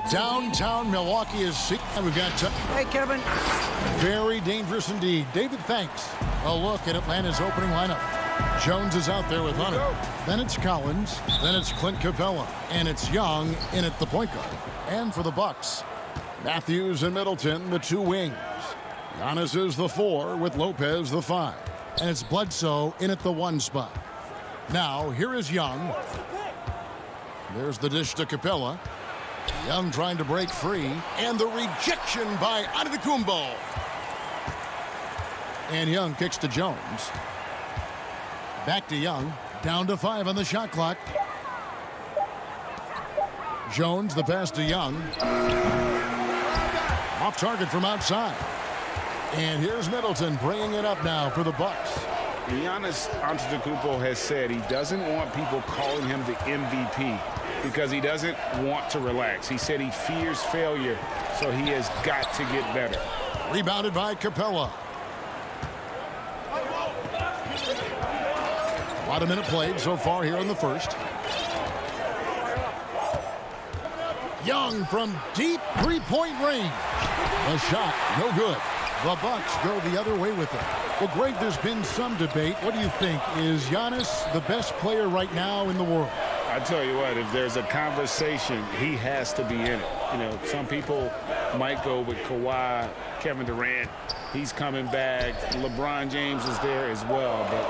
Downtown Milwaukee is seeing. We've got Hey, Kevin. very dangerous indeed. David, thanks. A look at Atlanta's opening lineup. Jones is out there with Hunter. Then it's Collins. Then it's Clint Capella. And it's Young in at the point guard. And for the Bucks, Matthews and Middleton, the two wings. Giannis is the 4 with Lopez the 5. And it's Bledsoe in at the 1 spot. Now, here is Young. There's the dish to Capella. Young trying to break free. And the rejection by Antetokounmpo. And Young kicks to Jones. Back to Young. Down to 5 on the shot clock. Jones, the pass to Young. Off target from outside. And here's Middleton bringing it up now for the Bucks. Giannis Antetokounmpo has said he doesn't want people calling him the MVP because he doesn't want to relax. He said he fears failure, so he has got to get better. Rebounded by Capella. About a minute played so far here in the first. Young from deep three-point range. A shot, no good. The Bucks go the other way with it. Well, Greg, there's been some debate. What do you think? Is Giannis the best player right now in the world? I tell you what, if there's a conversation, he has to be in it. You know, some people might go with Kawhi, Kevin Durant. He's coming back. LeBron James is there as well. But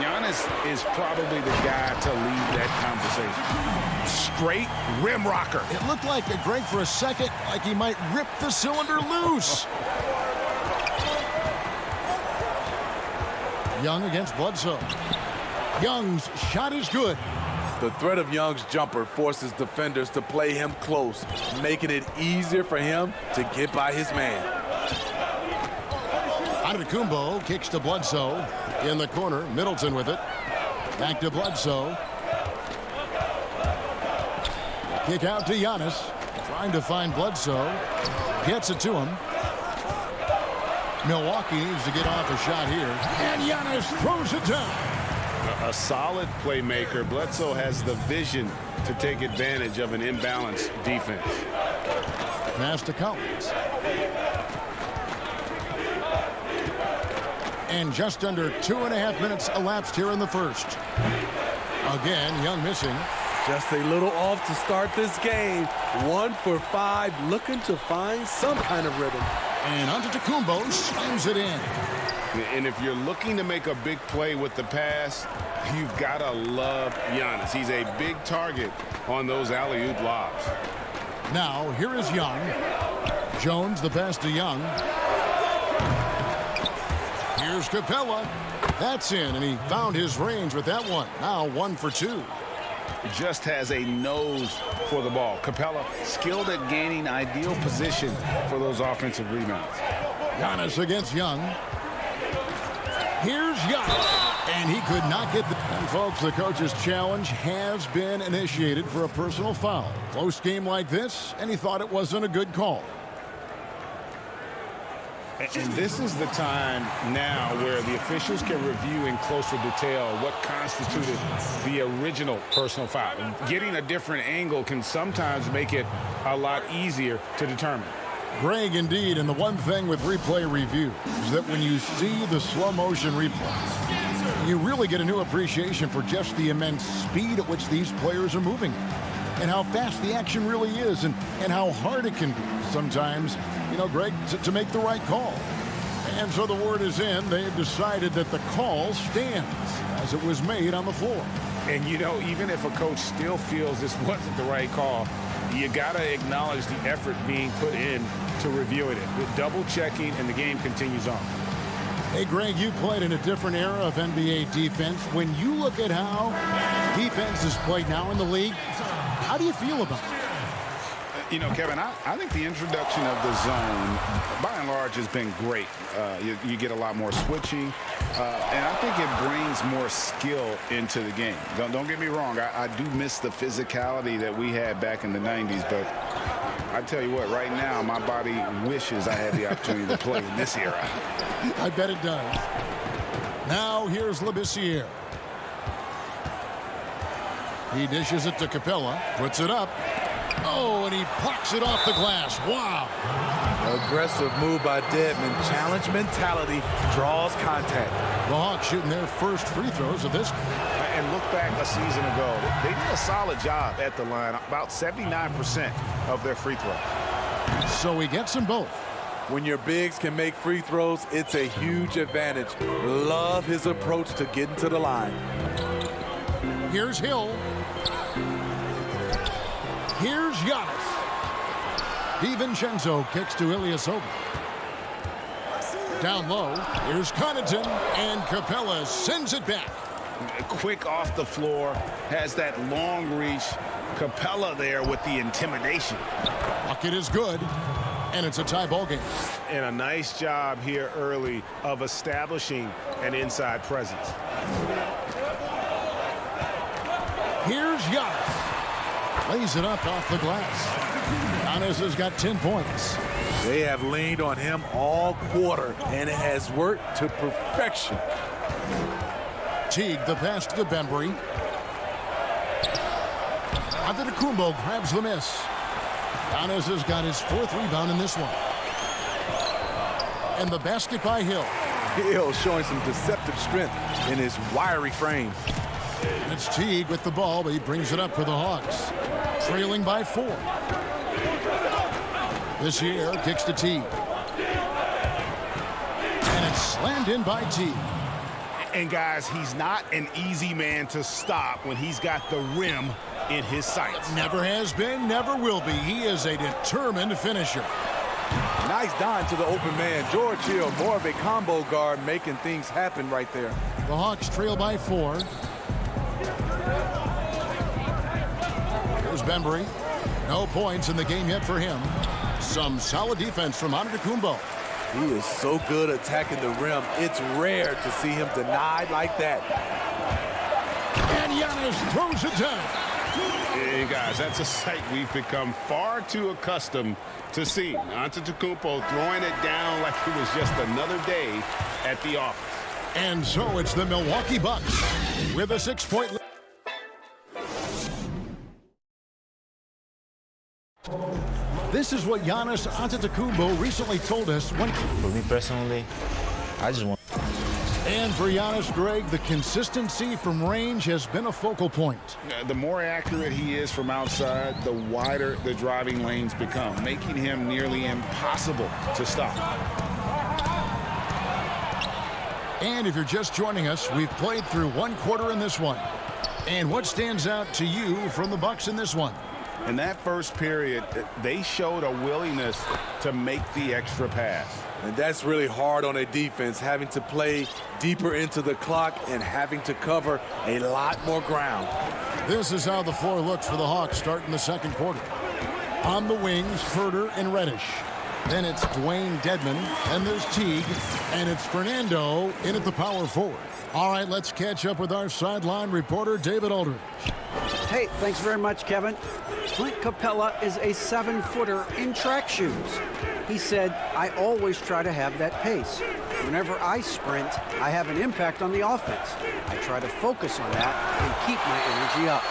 Giannis is probably the guy to lead that conversation. Straight rim rocker. It looked like, Greg, for a second, like he might rip the cylinder loose. Young against Bledsoe. Young's shot is good. The threat of Young's jumper forces defenders to play him close, making it easier for him to get by his man. Antetokounmpo kicks to Bledsoe. In the corner, Middleton with it. Back to Bledsoe. Kick out to Giannis. Trying to find Bledsoe. Gets it to him. Milwaukee needs to get off a shot here. And Giannis throws it down. A solid playmaker. Bledsoe has the vision to take advantage of an imbalanced defense. Pass to Collins. And just under 2.5 minutes elapsed here in the first. Again, Young missing. Just a little off to start this game. 1 for 5, looking to find some kind of rhythm. And Antetokounmpo slams it in. And if you're looking to make a big play with the pass, you've got to love Giannis. He's a big target on those alley-oop lobs. Now, here is Young. Jones, the pass to Young. Here's Capella. That's in, and he found his range with that one. Now 1 for 2. Just has a nose for the ball. Capella skilled at gaining ideal position for those offensive rebounds. Giannis against Young. Here's Young. And he could not get the... And folks, the coach's challenge has been initiated for a personal foul. Close game like this, and he thought it wasn't a good call. And this is the time now where the officials can review in closer detail what constituted the original personal foul. Getting a different angle can sometimes make it a lot easier to determine. Greg, indeed, and the one thing with replay review is that when you see the slow motion replay, you really get a new appreciation for just the immense speed at which these players are moving and how fast the action really is and how hard it can be sometimes, you know, Greg, to make the right call. And so the word is in. They have decided that the call stands as it was made on the floor. And, you know, even if a coach still feels this wasn't the right call, you got to acknowledge the effort being put in to reviewing it. With double checking, and the game continues on. Hey, Greg, you played in a different era of NBA defense. When you look at how defense is played now in the league, how do you feel about it? You know, Kevin, I think the introduction of the zone, by and large, has been great. You get a lot more switching, and I think it brings more skill into the game. Don't get me wrong. I do miss the physicality that we had back in the 90s, but I tell you what, right now, my body wishes I had the opportunity to play in this era. I bet it does. Now, here's Labissiere. He dishes it to Capella, puts it up. Oh, and he plucks it off the glass. Wow. Aggressive move by Dedmon. Challenge mentality draws contact. The Hawks shooting their first free throws of this. And look back a season ago. They did a solid job at the line. About 79% of their free throws. So he gets them both. When your bigs can make free throws, it's a huge advantage. Love his approach to getting to the line. Here's Hill. Here's Giannis. DiVincenzo kicks to Ilyasova. Down low, here's Connaughton, and Capella sends it back. Quick off the floor, has that long reach. Capella there with the intimidation. Bucket is good, and it's a tie ball game. And a nice job here early of establishing an inside presence. Here's Giannis. Lays it up off the glass. Giannis has got 10 points. They have leaned on him all quarter, and it has worked to perfection. Teague the pass to Bembry. Antetokounmpo grabs the miss. Giannis has got his 4th rebound in this one. And the basket by Hill. Hill showing some deceptive strength in his wiry frame. And it's Teague with the ball, but he brings it up for the Hawks. Trailing by 4. This year kicks to Teague. And it's slammed in by Teague. And guys, he's not an easy man to stop when he's got the rim in his sights. Never has been, never will be. He is a determined finisher. Nice dime to the open man. George Hill, more of a combo guard, making things happen right there. The Hawks trail by 4. Here's Bembry. No points in the game yet for him. Some solid defense from Antetokounmpo. He is so good attacking the rim. It's rare to see him denied like that. And Giannis throws it down. Hey guys, that's a sight we've become far too accustomed to seeing. Antetokounmpo throwing it down like it was just another day at the office. And so it's the Milwaukee Bucks with a 6-point lead. This is what Giannis Antetokounmpo recently told us when... For me personally, I just want... And for Giannis, Greg, the consistency from range has been a focal point. The more accurate he is from outside, the wider the driving lanes become, making him nearly impossible to stop. And if you're just joining us, we've played through 1 quarter in this one. And what stands out to you from the Bucks in this one? In that first period, they showed a willingness to make the extra pass. And that's really hard on a defense, having to play deeper into the clock and having to cover a lot more ground. This is how the floor looks for the Hawks starting the 2nd quarter. On the wings, Herter and Reddish. Then it's Dwayne Dedmon, and there's Teague, and it's Fernando in at the power forward. All right, let's catch up with our sideline reporter, David Aldridge. Hey, thanks very much, Kevin. Clint Capella is a 7-footer in track shoes. He said, I always try to have that pace. Whenever I sprint, I have an impact on the offense. I try to focus on that and keep my energy up.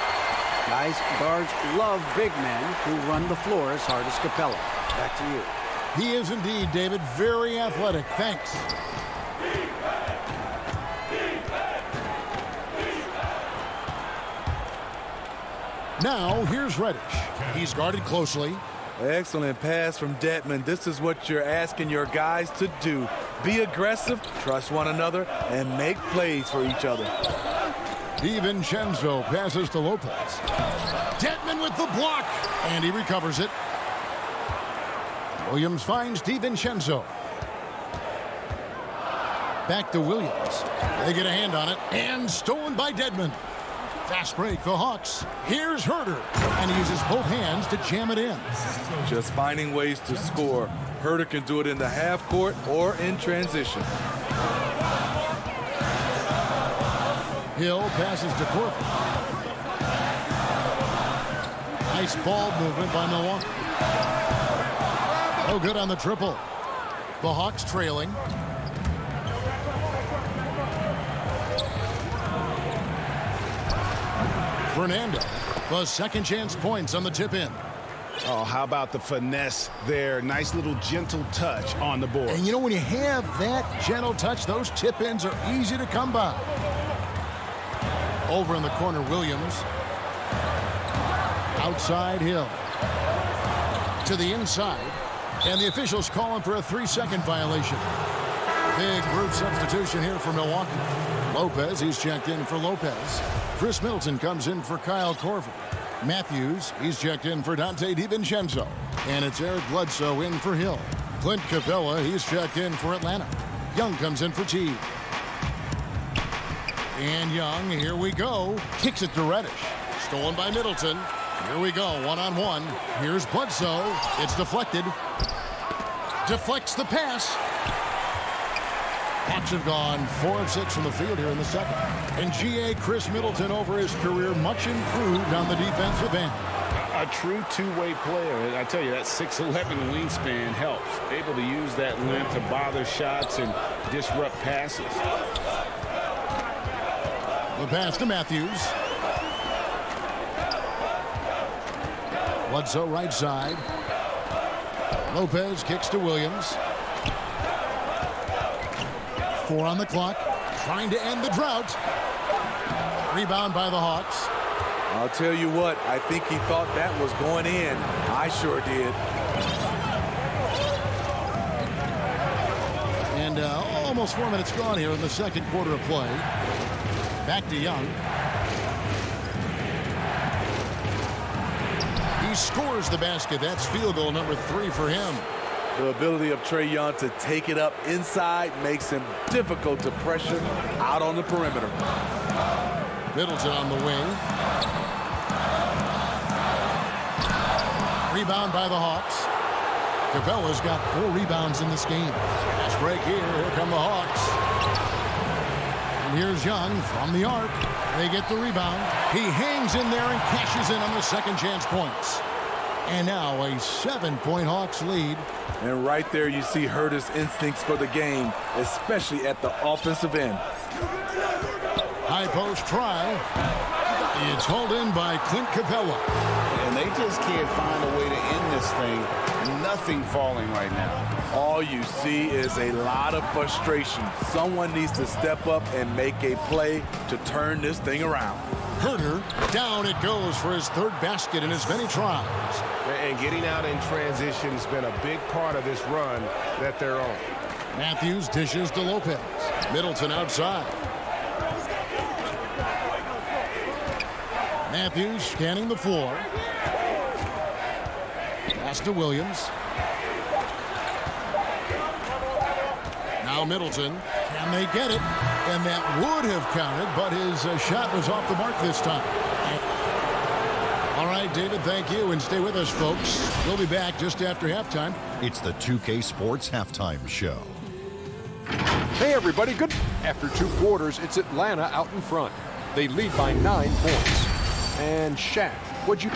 Guys, guards love big men who run the floor as hard as Capella. Back to you. He is indeed, David, very athletic. Thanks. Now, here's Reddish. He's guarded closely. Excellent pass from Dedmon. This is what you're asking your guys to do. Be aggressive, trust one another, and make plays for each other. DiVincenzo passes to Lopez. Dedmon with the block, and he recovers it. Williams finds DiVincenzo. Back to Williams. They get a hand on it, and stolen by Dedmon. Fast break, the Hawks. Here's Herter, and he uses both hands to jam it in. Just finding ways to score. Herter can do it in the half court or in transition. Hill passes to Corbin. Nice ball movement by Milwaukee. No good on the triple. The Hawks trailing. Fernando, the second chance points on the tip in. Oh, how about the finesse there? Nice little gentle touch on the board. And you know, when you have that gentle touch, those tip-ins are easy to come by. Over in the corner, Williams. Outside Hill. To the inside. And the officials calling for a 3-second violation. Big group substitution here for Milwaukee. Lopez, he's checked in for Lopez. Chris Middleton comes in for Kyle Korver. Matthews, he's checked in for Dante DiVincenzo. And it's Eric Bledsoe in for Hill. Clint Capella, he's checked in for Atlanta. Young comes in for Teague. And Young, here we go. Kicks it to Reddish. Stolen by Middleton. Here we go, one-on-one. Here's Bledsoe. It's deflected. Deflects the pass. Hawks have gone 4 of 6 from the field here in the second. And GA Chris Middleton over his career, much improved on the defensive end. A true two-way player. I tell you, that 6'11" wingspan helps. Able to use that length to bother shots and disrupt passes. The pass to Matthews. Bledsoe right side. Lopez kicks to Williams. 4 on the clock. Trying to end the drought. Rebound by the Hawks. I'll tell you what, I think he thought that was going in. I sure did. And almost 4 minutes gone here in the second quarter of play. Back to Young. He scores the basket. That's field goal number 3 for him. The ability of Trae Young to take it up inside makes him difficult to pressure out on the perimeter. Middleton on the wing. Rebound by the Hawks. Capella's got 4 rebounds in this game. Fast break here. Here come the Hawks. And here's Young from the arc. They get the rebound. He hangs in there and cashes in on the second chance points. And now a 7-point Hawks lead. And right there you see Herter's instincts for the game, especially at the offensive end. High post try. It's hauled in by Clint Capella. And they just can't find a way to end this thing. Nothing falling right now. All you see is a lot of frustration. Someone needs to step up and make a play to turn this thing around. Herter, down it goes for his 3rd basket in as many tries. And getting out in transition has been a big part of this run that they're on. Matthews dishes to Lopez. Middleton outside. Matthews scanning the floor. Pass to Williams. Now Middleton. Can they get it? And that would have counted, but his shot was off the mark this time. All right, David, thank you, and stay with us, folks. We'll be back just after halftime. It's the 2K Sports Halftime Show. Hey, everybody, good. After 2 quarters, it's Atlanta out in front. They lead by 9 points. And Shaq, what'd you...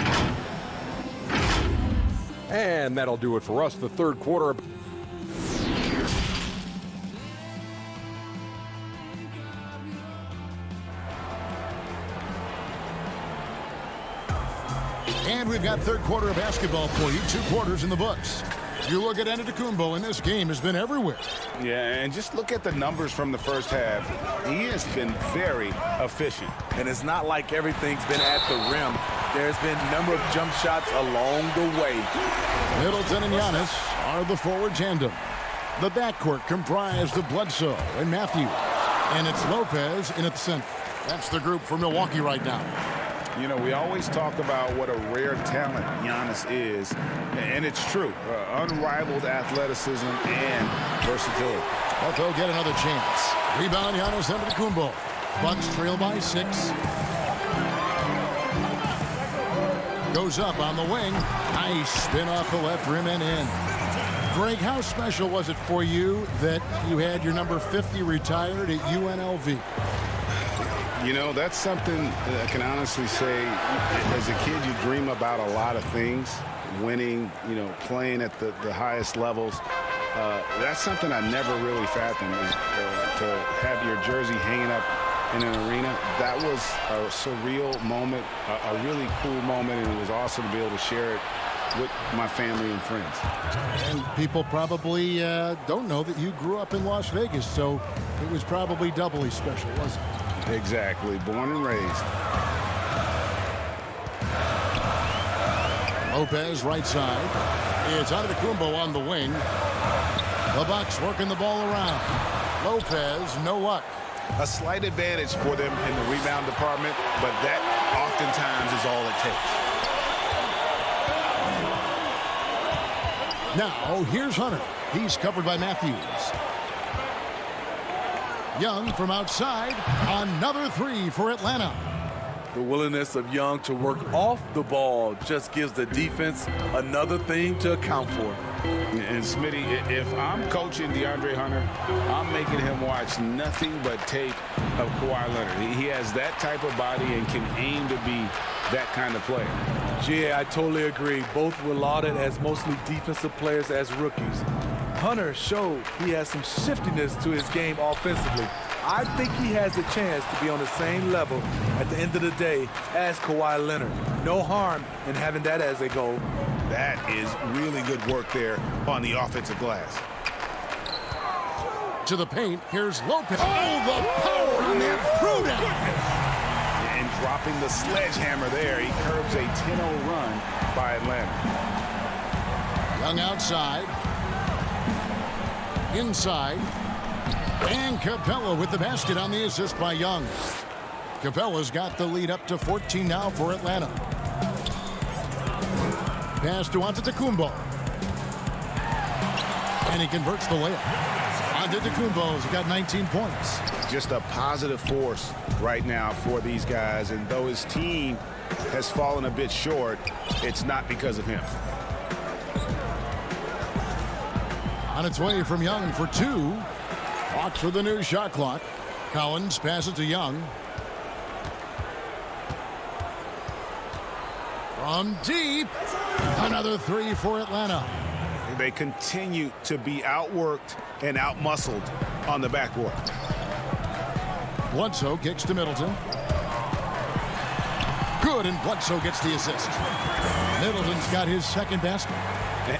And that'll do it for us, the 3rd quarter. And we've got 3rd quarter of basketball for you. 2 quarters in the books. You look at Antetokounmpo, and this game has been everywhere. Yeah, and just look at the numbers from the first half. He has been very efficient. And it's not like everything's been at the rim. There's been a number of jump shots along the way. Middleton and Giannis are the forward tandem. The backcourt comprised of Bledsoe and Matthews. And it's Lopez in at the center. That's the group for Milwaukee right now. You know, we always talk about what a rare talent Giannis is, and it's true. Unrivaled athleticism and versatility. But they'll get another chance. Rebound, Giannis Antetokounmpo. Bucks trail by 6. Goes up on the wing. Nice spin off the left rim and in. Greg, how special was it for you that you had your number 50 retired at UNLV? You know, that's something I can honestly say. As a kid, you dream about a lot of things. Winning, you know, playing at the highest levels. That's something I never really fathomed, is to have your jersey hanging up in an arena. That was a surreal moment, a really cool moment, and it was awesome to be able to share it with my family and friends. And people probably don't know that you grew up in Las Vegas, so it was probably doubly special, wasn't it? Exactly. Born and raised. Lopez, right side. It's Antetokounmpo on the wing. The Bucks working the ball around. Lopez, no luck. A slight advantage for them in the rebound department, but that oftentimes is all it takes. Now, here's Hunter. He's covered by Matthews. Young from outside. Another three for Atlanta. The willingness of Young to work off the ball just gives the defense another thing to account for. And Smitty, if I'm coaching DeAndre Hunter, I'm making him watch nothing but tape of Kawhi Leonard. He has that type of body and can aim to be that kind of player. Yeah, I totally agree. Both were lauded as mostly defensive players as rookies. Hunter showed he has some shiftiness to his game offensively. I think he has a chance to be on the same level at the end of the day as Kawhi Leonard. No harm in having that as a goal. That is really good work there on the offensive glass. To the paint, here's Lopez. Oh, the power on that throw-down. And dropping the sledgehammer there, he curbs a 10-0 run by Atlanta. Young outside. Inside. And Capella with the basket on the assist by Young. Capella's got the lead up to 14 now for Atlanta. Pass to Antetokounmpo. And he converts the layup. Antetokounmpo's got 19 points. Just a positive force right now for these guys. And though his team has fallen a bit short, it's not because of him. On its way from Young for two. Hawks for the new shot clock. Collins passes to Young. From deep. Another three for Atlanta. They continue to be outworked and outmuscled on the backboard. Bledsoe kicks to Middleton. Good, and Bledsoe gets the assist. Middleton's got his second basket.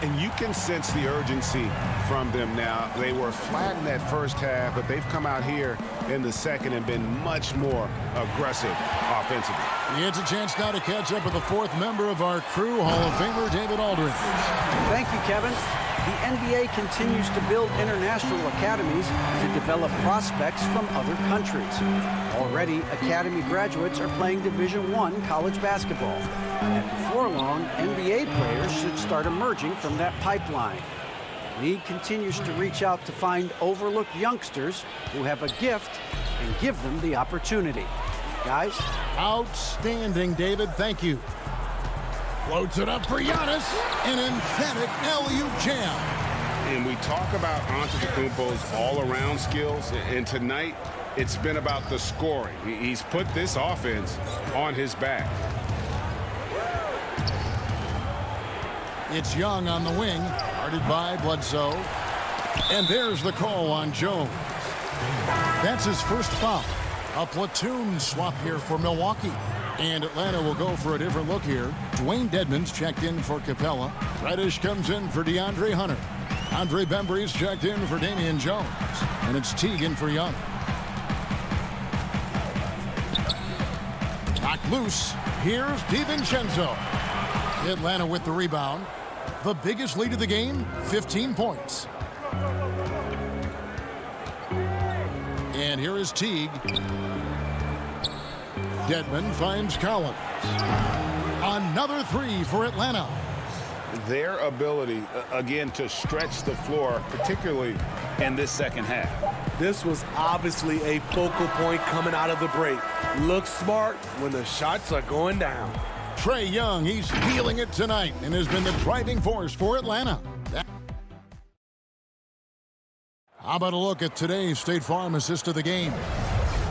And you can sense the urgency from them now. They were flat in that first half, but they've come out here in the second and been much more aggressive offensively. It's a chance now to catch up with the fourth member of our crew, Hall of Famer David Aldridge. Thank you, Kevin. The NBA continues to build international academies to develop prospects from other countries. Already, academy graduates are playing Division I college basketball. And before long, NBA players should start emerging from that pipeline. The league continues to reach out to find overlooked youngsters who have a gift and give them the opportunity. Guys? Outstanding, David. Thank you. Floats it up for Giannis. An emphatic LU jam. And we talk about Antetokounmpo's all-around skills, and tonight it's been about the scoring. He's put this offense on his back. It's Young on the wing, guarded by Bledsoe. And there's the call on Jones. That's his first foul. A platoon swap here for Milwaukee. And Atlanta will go for a different look here. Dwayne Dedmon's checked in for Capella. Reddish comes in for DeAndre Hunter. Andre Bembry's checked in for Damian Jones. And it's Teagan for Young. Knocked loose. Here's DiVincenzo. Atlanta with the rebound. The biggest lead of the game, 15 points. And here is Teague. Dedmon finds Collins. Another three for Atlanta. Their ability, again, to stretch the floor, particularly in this second half. This was obviously a focal point coming out of the break. Look smart when the shots are going down. Trae Young, he's feeling it tonight and has been the driving force for Atlanta. How about a look at today's State Farm assist of the game?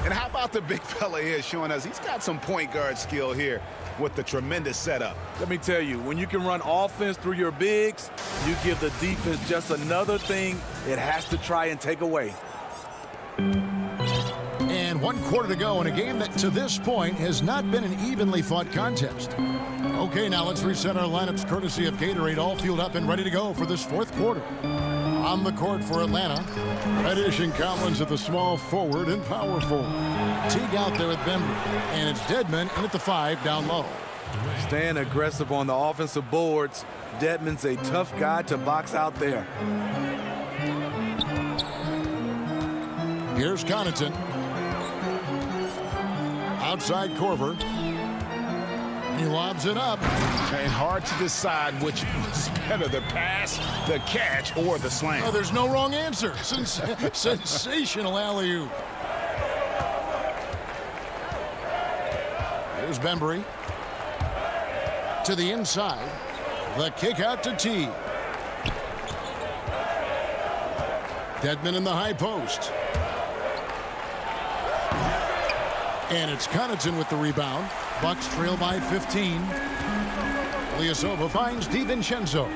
And how about the big fella here showing us he's got some point guard skill here with the tremendous setup. Let me tell you, when you can run offense through your bigs, you give the defense just another thing it has to try and take away. And 1 quarter to go in a game that to this point has not been an evenly fought contest. Okay, now let's reset our lineups courtesy of Gatorade, all fueled up and ready to go for this 4th quarter. On the court for Atlanta, Reddish and Collins at the small forward and power forward. Teague out there with Bembry, and it's Dedmon in at the 5 down low. Staying aggressive on the offensive boards. Dedmon's a tough guy to box out there. Here's Connaughton. Outside Corver. He lobs it up. And hard to decide which was better, the pass, the catch, or the slam. Oh, there's no wrong answer. Sensational alley-oop. Here's Bembry. To the inside. The kick out to T. Dedmon in the high post. And it's Connaughton with the rebound. Bucks trail by 15. Ilyasova finds DiVincenzo.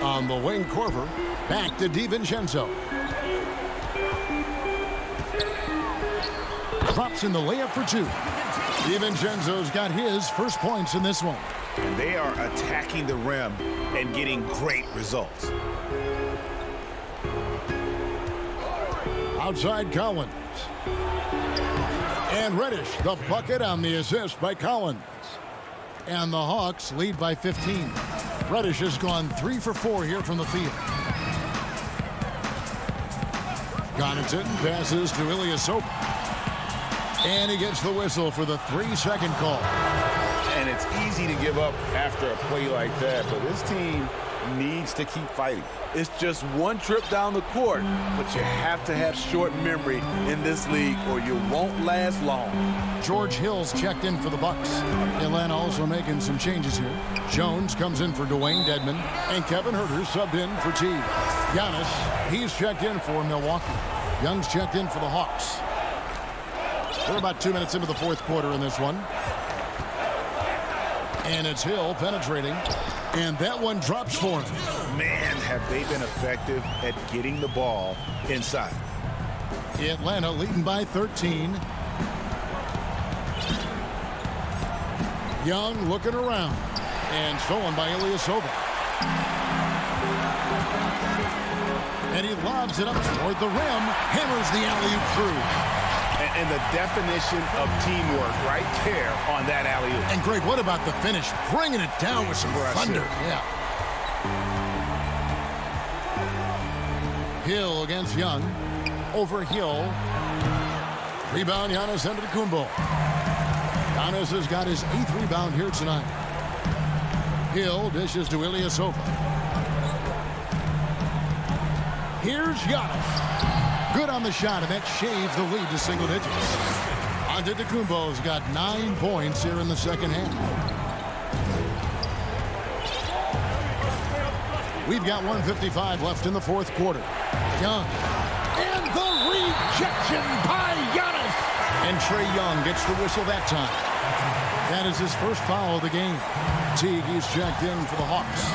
On the wing, Corver. Back to DiVincenzo. Drops in the layup for 2. DiVincenzo's got his first points in this one. And they are attacking the rim and getting great results. Outside Collins. And Reddish, the bucket on the assist by Collins. And the Hawks lead by 15. Reddish has gone 3 for 4 here from the field. Connaughton passes to Ilyasova. And he gets the whistle for the 3-second call. And it's easy to give up after a play like that, but this team needs to keep fighting. It's just one trip down the court, but you have to have short memory in this league or you won't last long. George Hill's checked in for the Bucks. Atlanta also making some changes here. Jones comes in for Dwayne Dedmon, and Kevin Huerter subbed in for T. Giannis, he's checked in for Milwaukee. Young's checked in for the Hawks. We're about 2 minutes into the 4th quarter in this one. And it's Hill penetrating. And that one drops for him. Man, have they been effective at getting the ball inside. Atlanta leading by 13. Young looking around. And stolen by Ilyasova. And he lobs it up toward the rim. Hammers the alley-oop through. And the definition of teamwork right there on that alley-oop. And Greg, what about the finish? Bringing it down with some thunder. Yeah. Hill against Young. Over Hill. Rebound, Giannis Antetokounmpo. Giannis has got his 8th rebound here tonight. Hill dishes to Ilyasova. Here's Giannis. Good on the shot, and that shaves the lead to single digits. Antetokounmpo's got 9 points here in the second half. We've got 1:55 left in the 4th quarter. Young. And the rejection by Giannis. And Trae Young gets the whistle that time. That is his first foul of the game. Teague, he's checked in for the Hawks.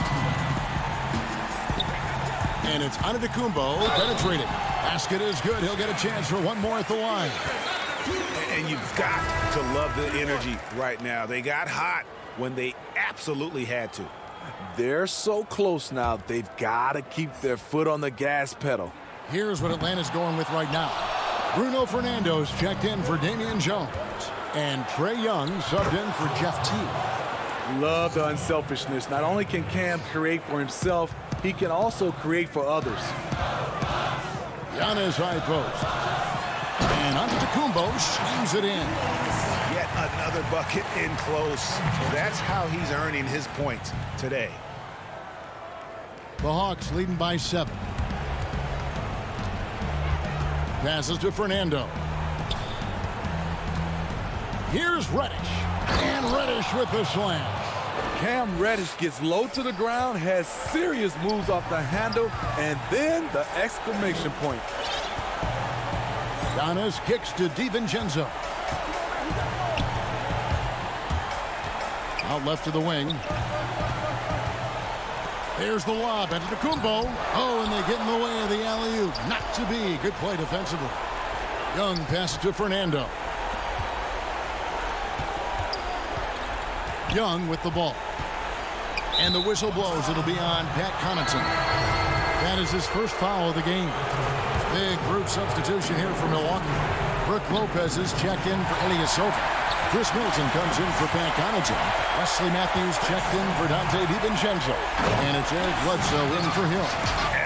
And it's Antetokounmpo penetrating. Basket is good. He'll get a chance for one more at the line. And you've got to love the energy right now. They got hot when they absolutely had to. They're so close now, they've got to keep their foot on the gas pedal. Here's what Atlanta's going with right now. Bruno Fernando's checked in for Damian Jones. And Trae Young subbed in for Jeff Teague. Love the unselfishness. Not only can Cam create for himself, he can also create for others. Giannis high post. And Antetokounmpo slams it in. Yet another bucket in close. That's how he's earning his points today. The Hawks leading by 7. Passes to Fernando. Here's Reddish. And Reddish with the slam. Cam Reddish gets low to the ground, has serious moves off the handle, and then the exclamation point. Giannis kicks to DiVincenzo. Out left to the wing. There's the lob. Antetokounmpo. Oh, and they get in the way of the alley-oop. Not to be. Good play defensively. Young passes to Fernando. Young with the ball. And the whistle blows. It'll be on Pat Connaughton. That is his first foul of the game. Big group substitution here for Milwaukee. Brooke Lopez is checked in for Ilyasova. Chris Middleton comes in for Pat Connaughton. Wesley Matthews checked in for Dante DiVincenzo. And it's Eric Bledsoe in for him.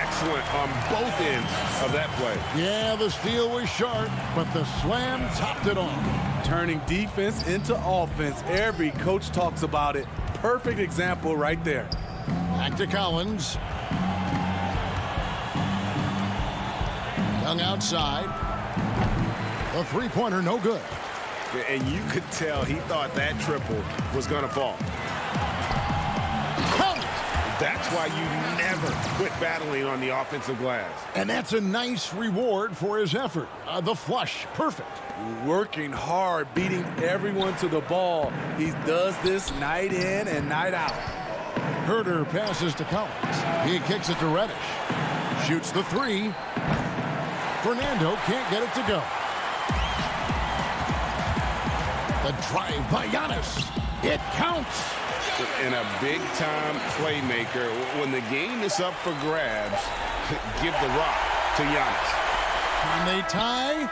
Excellent on both ends of that play. Yeah, the steal was sharp, but the slam topped it off. Turning defense into offense. Every coach talks about it. Perfect example right there. Back to Collins. Young outside. The three-pointer no good. And you could tell he thought that triple was going to fall. Count it! That's why you never quit battling on the offensive glass. And that's a nice reward for his effort. The flush, perfect. Working hard, beating everyone to the ball. He does this night in and night out. Herter passes to Collins. He kicks it to Reddish. Shoots the three. Fernando can't get it to go. The drive by Giannis. It counts. And a big-time playmaker. When the game is up for grabs, give the rock to Giannis. Can they tie?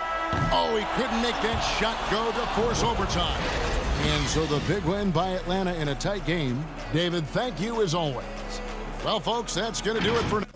Oh, he couldn't make that shot go to force overtime. And so the big win by Atlanta in a tight game. David, thank you as always. Well, folks, that's going to do it for now.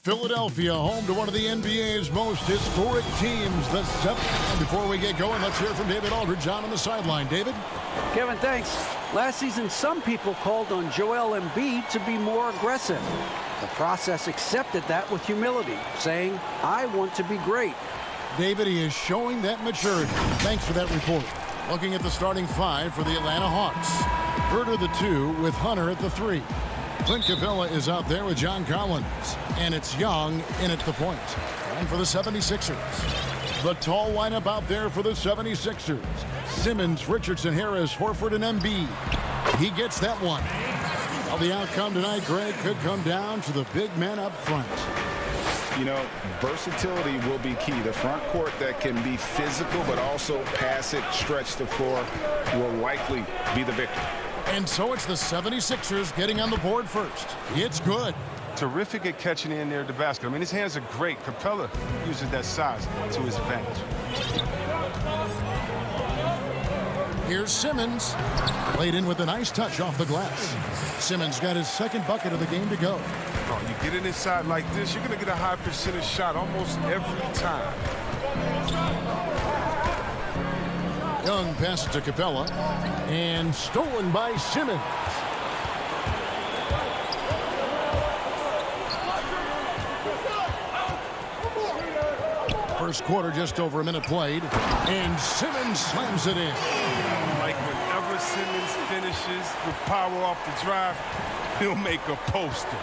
Philadelphia, home to one of the NBA's most historic teams, the Seventh. And before we get going, let's hear from David Aldridge on the sideline. David? Kevin, thanks. Last season, some people called on Joel Embiid to be more aggressive. The process accepted that with humility, saying, I want to be great. David, he is showing that maturity. Thanks for that report. Looking at the starting five for the Atlanta Hawks. Herter the 2 with Hunter at the 3. Clint Capella is out there with John Collins. And it's Young in at the point. And for the 76ers. The tall lineup out there for the 76ers. Simmons, Richardson, Harris, Horford, and Embiid. He gets that one. Well, the outcome tonight, Greg, could come down to the big men up front. You know, versatility will be key. The front court that can be physical but also pass it, stretch the floor will likely be the victor. And so it's the 76ers getting on the board first. It's good. Terrific at catching in there at the basket. I mean, his hands are great. Capella uses that size to his advantage. Here's Simmons. Laid in with a nice touch off the glass. Simmons got his second bucket of the game to go. Oh, you get it inside like this, you're going to get a high percentage shot almost every time. Young passes to Capella. And stolen by Simmons. First quarter, just over a minute played. And Simmons slams it in. Like whenever Simmons finishes with power off the drive, he'll make a poster.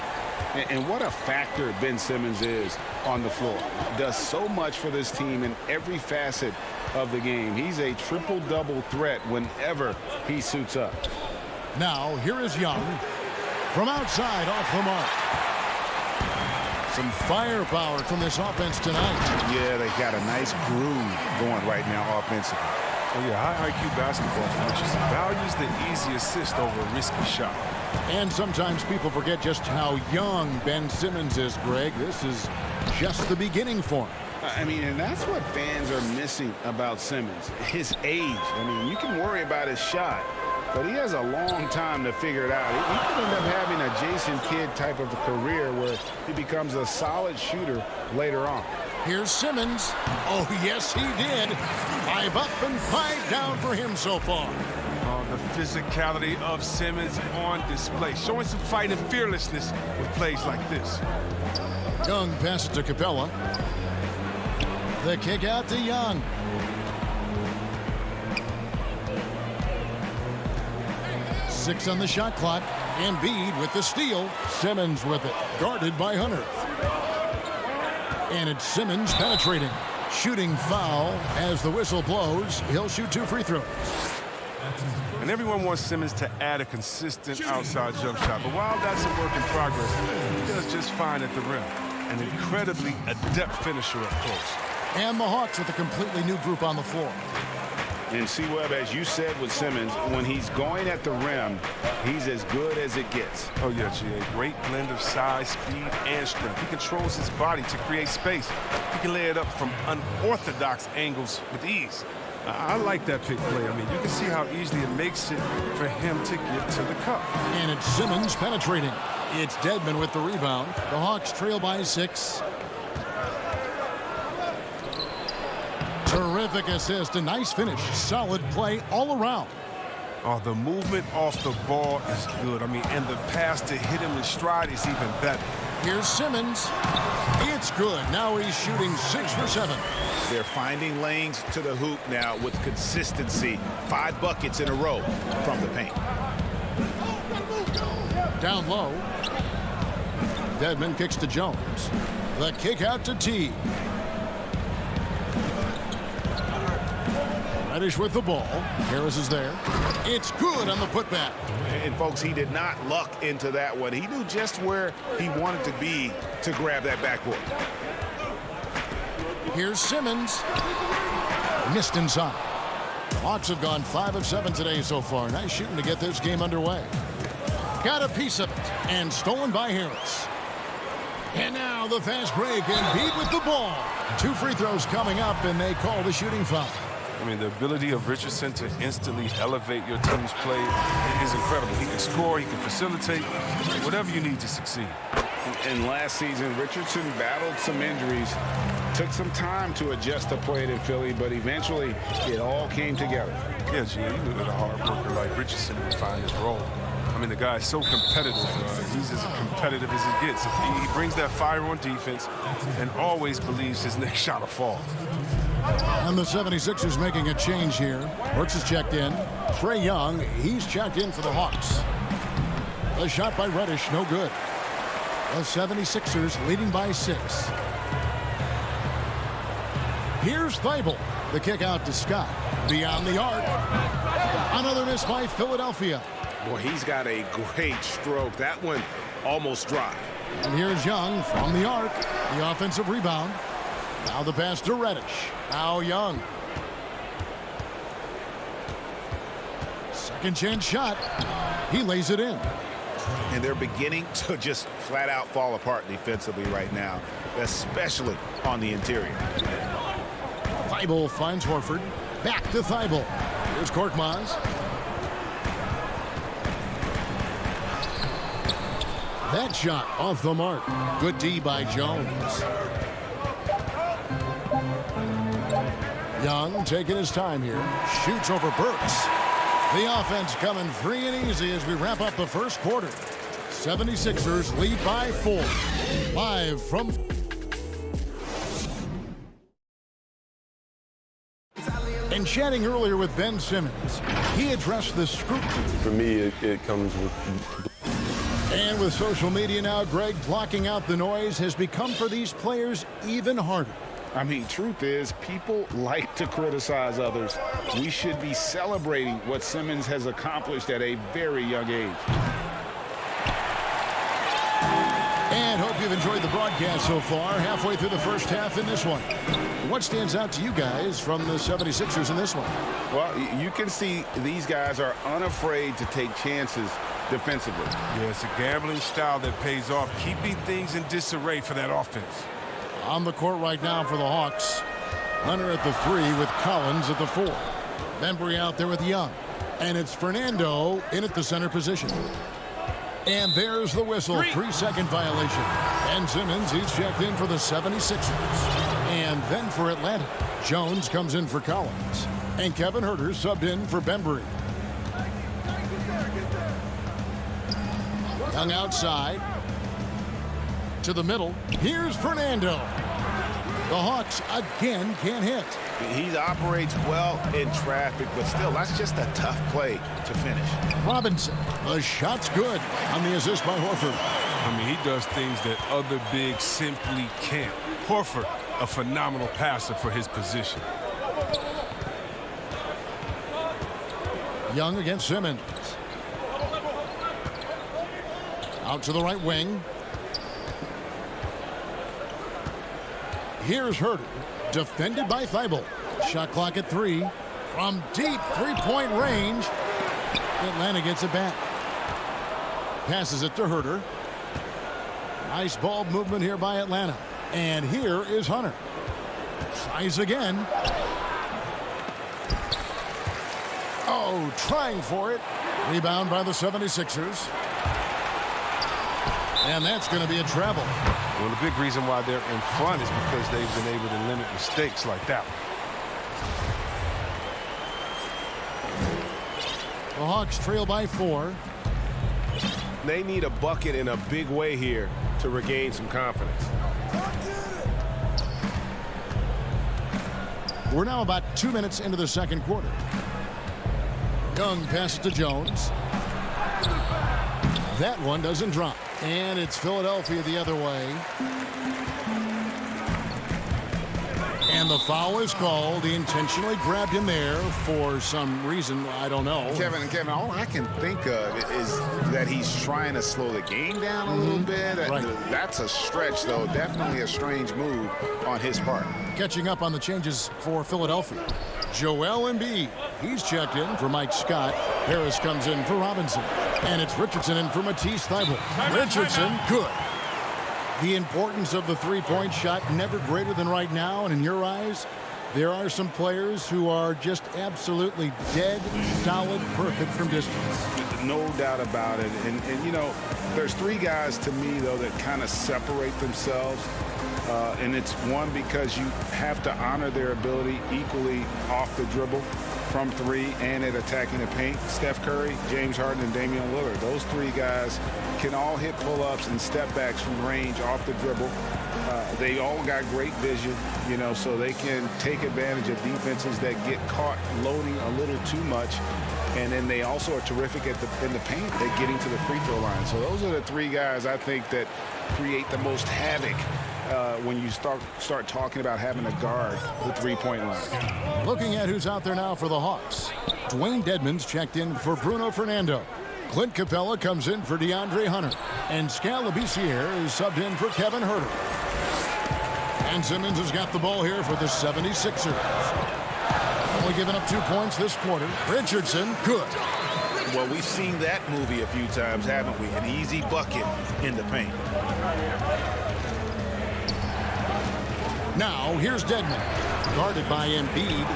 And what a factor Ben Simmons is on the floor. Does so much for this team in every facet of the game. He's a triple-double threat whenever he suits up. Now, here is Young. From outside, off the mark. Some firepower from this offense tonight. Yeah, they got a nice groove going right now offensively. Oh, yeah, high IQ basketball from Richardson values the easy assist over a risky shot. And sometimes people forget just how young Ben Simmons is, Greg. This is just the beginning for him. I mean, and that's what fans are missing about Simmons, his age. I mean, you can worry about his shot, but he has a long time to figure it out. He could end up having a Jason Kidd type of a career where he becomes a solid shooter later on. Here's Simmons. Oh, yes, he did. 5 up and 5 down for him so far. The physicality of Simmons on display, showing some fight and fearlessness with plays like this. Young passes to Capella. The kick out to Young. Six on the shot clock. Embiid with the steal. Simmons with it. Guarded by Hunter. And it's Simmons penetrating. Shooting foul as the whistle blows. He'll shoot 2 free throws. And everyone wants Simmons to add a consistent outside jump shot. But while that's a work in progress, he does just fine at the rim. An incredibly adept finisher up close. And the Hawks with a completely new group on the floor. And C-Webb, as you said with Simmons, when he's going at the rim, he's as good as it gets. Oh, yeah, G.A. Great blend of size, speed, and strength. He controls his body to create space. He can lay it up from unorthodox angles with ease. I like that pick play. I mean, you can see how easily it makes it for him to get to the cup. And it's Simmons penetrating. It's Dedmon with the rebound. The Hawks trail by 6. Terrific assist, a nice finish. Solid play all around. Oh, the movement off the ball is good. I mean, and the pass to hit him in stride is even better. Here's Simmons. It's good. Now he's shooting 6 for 7. They're finding lanes to the hoop now with consistency. 5 buckets in a row from the paint. Down low. Dedmon kicks to Jones. The kick out to T. Reddish with the ball. Harris is there. It's good on the putback. And folks, he did not luck into that one. He knew just where he wanted to be to grab that backboard. Here's Simmons. Missed inside. The Hawks have gone 5 of 7 today so far. Nice shooting to get this game underway. Got a piece of it. And stolen by Harris. And now the fast break. Embiid with the ball. 2 free throws coming up, and they call the shooting foul. I mean, the ability of Richardson to instantly elevate your team's play is incredible. He can score, he can facilitate, whatever you need to succeed. And last season, Richardson battled some injuries. Took some time to adjust to play it in Philly, but eventually it all came together. Yeah, Gio, you knew that a hard worker like Richardson would find his role. I mean, the guy is so competitive. He's as competitive as he gets. He brings that fire on defense and always believes his next shot will fall. And the 76ers making a change here. Brooks is checked in. Trae Young, he's checked in for the Hawks. A shot by Reddish, no good. The 76ers leading by 6. Here's Thibault. The kick out to Scott. Beyond the arc. Another miss by Philadelphia. Boy, he's got a great stroke. That one almost dropped. And here's Young from the arc. The offensive rebound. Now the pass to Reddish. Now Young. Second chance shot. He lays it in. And they're beginning to just flat out fall apart defensively right now, especially on the interior. Thibault finds Horford. Back to Thibault. Here's Korkmaz. That shot off the mark. Good D by Jones. Young taking his time here. Shoots over Burks. The offense coming free and easy as we wrap up the first quarter. 76ers lead by 4. Live from... And chatting earlier with Ben Simmons, he addressed the scrutiny. For me, it comes with... And with social media now, Greg, blocking out the noise has become for these players even harder. I mean, truth is, people like to criticize others. We should be celebrating what Simmons has accomplished at a very young age. And hope you've enjoyed the broadcast so far, halfway through the first half in this one. What stands out to you guys from the 76ers in this one? Well, you can see these guys are unafraid to take chances defensively. Yeah, it's a gambling style that pays off, keeping things in disarray for that offense. On the court right now for the Hawks. Hunter at the 3 with Collins at the 4. Bembry out there with Young. And it's Fernando in at the center position. And there's the whistle. 3-second violation. Ben Simmons, he's checked in for the 76ers. And then for Atlanta, Jones comes in for Collins. And Kevin Huerter subbed in for Bembry. Young outside. To the middle. Here's Fernando. The Hawks again can't hit. He operates well in traffic, but still, that's just a tough play to finish. Robinson. The shot's good on the assist by Horford. I mean, he does things that other bigs simply can't. Horford, a phenomenal passer for his position. Young against Simmons. Out to the right wing. Here's Huerter, defended by Thibault. Shot clock at 3. From deep three-point range, Atlanta gets it back. Passes it to Huerter. Nice ball movement here by Atlanta. And here is Hunter. Tries again. Oh, trying for it. Rebound by the 76ers. And that's going to be a travel. Well, the big reason why they're in front is because they've been able to limit mistakes like that one. The Hawks trail by 4. They need a bucket in a big way here to regain some confidence. We're now about 2 minutes into the second quarter. Young passes to Jones. That one doesn't drop. And it's Philadelphia the other way. And the foul is called. He intentionally grabbed him there for some reason. I don't know. Kevin, all I can think of is that he's trying to slow the game down a little bit. Right. That's a stretch, though. Definitely a strange move on his part. Catching up on the changes for Philadelphia. Joel Embiid. He's checked in for Mike Scott. Harris comes in for Robinson. And it's Richardson in for Matisse Thybulle. Richardson, good. The importance of the three-point shot never greater than right now, and in your eyes, There are some players who are just absolutely dead, solid, perfect from distance. No doubt about it. And you know, there's three guys to me, though, that kind of separate themselves. And it's one, because you have to honor their ability equally off the dribble, from three, and at attacking the paint. Steph Curry, James Harden, and Damian Lillard. Those three guys can all hit pull-ups and step backs from range off the dribble. They all got great vision, you know, so they can take advantage of defenses that get caught loading a little too much. And then they also are terrific in the paint at getting to the free throw line. So those are the three guys I think that create the most havoc when you start talking about having to guard the three-point line. Looking at who's out there now for the Hawks. Dwayne Dedmon's checked in for Bruno Fernando. Clint Capella comes in for DeAndre Hunter. And CLA Eastern is subbed in for Kevin Huerter. And Simmons has got the ball here for the 76ers. Only giving up 2 points this quarter. Richardson, good. Well, we've seen that movie a few times, haven't we? An easy bucket in the paint. Now, here's Dedmon. Guarded by Embiid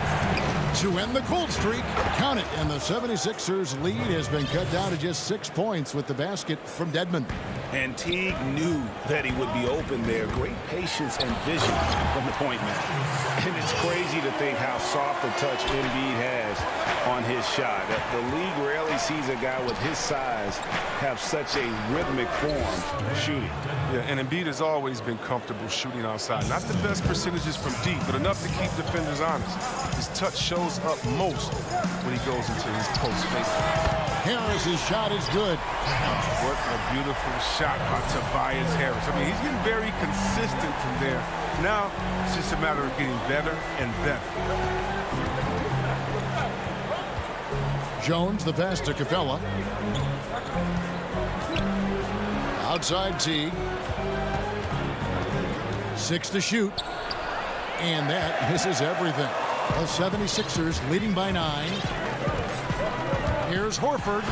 to end the cold streak. Count it. And the 76ers lead has been cut down to just 6 points with the basket from Dedmon. And Teague knew that he would be open there. Great patience and vision from the point man. And it's crazy to think how soft a touch Embiid has on his shot. The league rarely sees a guy with his size have such a rhythmic form shooting. Yeah, and Embiid has always been comfortable shooting outside. Not the best percentages from deep, but enough to keep defenders honest. His touch shows up most when he goes into his post fake. Harris's shot is good. What a beautiful shot by Tobias Harris. I mean, he's getting very consistent from there. Now, it's just a matter of getting better and better. Jones, the pass to Capella. Outside Teague. 6 to shoot. And that misses everything. The 76ers leading by 9. Here's Horford.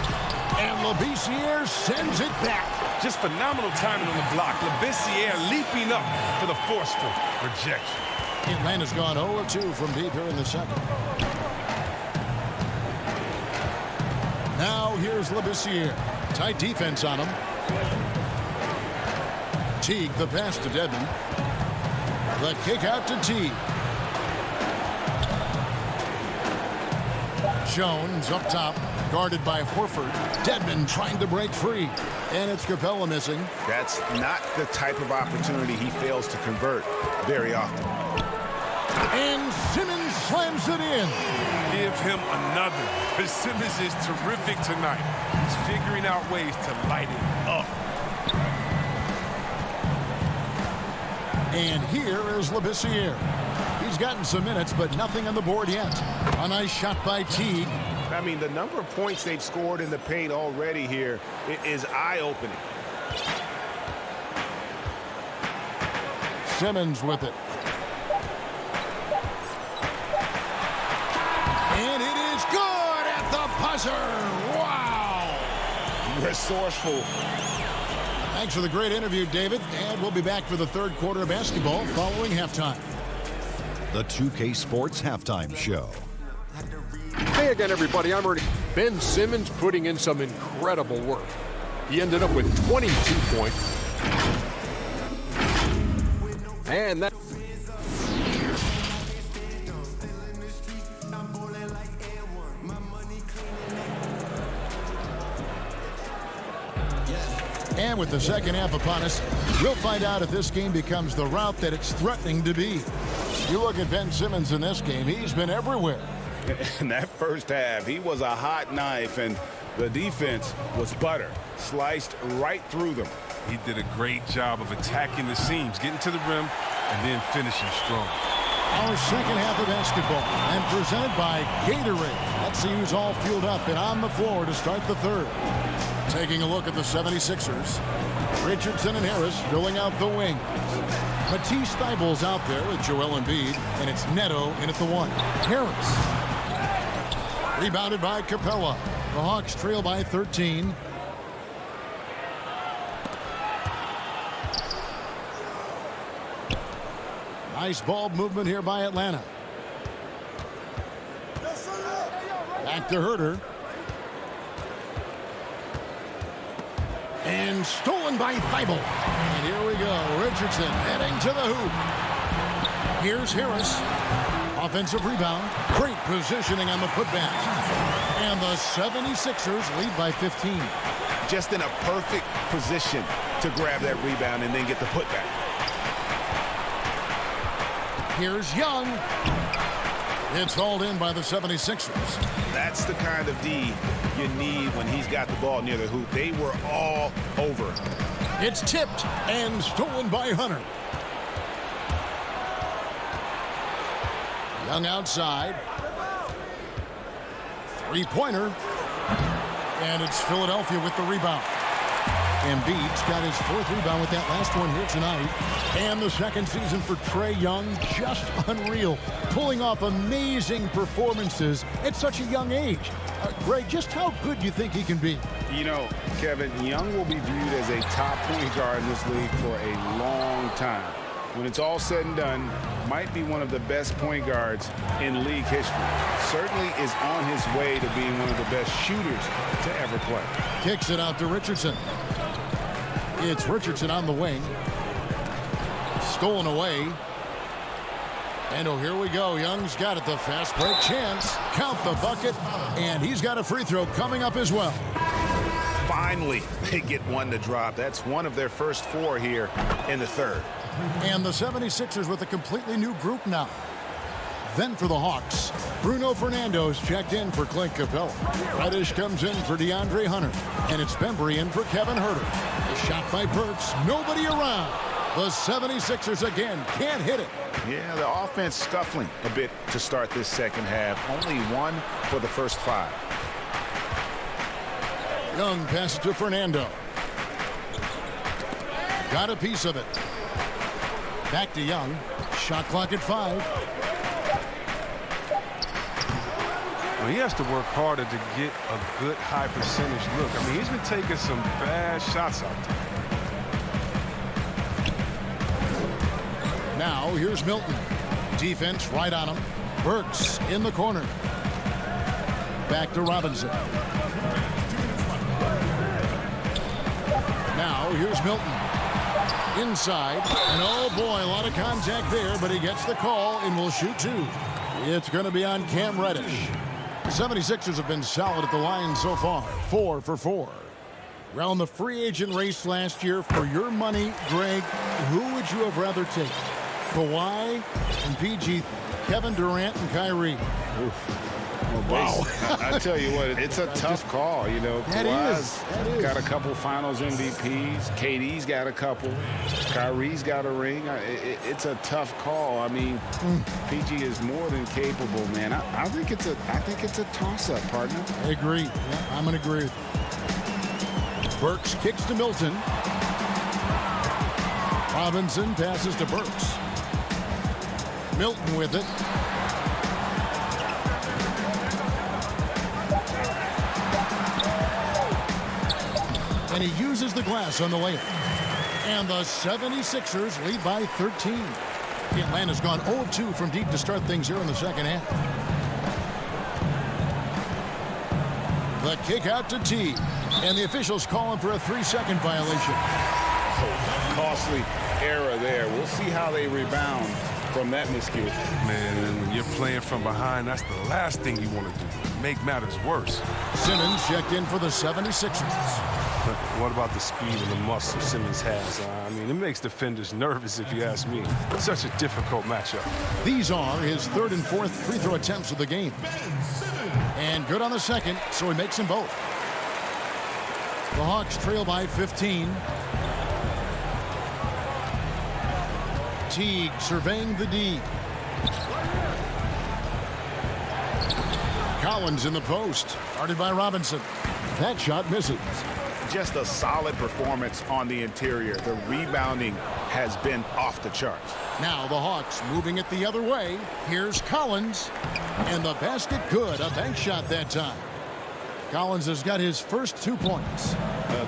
And Labissiere sends it back. Just phenomenal timing on the block. Labissiere leaping up for the forceful rejection. Atlanta's gone 0-2 from deep here in the second. Now here's Labissiere. Tight defense on him. Teague, the pass to Dedmon. The kick out to Teague. Jones up top, guarded by Horford. Dedmon trying to break free. And it's Capella missing. That's not the type of opportunity he fails to convert very often. And Simmons slams it in. Give him another. But Simmons is terrific tonight. He's figuring out ways to light it up. And here is Labissiere. He's gotten some minutes, but nothing on the board yet. A nice shot by Teague. I mean, the number of points they've scored in the paint already here is eye-opening. Simmons with it. And it is good at the buzzer. Wow. Resourceful. Thanks for the great interview, David. And we'll be back for the third quarter of basketball following halftime. The 2K Sports Halftime Show. Hey again, everybody. I'm Ernie. Ben Simmons putting in some incredible work. He ended up with 22 points. And that... And with the second half upon us, we'll find out if this game becomes the route that it's threatening to be. You look at Ben Simmons in this game, he's been everywhere. In that first half, he was a hot knife, and the defense was butter. Sliced right through them. He did a great job of attacking the seams, getting to the rim, and then finishing strong. Our second half of basketball, and presented by Gatorade. Let's see who's all fueled up and on the floor to start the third. Taking a look at the 76ers. Richardson and Harris filling out the wings. Matisse Thybulle's out there with Joel Embiid, and it's Neto in at the 1. Harris. Rebounded by Capella. The Hawks trail by 13. Nice ball movement here by Atlanta. Back to Herter. And stolen by Thibault. And here we go. Richardson heading to the hoop. Here's Harris. Offensive rebound. Great positioning on the putback. And the 76ers lead by 15. Just in a perfect position to grab that rebound and then get the putback. Here's Young. It's hauled in by the 76ers. That's the kind of D you need when he's got the ball near the hoop. They were all over it. It's tipped and stolen by Hunter. Young outside. Three-pointer. And it's Philadelphia with the rebound. Embiid's got his 4th rebound with that last one here tonight. And the second season for Trae Young, just unreal. Pulling off amazing performances at such a young age. Greg, just how good do you think he can be? You know, Kevin, Young will be viewed as a top point guard in this league for a long time. When it's all said and done, might be one of the best point guards in league history. Certainly is on his way to being one of the best shooters to ever play. Kicks it out to Richardson. It's Richardson on the wing. Stolen away. And oh, here we go. Young's got it. The fast break chance. Count the bucket. And he's got a free throw coming up as well. Finally, they get one to drop. That's one of their first 4 here in the third. And the 76ers with a completely new group now. Then for the Hawks, Bruno Fernando's checked in for Clint Capella. Reddish comes in for DeAndre Hunter. And it's Bembry in for Kevin Herter. A shot by Burks. Nobody around. The 76ers again can't hit it. Yeah, the offense scuffling a bit to start this second half. Only 1 for the first 5. Young passes to Fernando. Got a piece of it. Back to Young. Shot clock at 5. Well, he has to work harder to get a good high percentage look. I mean, he's been taking some bad shots out there. Now here's Milton. Defense right on him. Burks in the corner. Back to Robinson. Now here's Milton. Inside. And oh boy, a lot of contact there, but he gets the call and will shoot 2. It's going to be on Cam Reddish. The 76ers have been solid at the line so far. 4 for 4. Around the free agent race last year, for your money, Greg, who would you have rather taken? Kawhi and PG, Kevin Durant and Kyrie. Oof. Wow. I tell you what, it's a tough call. You know, Kawhi's got a couple finals MVPs. KD's got a couple. Kyrie's got a ring. It's a tough call. I mean, PG is more than capable, man. I think it's a toss-up, partner. I agree. Yeah, I'm going to agree with you. Burks kicks to Milton. Robinson passes to Burks. Milton with it. And he uses the glass on the layup. And the 76ers lead by 13. Atlanta's gone 0-2 from deep to start things here in the second half. The kick out to T. And the officials calling for a 3-second violation. Costly error there. We'll see how they rebound from that miscue. Man, when you're playing from behind, that's the last thing you want to do. Make matters worse. Simmons checked in for the 76ers. But what about the speed and the muscle Simmons has? I mean, it makes defenders nervous if you ask me. It's such a difficult matchup. These are his 3rd and 4th free throw attempts of the game. And good on the second, so he makes them both. The Hawks trail by 15. Teague surveying the D. Collins in the post, guarded by Robinson. That shot misses. Just a solid performance on the interior. The rebounding has been off the charts. Now the Hawks moving it the other way. Here's Collins. And the basket good. A bank shot that time. Collins has got his first 2 points.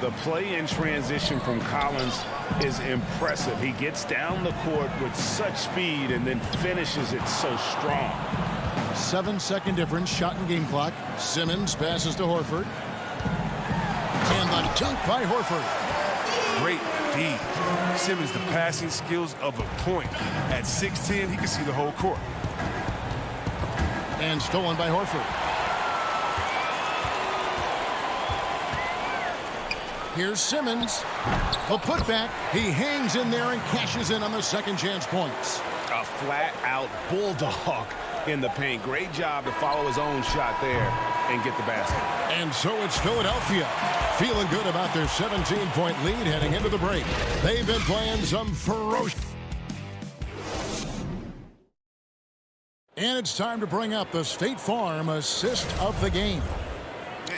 The play in transition from Collins is impressive. He gets down the court with such speed and then finishes it so strong. 7-second difference, shot and game clock. Simmons passes to Horford. And the dunk by Horford. Great feed. Simmons, the passing skills of a point. At 6'10", he can see the whole court. And stolen by Horford. Here's Simmons. A putback. He hangs in there and cashes in on the second chance points. A flat-out bulldog in the paint. Great job to follow his own shot there and get the basket. And so it's Philadelphia feeling good about their 17-point lead heading into the break. They've been playing some ferocious. And it's time to bring up the State Farm assist of the game.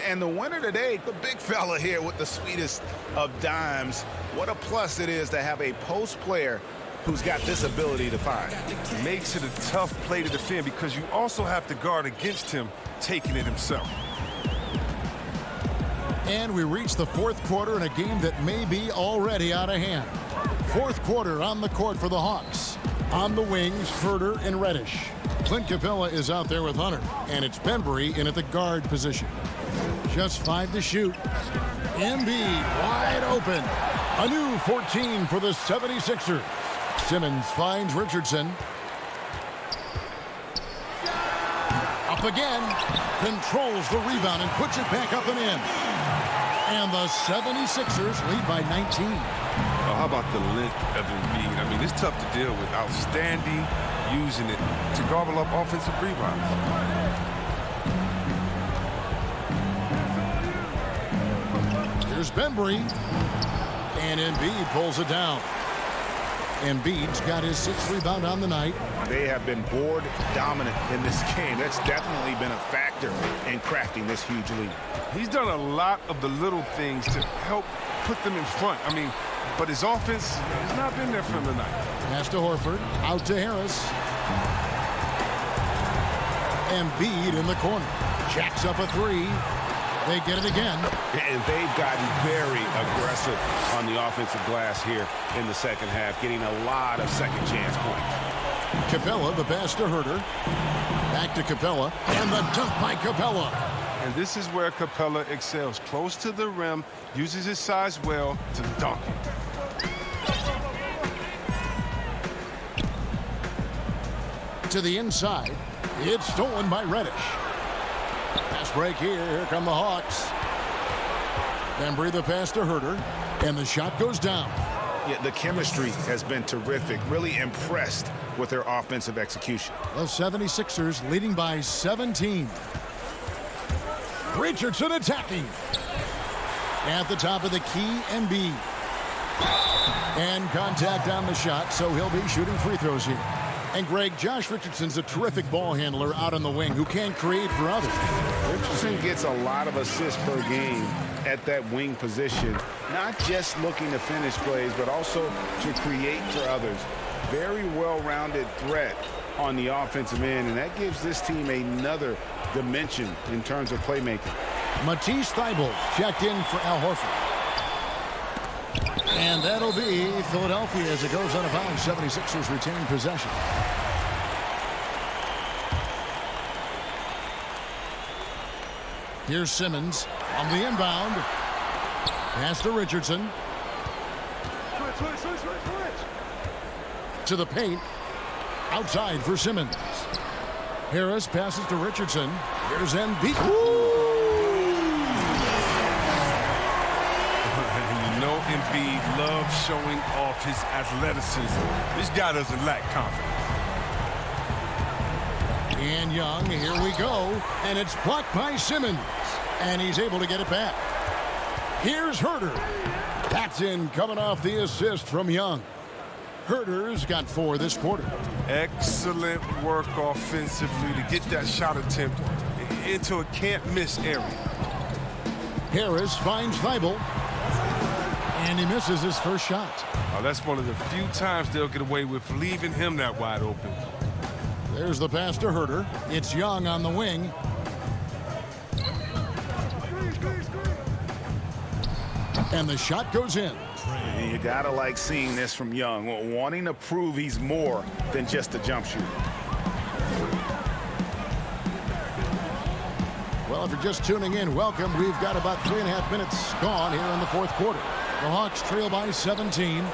And the winner today, the big fella here with the sweetest of dimes. What a plus it is to have a post player who's got this ability to find. Makes it a tough play to defend because you also have to guard against him taking it himself. And we reach the fourth quarter in a game that may be already out of hand. Fourth quarter on the court for the Hawks. On the wings, Herter and Reddish. Clint Capella is out there with Hunter, and it's Bembry in at the guard position. Just 5 to shoot. Embiid wide open. A new 14 for the 76ers. Simmons finds Richardson. Up again. Controls the rebound and puts it back up and in. And the 76ers lead by 19. Oh, how about the length of Embiid? I mean, it's tough to deal with. Outstanding, using it to gobble up offensive rebounds. Here's Bembry. And Embiid pulls it down. Embiid's got his 6th rebound on the night. They have been board dominant in this game. That's definitely been a factor in crafting this huge lead. He's done a lot of the little things to help put them in front. I mean, but his offense has not been there for him tonight. Pass to Horford. Out to Harris. Embiid in the corner. Jacks up a 3. They get it again. And they've gotten very aggressive on the offensive glass here in the second half, getting a lot of second chance points. Capella, the pass to Herter. Back to Capella. And the dunk by Capella. And this is where Capella excels. Close to the rim, uses his size well to dunk it. To the inside. It's stolen by Reddish. Pass break here. Here come the Hawks. Bembry the pass to Herter. And the shot goes down. Yeah, the chemistry has been terrific. Really impressed with their offensive execution. The 76ers leading by 17. Richardson attacking. At the top of the key, Embiid. And contact on the shot, so he'll be shooting free throws here. And Greg, Josh Richardson's a terrific ball handler out on the wing who can create for others. Richardson gets a lot of assists per game at that wing position, not just looking to finish plays, but also to create for others. Very well-rounded threat on the offensive end, and that gives this team another dimension in terms of playmaking. Matisse Thybulle checked in for Al Horford. And that'll be Philadelphia as it goes out of bounds. 76ers retain possession. Here's Simmons on the inbound. Pass to Richardson. To the paint. Outside for Simmons. Harris passes to Richardson. Here's Embiid. Embiid loves showing off his athleticism. This guy doesn't lack confidence. And Young, here we go. And it's blocked by Simmons. And he's able to get it back. Here's Herter. That's in coming off the assist from Young. Herter's got 4 this quarter. Excellent work offensively to get that shot attempt into a can't-miss area. Harris finds Thybulle. And he misses his first shot. Oh, that's one of the few times they'll get away with leaving him that wide open. There's the pass to Herter. It's Young on the wing. And the shot goes in. You gotta like seeing this from Young, wanting to prove he's more than just a jump shooter. if you're just tuning in, welcome. We've got about 3.5 minutes gone here in the fourth quarter. The Hawks trail by 17.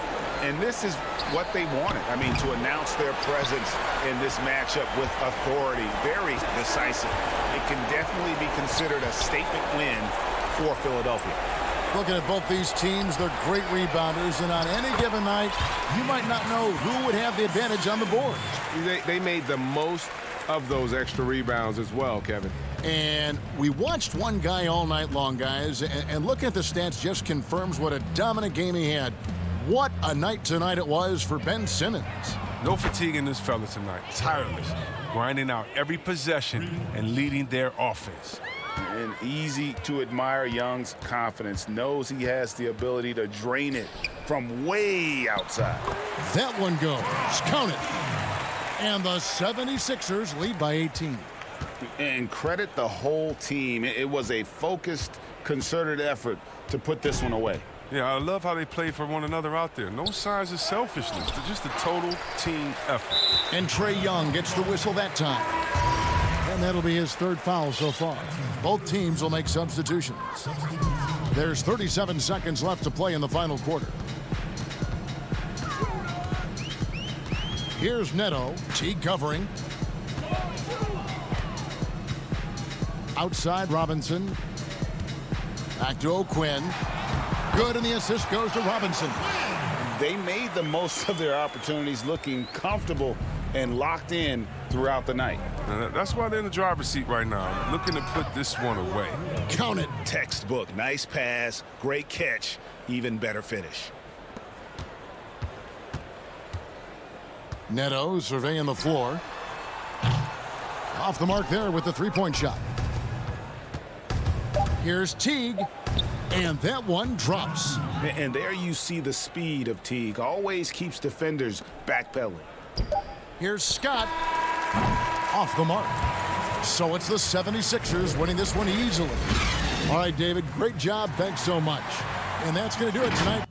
And this is what they wanted. I mean, to announce their presence in this matchup with authority, very decisive. It can definitely be considered a statement win for Philadelphia. Looking at both these teams, they're great rebounders, and on any given night, you might not know who would have the advantage on the board. They made the most of those extra rebounds as well, Kevin. And we watched one guy all night long, guys, and looking at the stats just confirms what a dominant game he had. What a night tonight it was for Ben Simmons. No fatigue in this fella tonight. Tireless, grinding out every possession and leading their offense. And easy to admire Young's confidence. Knows he has the ability to drain it from way outside. That one goes. Count it. And the 76ers lead by 18. And credit the whole team. It was a focused, concerted effort to put this one away. Yeah, I love how they play for one another out there. No signs of selfishness. They're just a total team effort. And Trae Young gets the whistle that time. And that'll be his third foul so far. Both teams will make substitutions. There's 37 seconds left to play in the final quarter. Here's Neto. Teague covering. Outside Robinson. Back to O'Quinn. Good, and the assist goes to Robinson. They made the most of their opportunities, looking comfortable and locked in throughout the night. That's why they're in the driver's seat right now, looking to put this one away. Count it. Textbook. Nice pass, great catch, even better finish. Neto surveying the floor. Off the mark there with the three-point shot. Here's Teague. And that one drops. And there you see the speed of Teague. Always keeps defenders backpedaling. Here's Scott. Off the mark. So it's the 76ers winning this one easily. All right, David, great job. Thanks so much. And that's going to do it tonight.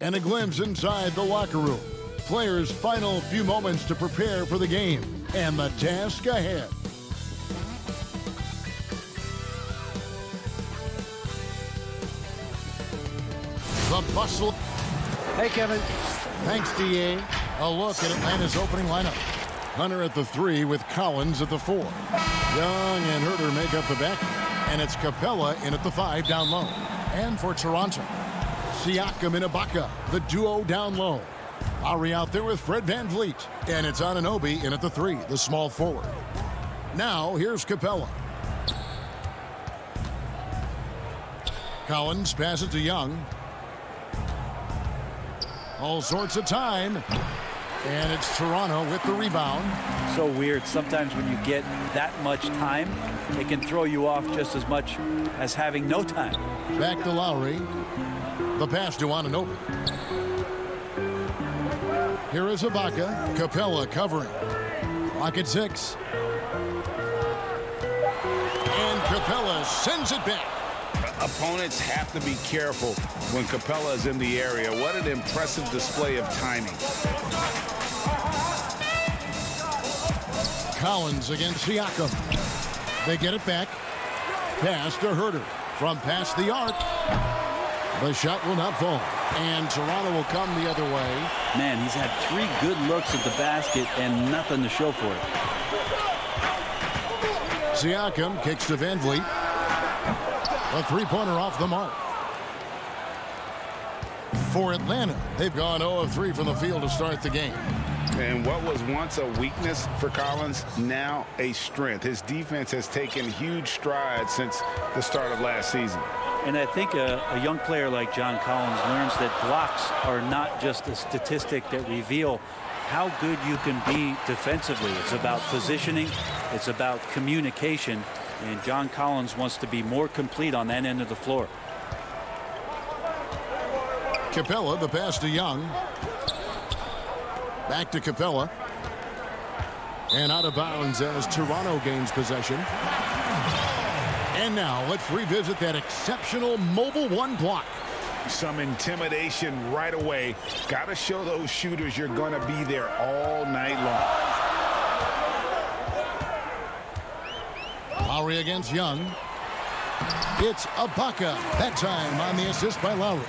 And a glimpse inside the locker room. Players' final few moments to prepare for the game and the task ahead. The bustle. Hey, Kevin. Thanks, D.A. A look at Atlanta's opening lineup. Hunter at the 3 with Collins at the 4. Young and Herter make up the back. And it's Capella in at the 5 down low. And for Toronto, Siakam and Ibaka, the duo down low. Lowry out there with Fred VanVleet. And it's Anunoby in at the 3, the small forward. Now, here's Capella. Collins passes to Young. All sorts of time. And it's Toronto with the rebound. So weird. Sometimes when you get that much time, it can throw you off just as much as having no time. Back to Lowry. The pass to Anunoby. Here is Ibaka. Capella covering. Clock at 6. And Capella sends it back. Opponents have to be careful when Capella is in the area. What an impressive display of timing. Collins against Siakam. They get it back. Pass to Herter. From past the arc. The shot will not fall. And Toronto will come the other way. Man, he's had 3 good looks at the basket and nothing to show for it. Siakam kicks to VanVleet. A three-pointer off the mark. For Atlanta, they've gone 0 of 3 from the field to start the game. And what was once a weakness for Collins, now a strength. His defense has taken huge strides since the start of last season. And I think a young player like John Collins learns that blocks are not just a statistic that reveal how good you can be defensively. It's about positioning. It's about communication. And John Collins wants to be more complete on that end of the floor. Capella, the pass to Young. Back to Capella. And out of bounds as Toronto gains possession. And now let's revisit that exceptional mobile 1 block. Some intimidation right away. Got to show those shooters you're going to be there all night long. Lowry against Young. It's Ibaka. That time on the assist by Lowry.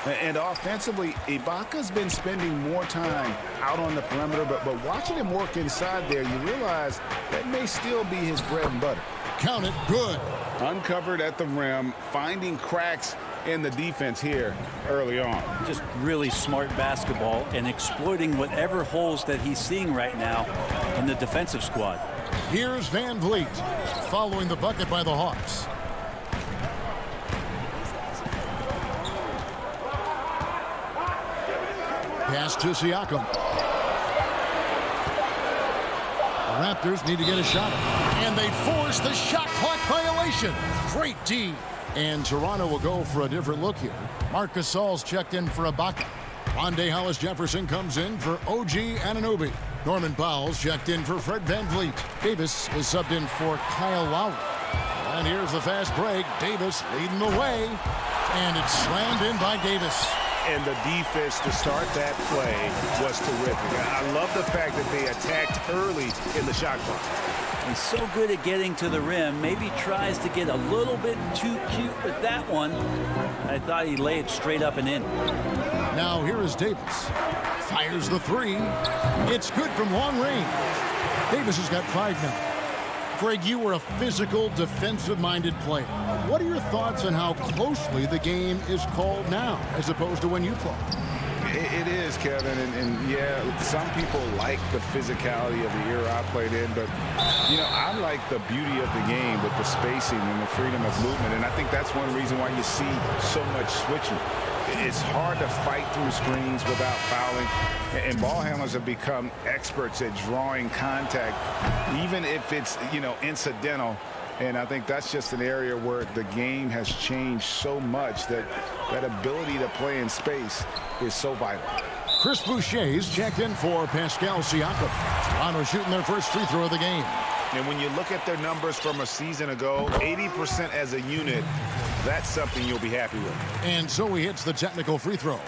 And offensively, Ibaka's been spending more time out on the perimeter, but watching him work inside there, you realize that may still be his bread and butter. Count it. Good. Uncovered at the rim, finding cracks in the defense here early on. Just really smart basketball and exploiting whatever holes that he's seeing right now in the defensive squad. Here's VanVleet following the bucket by the Hawks. Pass to Siakam. The Raptors need to get a shot. And they force the shot clock violation. Great D. And Toronto will go for a different look here. Marc Gasol's checked in for Ibaka. Rondé Hollis-Jefferson comes in for OG Anunoby. Norman Powell's checked in for Fred VanVleet. Davis is subbed in for Kyle Lowry. And here's the fast break. Davis leading the way. And it's slammed in by Davis. And the defense to start that play was terrific. I love the fact that they attacked early in the shot clock. He's so good at getting to the rim. Maybe tries to get a little bit too cute with that one. I thought he laid it straight up and in. Now here is Davis. Fires the 3. It's good from long range. Davis has got 5 now. Greg, you were a physical, defensive-minded player. What are your thoughts on how closely the game is called now as opposed to when you played? It is, Kevin, and yeah, some people like the physicality of the era I played in, but, you know, I like the beauty of the game with the spacing and the freedom of movement, and I think that's one reason why you see so much switching. It's hard to fight through screens without fouling, and ball handlers have become experts at drawing contact, even if it's, you know, incidental. And I think that's just an area where the game has changed so much that that ability to play in space is so vital. Chris Boucher's checked in for Pascal Siakam. Toronto shooting their first free throw of the game. And when you look at their numbers from a season ago, 80% as a unit, that's something you'll be happy with. And so he hits the technical free throw.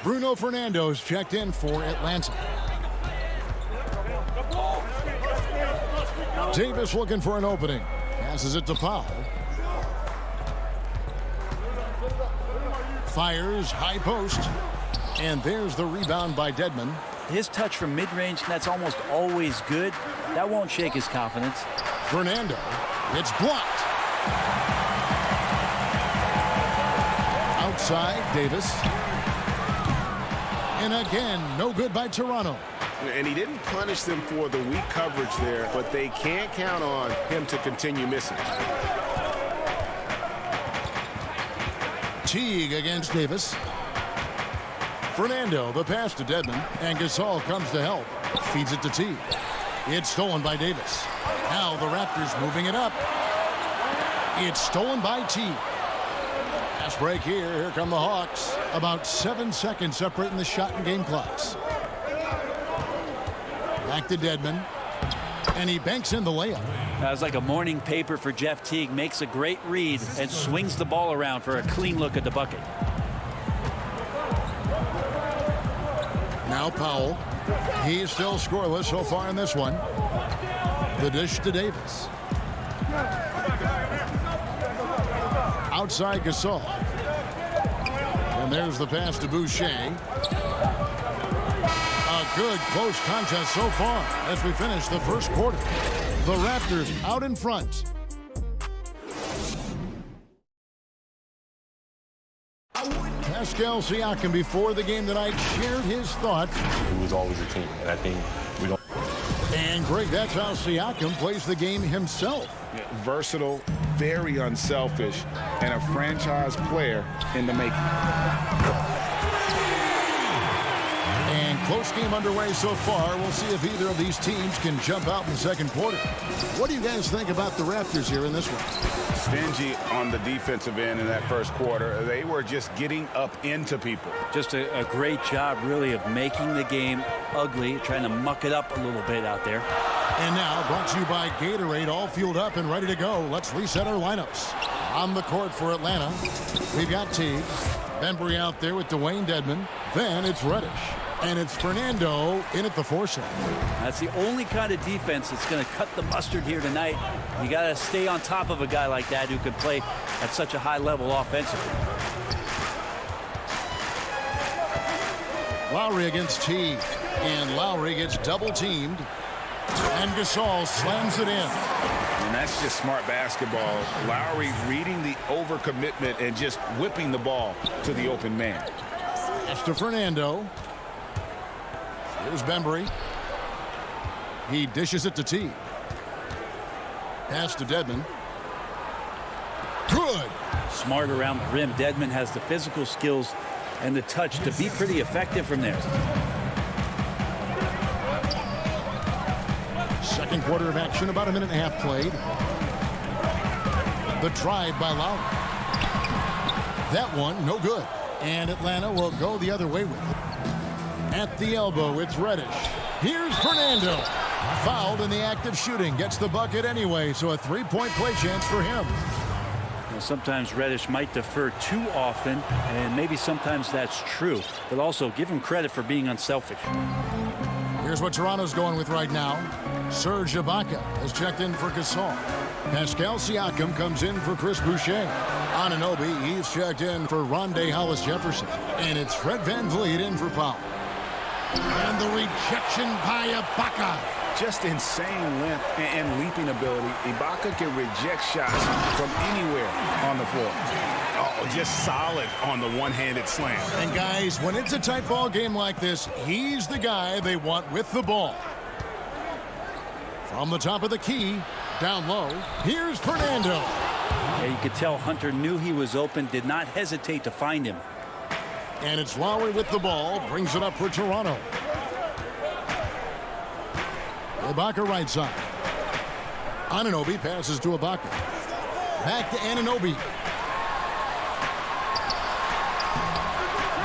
Bruno Fernando's checked in for Atlanta. Davis looking for an opening. Passes it to Powell. Fires high post. And there's the rebound by Dedmon. His touch from mid-range, that's almost always good. That won't shake his confidence. Fernando. It's blocked. Outside, Davis. And again, no good by Toronto. And he didn't punish them for the weak coverage there, but they can't count on him to continue missing. Teague against Davis. Fernando, the pass to Dedmon, and Gasol comes to help. Feeds it to Teague. It's stolen by Davis. Now the Raptors moving it up. It's stolen by Teague. Fast break here. Here come the Hawks. About 7 seconds separating the shot and game clocks. Back to Dedmon. And he banks in the layup. That was like a morning paper for Jeff Teague. Makes a great read and swings the ball around for a clean look at the bucket. Now Powell. He's still scoreless so far in this one. The dish to Davis. Outside Gasol. And there's the pass to Boucher. A good close contest so far as we finish the first quarter. The Raptors out in front. Pascal Siakam before the game tonight shared his thoughts. It was always a team, and I think we don't. And Greg, that's how Siakam plays the game himself. Versatile, very unselfish, and a franchise player in the making. And close game underway so far. We'll see if either of these teams can jump out in the second quarter. What do you guys think about the Raptors here in this one? Stingy on the defensive end in that first quarter. They were just getting up into people. Just a great job, really, of making the game ugly, trying to muck it up a little bit out there. And now, brought to you by Gatorade, all fueled up and ready to go. Let's reset our lineups. On the court for Atlanta, we've got Teague. Bembry out there with Dwayne Dedmon. Then it's Reddish. And it's Fernando in at the 4 slot. That's the only kind of defense that's going to cut the mustard here tonight. You got to stay on top of a guy like that who can play at such a high level offensively. Lowry against Teague. And Lowry gets double teamed. And Gasol slams it in. And that's just smart basketball. Lowry reading the overcommitment and just whipping the ball to the open man. That's to Fernando. Here's Bembry. He dishes it to Teague. Pass to Dedmon. Good. Smart around the rim. Dedmon has the physical skills and the touch to be pretty effective from there. Second quarter of action, about a minute and a half played. The drive by Lowry. That one, no good. And Atlanta will go the other way with it. At the elbow, it's Reddish. Here's Fernando. Fouled in the act of shooting. Gets the bucket anyway, so a three-point play chance for him. Well, sometimes Reddish might defer too often, and maybe sometimes that's true. But also, give him credit for being unselfish. Here's what Toronto's going with right now. Serge Ibaka has checked in for Gasol. Pascal Siakam comes in for Chris Boucher. Anunoby, he's checked in for Rondé Hollis-Jefferson. And it's Fred VanVleet in for Powell. And the rejection by Ibaka. Just insane length and leaping ability. Ibaka can reject shots from anywhere on the floor. Oh, just solid on the one-handed slam. And guys, when it's a tight ball game like this, he's the guy they want with the ball. From the top of the key, down low, here's Fernando. Yeah, you could tell Hunter knew he was open, did not hesitate to find him. And it's Lowry with the ball, brings it up for Toronto. Ibaka right side. Anunoby passes to Ibaka. Back to Anunoby.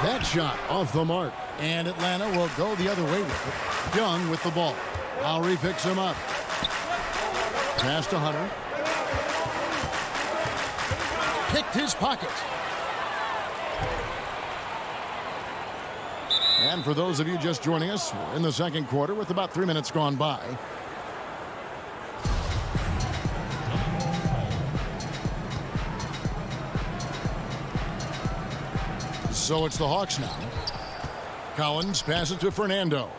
That shot off the mark. And Atlanta will go the other way with it. Young with the ball. Lowry picks him up. Pass to Hunter. Picked his pocket. And for those of you just joining us, we're in the second quarter with about 3 minutes gone by. So it's the Hawks now. Collins passes to Fernando.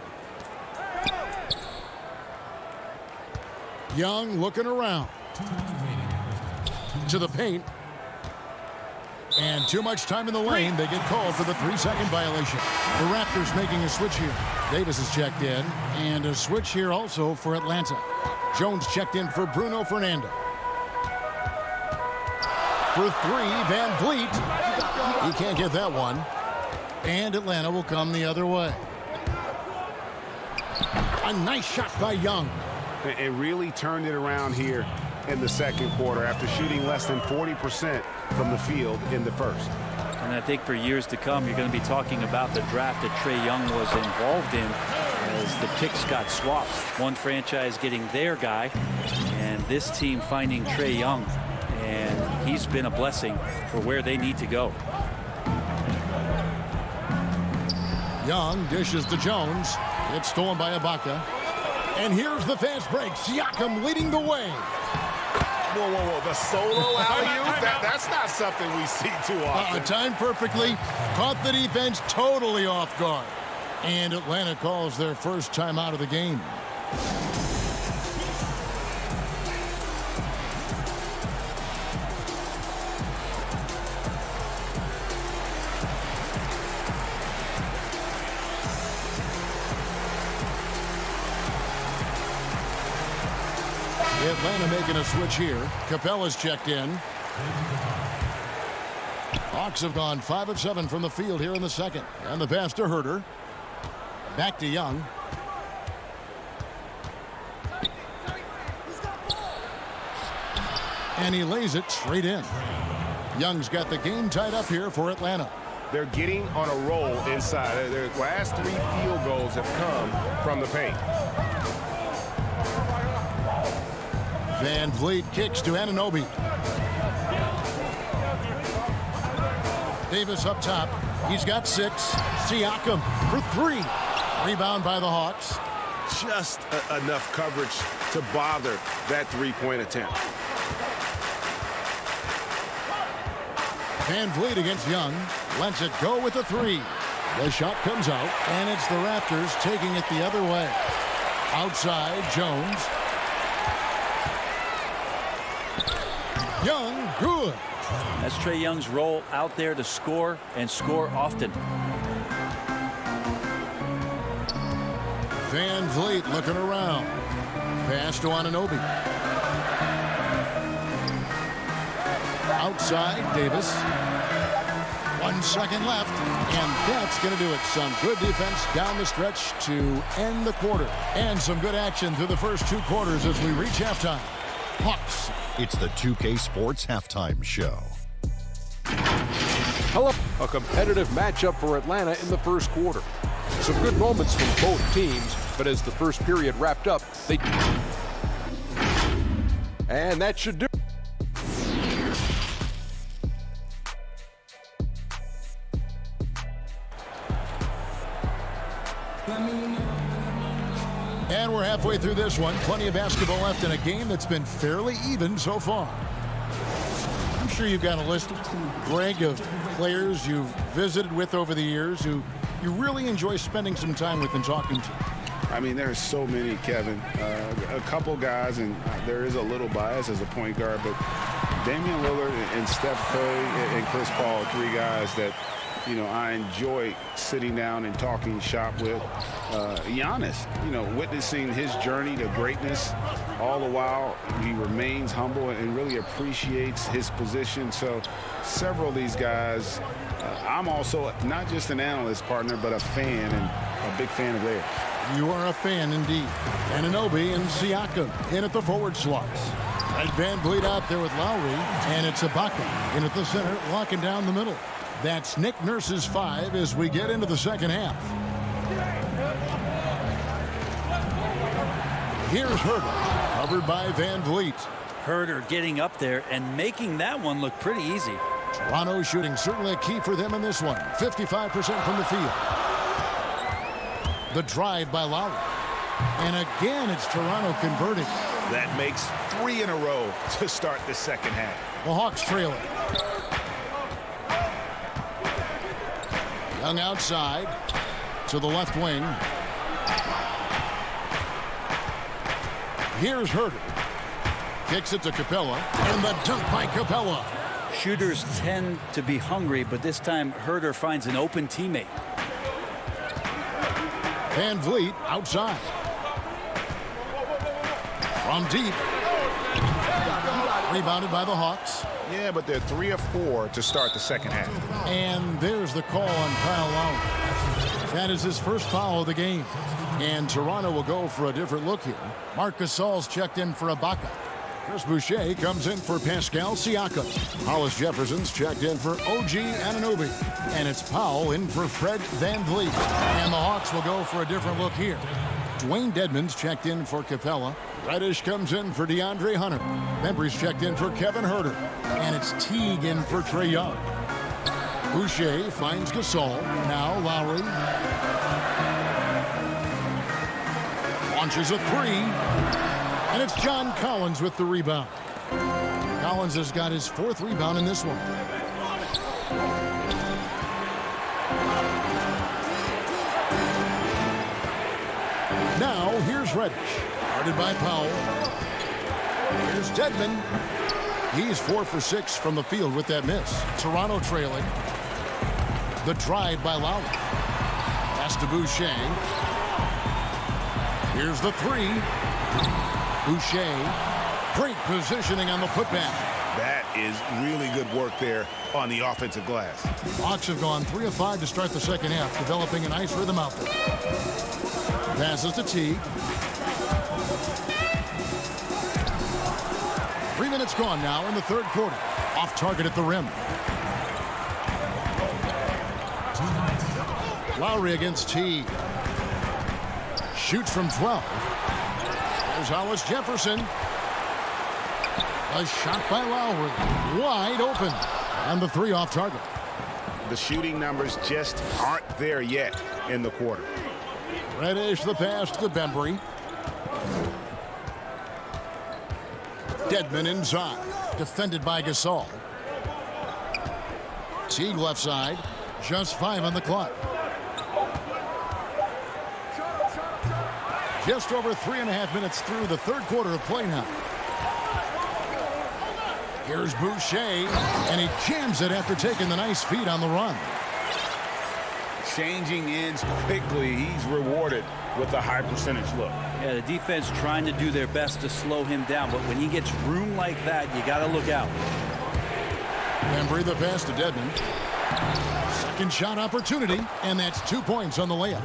Young looking around. To the paint. And too much time in the lane. They get called for the 3-second violation. The Raptors making a switch here. Davis is checked in. And a switch here also for Atlanta. Jones checked in for Bruno Fernando. For 3, Van Vliet. He can't get that one. And Atlanta will come the other way. A nice shot by Young. And really turned it around here in the second quarter after shooting less than 40% from the field in the first. And I think for years to come, you're going to be talking about the draft that Trae Young was involved in as the picks got swapped. One franchise getting their guy, and this team finding Trae Young. And he's been a blessing for where they need to go. Young dishes to Jones. It's stolen by Ibaka. And here's the fast break. Siakam leading the way. Whoa, whoa, whoa. The solo alley-oop? That's not something we see too often. Timed perfectly. Caught the defense totally off guard. And Atlanta calls their first time out of the game. Atlanta making a switch here. Capella's checked in. Hawks have gone 5 of 7 from the field here in the second. And the pass to Herter. Back to Young. And he lays it straight in. Young's got the game tied up here for Atlanta. They're getting on a roll inside. Their last 3 field goals have come from the paint. Van Vliet kicks to Anunoby. Davis up top. He's got 6. Siakam for 3. Rebound by the Hawks. Just enough coverage to bother that 3-point attempt. Van Vliet against Young. Lets it go with a 3. The shot comes out, and it's the Raptors taking it the other way. Outside, Jones. Young, good. That's Trae Young's role out there to score and score often. Van Vliet looking around. Pass to Anunoby. Outside, Davis. 1 second left, and that's going to do it. Some good defense down the stretch to end the quarter. And some good action through the first 2 quarters as we reach halftime. Hawks. It's the 2K Sports Halftime Show. Hello. A competitive matchup for Atlanta in the first quarter. Some good moments from both teams, but as the first period wrapped up, and that should do. And we're halfway through this one. Plenty of basketball left in a game that's been fairly even so far. I'm sure you've got a list, Greg, of players you've visited with over the years who you really enjoy spending some time with and talking to. I mean, there's so many, Kevin. A couple guys, and there is a little bias as a point guard, but Damian Lillard and Steph Curry and Chris Paul, 3 guys that, you know, I enjoy sitting down and talking shop with. Giannis, you know, witnessing his journey to greatness. All the while, he remains humble and really appreciates his position. So several of these guys, I'm also not just an analyst partner, but a fan, and a big fan of theirs. You are a fan indeed. Anunoby and Siakam in at the forward slots. And Van Vliet out there with Lowry, and it's Ibaka in at the center, locking down the middle. That's Nick Nurse's 5 as we get into the second half. Here's Herter, covered by Van Vliet. Herter getting up there and making that one look pretty easy. Toronto shooting certainly a key for them in this one. 55% from the field. The drive by Lowry. And again, it's Toronto converting. That makes 3 in a row to start the second half. The Hawks trail it. Young outside to the left wing. Here's Herter. Kicks it to Capella. And the dunk by Capella. Shooters tend to be hungry, but this time Herter finds an open teammate. Van Vliet outside. From deep. Rebounded by the Hawks. Yeah, but they're 3 of 4 to start the second half. And there's the call on Kyle Lowry. That is his first foul of the game. And Toronto will go for a different look here. Marc Gasol's checked in for Ibaka. Chris Boucher comes in for Pascal Siakam. Hollis Jefferson's checked in for OG Anunoby. And it's Powell in for Fred Van Vliet. And the Hawks will go for a different look here. Dwayne Dedmon's checked in for Capella. Reddish comes in for DeAndre Hunter. Bembry's checked in for Kevin Herter. And it's Teague in for Trae Young. Boucher finds Gasol. Now Lowry. Launches a 3. And it's John Collins with the rebound. Collins has got his 4th rebound in this one. Now here's Reddish. Guarded by Powell. Here's Dedmon. He's 4 for 6 from the field with that miss. Toronto trailing. The drive by Lowry. Pass to Boucher. Here's the 3. Boucher, great positioning on the putback. That is really good work there on the offensive glass. Hawks have gone 3 of 5 to start the second half, developing a nice rhythm out there. Passes to Teague. 3 minutes gone now in the third quarter. Off target at the rim. Lowry against Teague. Shoots from 12. There's Hollis Jefferson. A shot by Lowry. Wide open. And the 3 off target. The shooting numbers just aren't there yet in the quarter. Reddish the pass to Bembry. Dedmon inside. Defended by Gasol. Teague left side. Just 5 on the clock. Just over 3.5 minutes through the third quarter of play now. Here's Boucher, and he jams it after taking the nice feed on the run. Changing ends quickly. He's rewarded with a high percentage look. Yeah, the defense trying to do their best to slow him down, but when he gets room like that, you got to look out. Bembry the pass to Dedmon. Second shot opportunity, and that's 2 points on the layup.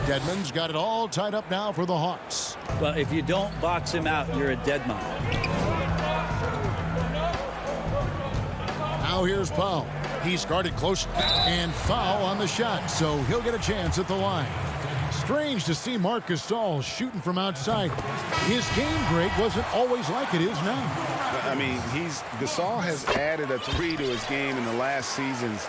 Dedmon's got it all tied up now for the Hawks. Well, if you don't box him out, you're a dead man. Now here's Powell. He's guarded close and foul on the shot, so he'll get a chance at the line. Strange to see Marc Gasol shooting from outside. His game break wasn't always like it is now. I mean, Gasol has added a 3 to his game in the last seasons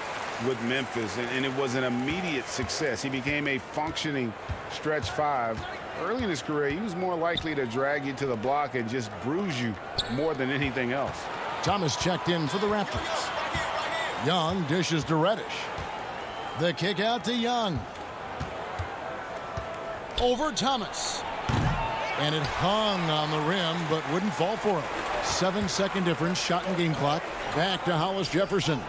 with Memphis, and it was an immediate success. He became a functioning stretch 5. Early in his career, he was more likely to drag you to the block and just bruise you more than anything else. Thomas checked in for the Raptors. Young dishes to Reddish. The kick out to Young. Over Thomas. And it hung on the rim, but wouldn't fall for him. 7-second difference, shot and game clock. Back to Hollis Jefferson.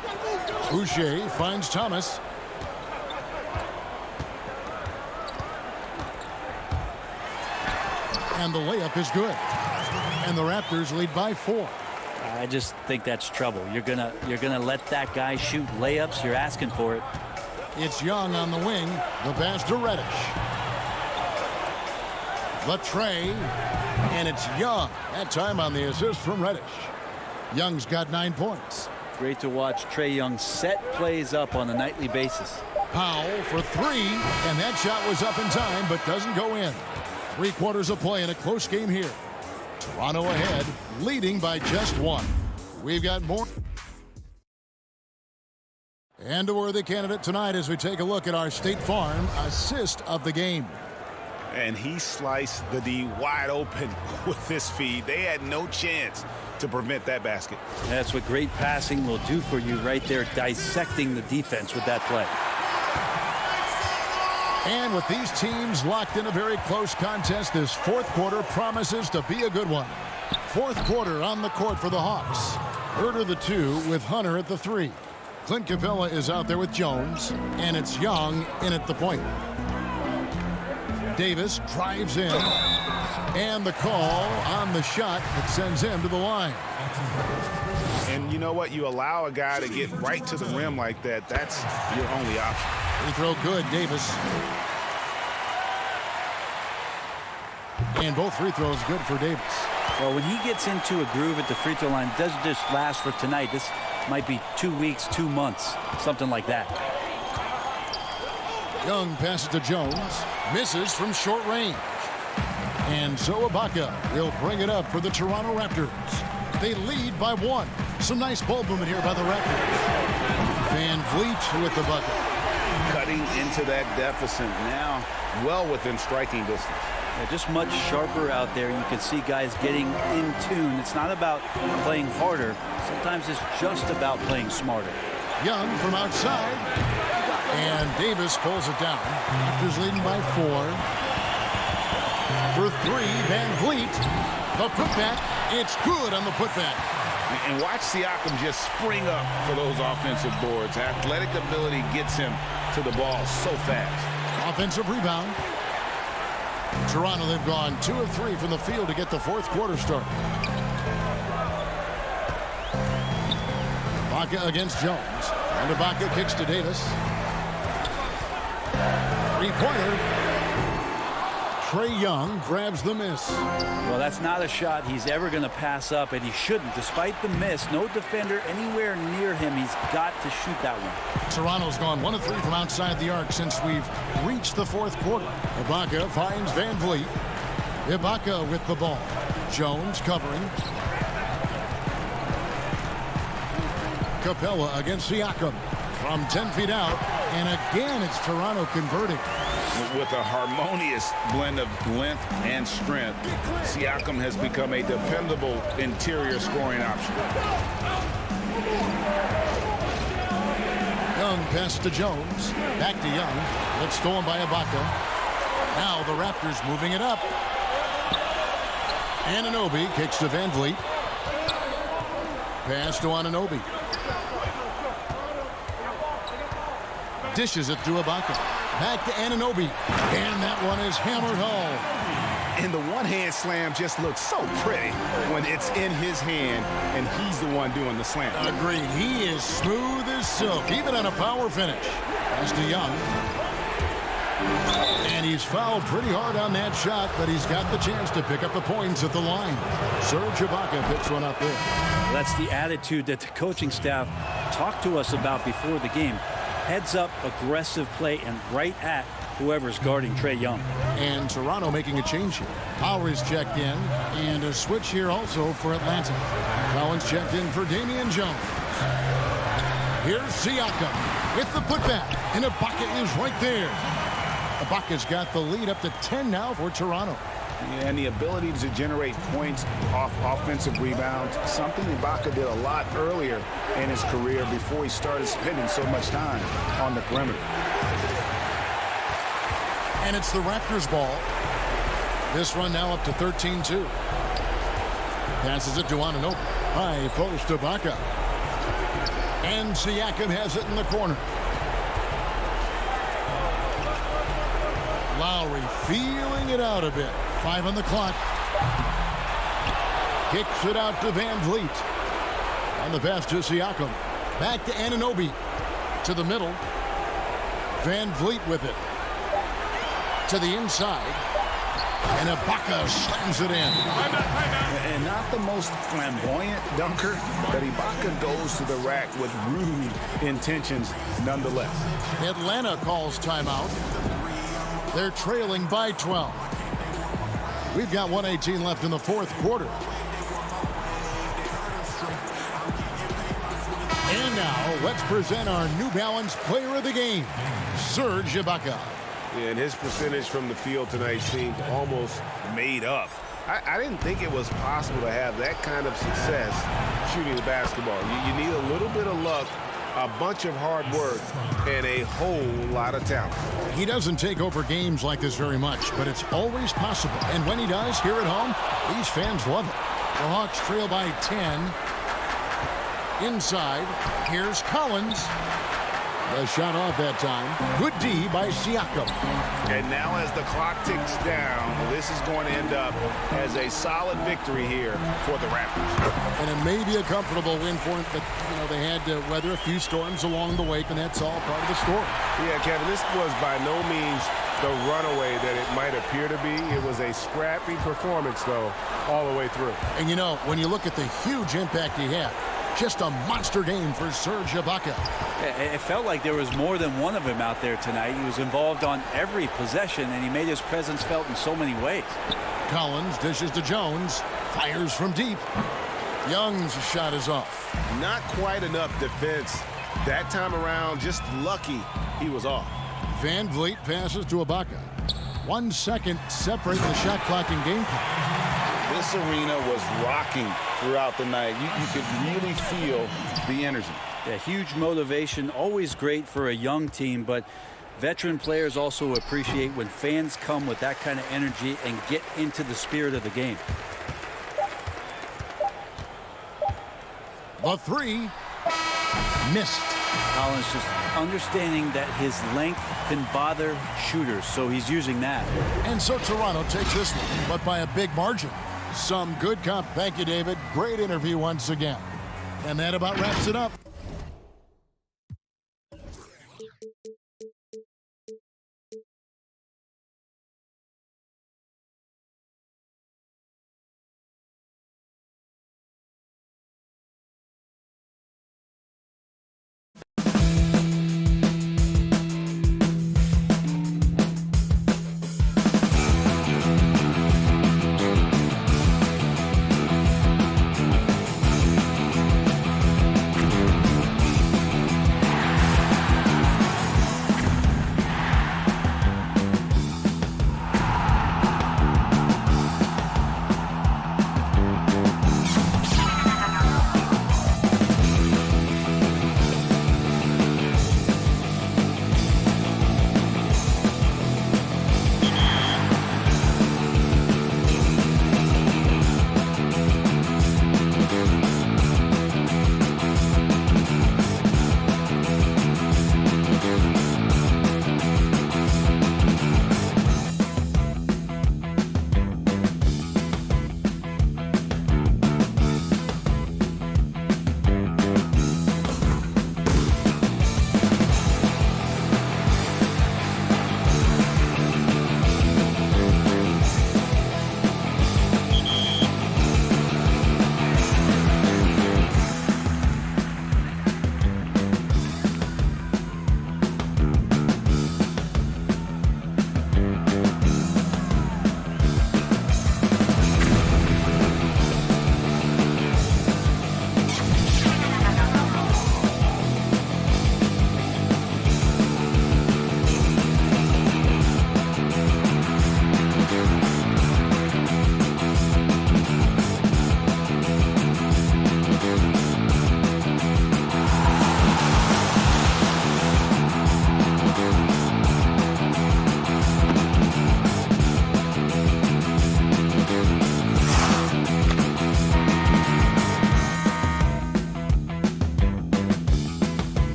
Boucher finds Thomas. And the layup is good. And the Raptors lead by 4. I just think that's trouble. You're gonna let that guy shoot layups. You're asking for it. It's Young on the wing. The pass to Reddish. The tray. And it's Young. That time on the assist from Reddish. Young's got 9 points. Great to watch Trae Young set plays up on a nightly basis. Powell for 3. And that shot was up in time, but doesn't go in. 3 quarters of play in a close game here. Toronto ahead, leading by just 1. We've got more. And a worthy candidate tonight as we take a look at our State Farm assist of the game. And he sliced the D wide open with this feed. They had no chance to prevent that basket. That's what great passing will do for you right there, dissecting the defense with that play. And with these teams locked in a very close contest, this fourth quarter promises to be a good one. Fourth quarter on the court for the Hawks. Herder the 2 with Hunter at the 3. Clint Capella is out there with Jones, and it's Young in at the point. Davis drives in, and the call on the shot that sends him to the line. And you know what? You allow a guy to get right to the rim like that. That's your only option. Free throw good, Davis. And both free throws good for Davis. Well, when he gets into a groove at the free throw line, it doesn't just last for tonight. This might be 2 weeks, 2 months, something like that. Young passes to Jones, misses from short range. And so Ibaka will bring it up for the Toronto Raptors. They lead by 1. Some nice ball movement here by the Raptors. Van Vliet with the bucket. Cutting into that deficit now, well within striking distance. Yeah, just much sharper out there. You can see guys getting in tune. It's not about playing harder. Sometimes it's just about playing smarter. Young from outside. And Davis pulls it down. Raptors leading by 4. For 3, Van Vliet. The putback. It's good on the putback. And watch Siakam just spring up for those offensive boards. Athletic ability gets him to the ball so fast. Offensive rebound. Toronto, they've gone 2 of 3 from the field to get the fourth quarter started. Ibaka against Jones. And Ibaka kicks to Davis. Three-pointer. Trae Young grabs the miss. Well, that's not a shot he's ever going to pass up, and he shouldn't. Despite the miss, no defender anywhere near him. He's got to shoot that one. Toronto's gone 1 of 3 from outside the arc since we've reached the fourth quarter. Ibaka finds Van Vliet. Ibaka with the ball. Jones covering. Capella against Siakam from 10 feet out. And again, it's Toronto converting. With a harmonious blend of length and strength, Siakam has become a dependable interior scoring option. Young pass to Jones. Back to Young. It's stolen by Ibaka. Now the Raptors moving it up. Anunoby kicks to Van Vliet. Pass to Anunoby. Dishes it to Ibaka. Back to Anunoby. And that one is hammered home. And the one-hand slam just looks so pretty when it's in his hand and he's the one doing the slam. Agreed. He is smooth as silk, even on a power finish. Pass to Young. And he's fouled pretty hard on that shot, but he's got the chance to pick up the points at the line. Serge Ibaka picks one up there. That's the attitude that the coaching staff talked to us about before the game. Heads up, aggressive play, and right at whoever's guarding Trae Young. And Toronto making a change here. Powers checked in, and a switch here also for Atlanta. Collins checked in for Damian Jones. Here's Siakam with the putback, and Ibaka is right there. Ibaka's got the lead up to 10 now for Toronto. And the ability to generate points off offensive rebounds, something Ibaka did a lot earlier in his career before he started spending so much time on the perimeter. And it's the Raptors ball. This run now up to 13-2. Passes it to Anunoby. High post to Ibaka. And Siakam has it in the corner. Lowry feeling it out a bit. 5 on the clock. Kicks it out to Van Vliet. On the pass to Siakam. Back to Anunoby. To the middle. Van Vliet with it. To the inside. And Ibaka slams it in. And not the most flamboyant dunker, but Ibaka goes to the rack with rude intentions nonetheless. Atlanta calls timeout. They're trailing by 12. We've got 1:18 left in the fourth quarter. And And now, let's present our New Balance Player of the Game, Serge Ibaka. Yeah, and his percentage from the field tonight seemed almost made up. I didn't think it was possible to have that kind of success shooting the basketball. You need a little bit of luck, a bunch of hard work, and a whole lot of talent. He doesn't take over games like this very much, but it's always possible. And when he does, here at home, these fans love it. The Hawks trail by 10. Inside, here's Collins. The shot off that time. Good D by Siakam. And now as the clock ticks down, this is going to end up as a solid victory here for the Raptors. And it may be a comfortable win for him, but, you know, they had to weather a few storms along the way, and that's all part of the story. Yeah, Kevin, this was by no means the runaway that it might appear to be. It was a scrappy performance, though, all the way through. And, you know, when you look at the huge impact he had, just a monster game for Serge Ibaka. It felt like there was more than one of him out there tonight. He was involved on every possession, and he made his presence felt in so many ways. Collins dishes to Jones, fires from deep. Young's shot is off. Not quite enough defense that time around. Just lucky he was off. Van Vliet passes to Ibaka. 1 second separating the shot clock and game clock. This arena was rocking throughout the night. You could really feel the energy. Yeah, huge motivation, always great for a young team, but veteran players also appreciate when fans come with that kind of energy and get into the spirit of the game. The three missed. Collins just understanding that his length can bother shooters, so he's using that. And so Toronto takes this one, but by a big margin. Some good comp. Thank you, David. Great interview once again. And that about wraps it up.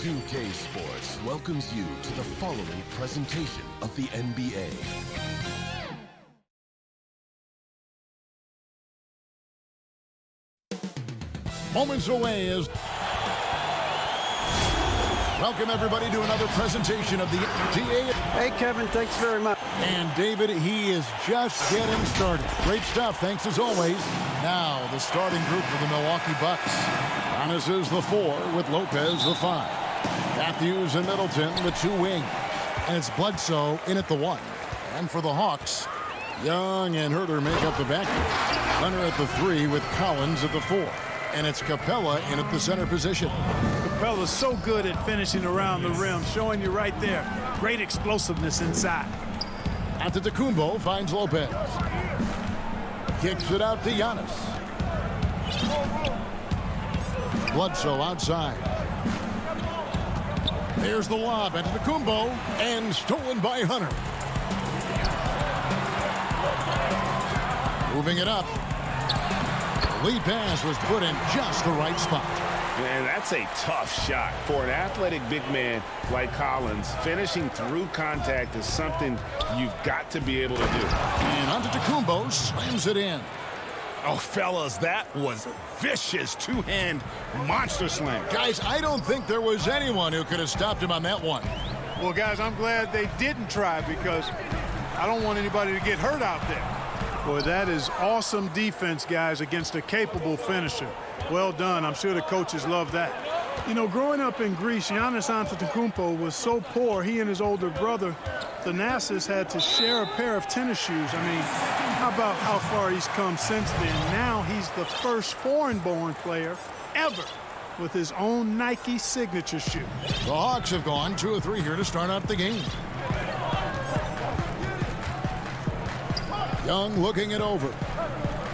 2K Sports welcomes you to the following presentation of the NBA. Moments away as welcome everybody to another presentation of the GA. Hey, Kevin, thanks very much. And David, he is just getting started. Great stuff, thanks as always. Now, the starting group for the Milwaukee Bucks. Giannis is the 4 with Lopez the 5. Matthews and Middleton, the 2 wings. And it's Bledsoe in at the 1. And for the Hawks, Young and Herter make up the back. Hunter at the 3 with Collins at the 4. And it's Capella in at the center position. Capella's so good at finishing around the rim, showing you right there. Great explosiveness inside. Antetokounmpo finds Lopez. Kicks it out to Giannis. Bledsoe outside. There's the lob. Antetokounmpo, and stolen by Hunter. Moving it up. The lead pass was put in just the right spot. Man, that's a tough shot for an athletic big man like Collins. Finishing through contact is something you've got to be able to do. And Antetokounmpo slams it in. Oh, fellas, that was vicious two-hand monster slam. Guys, I don't think there was anyone who could have stopped him on that one. Well, guys, I'm glad they didn't try because I don't want anybody to get hurt out there. Boy, that is awesome defense, guys, against a capable finisher. Well done. I'm sure the coaches love that. You know, growing up in Greece, Giannis Antetokounmpo was so poor, he and his older brother, Thanasis, had to share a pair of tennis shoes. I mean, how about how far he's come since then? Now he's the first foreign-born player ever with his own Nike signature shoe. The Hawks have gone 2 of 3 here to start out the game. Young looking it over.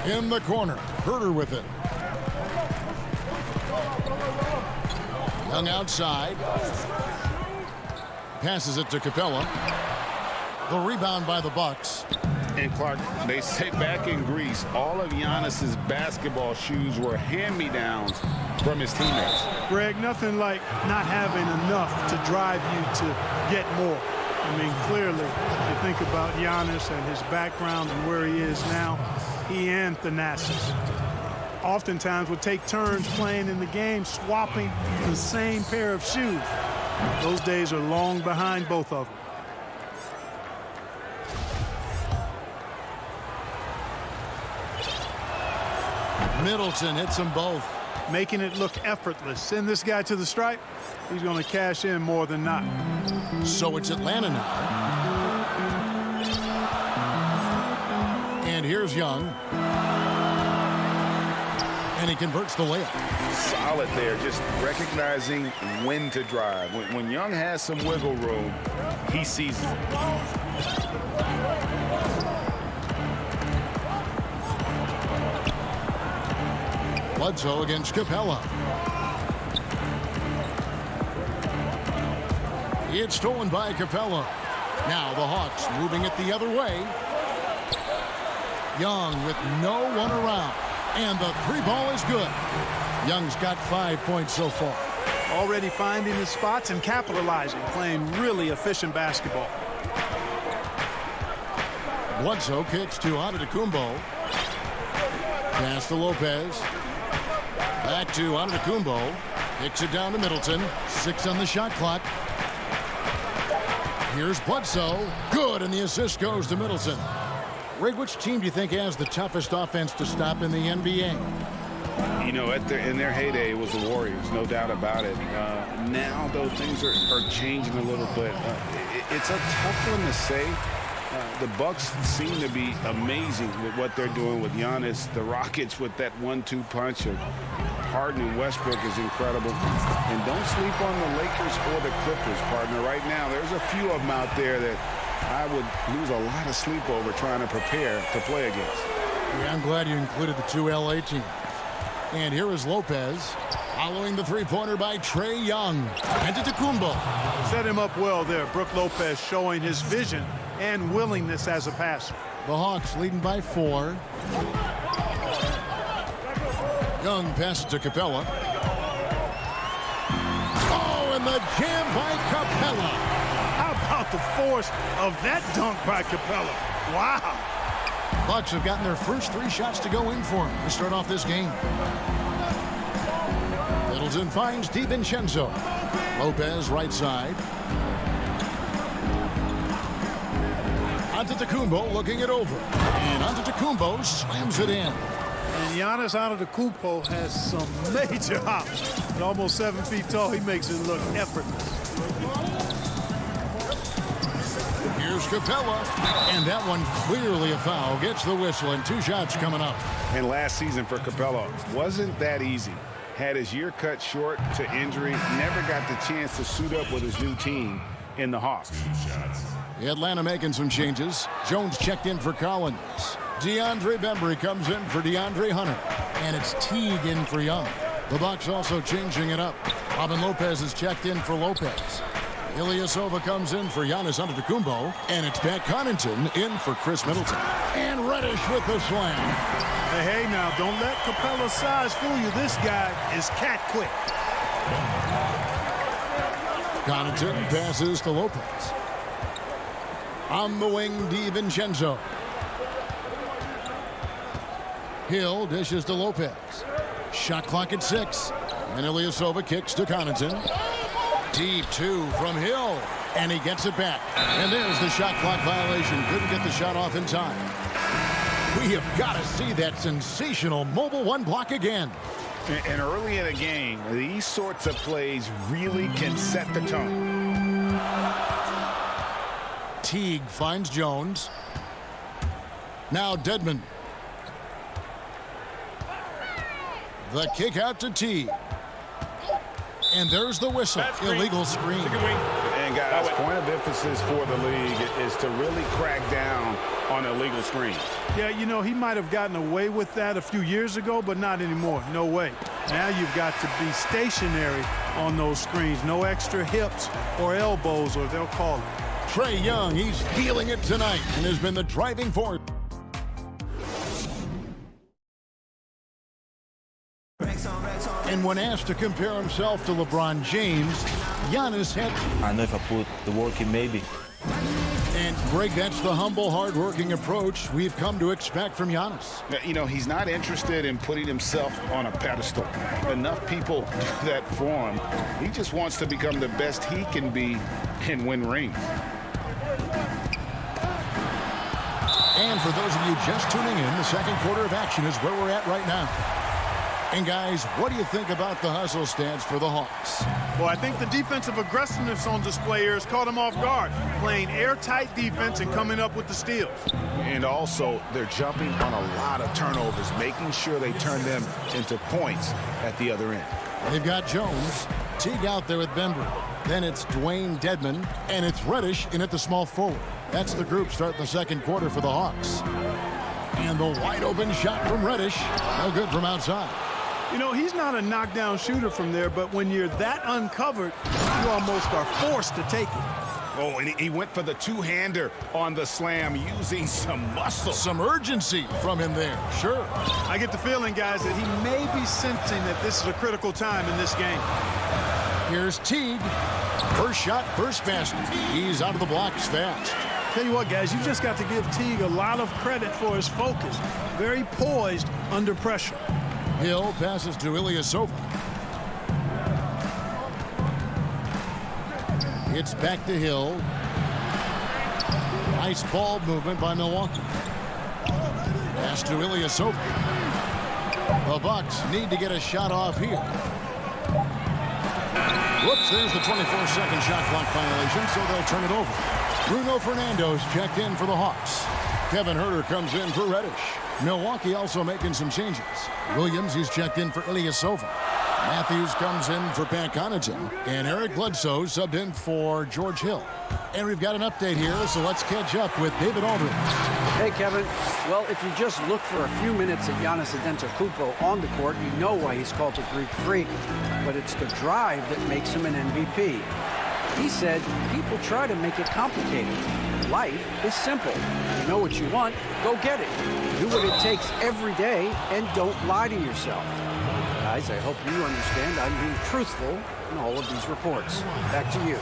In the corner. Herter with it. Young outside. Passes it to Capella. The rebound by the Bucks. And Clark, they say back in Greece, all of Giannis's basketball shoes were hand-me-downs from his teammates. Greg, nothing like not having enough to drive you to get more. I mean, clearly, if you think about Giannis and his background and where he is now, he and Thanasis oftentimes would take turns playing in the game, swapping the same pair of shoes. Those days are long behind both of them. Middleton hits them both. Making it look effortless. Send this guy to the stripe. He's going to cash in more than not. So it's Atlanta now. And here's Young. And he converts the layup. Solid there, just recognizing when to drive. When Young has some wiggle room, he sees it. Bledsoe against Capella. It's stolen by Capella. Now the Hawks moving it the other way. Young with no one around. And the 3 ball is good. Young's got 5 points so far. Already finding his spots and capitalizing, playing really efficient basketball. Bledsoe kicks to Antetokounmpo. Pass to Lopez. Back to Antetokounmpo. Kicks it down to Middleton. 6 on the shot clock. Here's Bledsoe. Good, and the assist goes to Middleton. Rig, which team do you think has the toughest offense to stop in the NBA? You know, in their heyday, it was the Warriors, no doubt about it. Now, though, things are changing a little bit. It's a tough one to say. The Bucks seem to be amazing with what they're doing with Giannis. The Rockets with that 1-2 punch of Harden and Westbrook is incredible. And don't sleep on the Lakers or the Clippers, partner. Right now, there's a few of them out there that I would lose a lot of sleep over trying to prepare to play against. Yeah, I'm glad you included the 2 LA teams. And here is Lopez following the 3-pointer by Trae Young. Antetokounmpo. Set him up well there. Brook Lopez showing his vision and willingness as a passer. The Hawks leading by 4. Young passes to Capella. Oh, And the jam by Capella. How about the force of that dunk by Capella? Wow. Bucks have gotten their first 3 shots to go in for him to start off this game. Middleton finds DiVincenzo. Lopez right side. Antetokounmpo looking it over. And Antetokounmpo slams it in. And Giannis Antetokounmpo has some major hops. At almost 7 feet tall, he makes it look effortless. Here's Capella. And that one clearly a foul. Gets the whistle and 2 shots coming up. And last season for Capella wasn't that easy. Had his year cut short to injury. Never got the chance to suit up with his new team in the Hawks. Atlanta making some changes. Jones checked in for Collins. DeAndre Bembry comes in for DeAndre Hunter. And it's Teague in for Young. The Bucks also changing it up. Robin Lopez is checked in for Lopez. Ilyasova comes in for Giannis Antetokounmpo. And it's Pat Connaughton in for Chris Middleton. And Reddish with the slam. Hey, now, don't let Capella's size fool you. This guy is cat quick. Connaughton passes to Lopez. On the wing, DiVincenzo. Hill dishes to Lopez. Shot clock at 6. And Ilyasova kicks to Connaughton. Deep 2 from Hill. And he gets it back. And there's the shot clock violation. Couldn't get the shot off in time. We have got to see that sensational mobile 1 block again. And early in a game, these sorts of plays really can set the tone. Teague finds Jones. Now Dedmon. The kick out to Teague. And there's the whistle. Illegal screen. And guys, point of emphasis for the league is to really crack down on illegal screens. Yeah, you know, he might have gotten away with that a few years ago, but not anymore. No way. Now you've got to be stationary on those screens. No extra hips or elbows, or they'll call it. Trae Young, he's feeling it tonight and has been the driving force. And when asked to compare himself to LeBron James, Giannis had... I know if I put the work in, maybe. And Greg, that's the humble, hard-working approach we've come to expect from Giannis. You know, he's not interested in putting himself on a pedestal. Enough people do that for him. He just wants to become the best he can be and win rings. And for those of you just tuning in, the second quarter of action is where we're at right now. And guys, what do you think about the hustle stats for the Hawks? Well, I think the defensive aggressiveness on display here has caught them off guard, playing airtight defense and coming up with the steals. And also, they're jumping on a lot of turnovers, making sure they turn them into points at the other end. They've got Jones, Teague out there with Bembry. Then it's Dwayne Dedmon, and it's Reddish in at the small forward. That's the group starting the second quarter for the Hawks. And the wide open shot from Reddish, no good from outside. You know, he's not a knockdown shooter from there, but when you're that uncovered, you almost are forced to take it. Oh, and he went for the two-hander on the slam, using some muscle. Some urgency from him there, sure. I get the feeling, guys, that he may be sensing that this is a critical time in this game. Here's Teague. First shot, first basket. He's out of the blocks fast. Tell you what, guys, you just got to give Teague a lot of credit for his focus. Very poised under pressure. Hill passes to Ilyasova. It's back to Hill. Nice ball movement by Milwaukee. Pass to Ilyasova. The Bucks need to get a shot off here. Whoops, there's the 24-second shot clock violation, so they'll turn it over. Bruno Fernando's checked in for the Hawks. Kevin Huerter comes in for Reddish. Milwaukee also making some changes. Williams, he's checked in for Ilyasova. Matthews comes in for Pat Connaughton. And Eric Bledsoe subbed in for George Hill. And we've got an update here, so let's catch up with David Aldridge. Hey, Kevin. Well, if you just look for a few minutes at Giannis Antetokounmpo on the court, you know why he's called the Greek Freak. But it's the drive that makes him an MVP. He said, people try to make it complicated. Life is simple. You know what you want, go get it. Do what it takes every day and don't lie to yourself. guys. I hope you understand I'm being truthful in all of these reports. Back to you.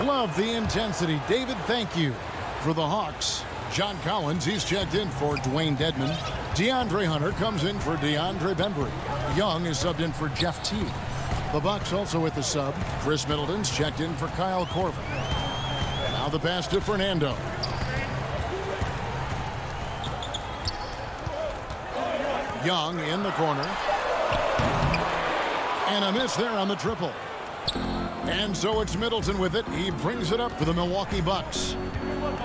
Love the intensity. David, thank you. For the Hawks, John Collins, he's checked in for Dwayne Dedman. DeAndre Hunter comes in for DeAndre Bembry. Young is subbed in for Jeff Teague. The Bucks also with the sub. Chris Middleton's checked in for Kyle Korver. Now the pass to Fernando. Young in the corner. And a miss there on the triple. And so it's Middleton with it. He brings it up for the Milwaukee Bucks.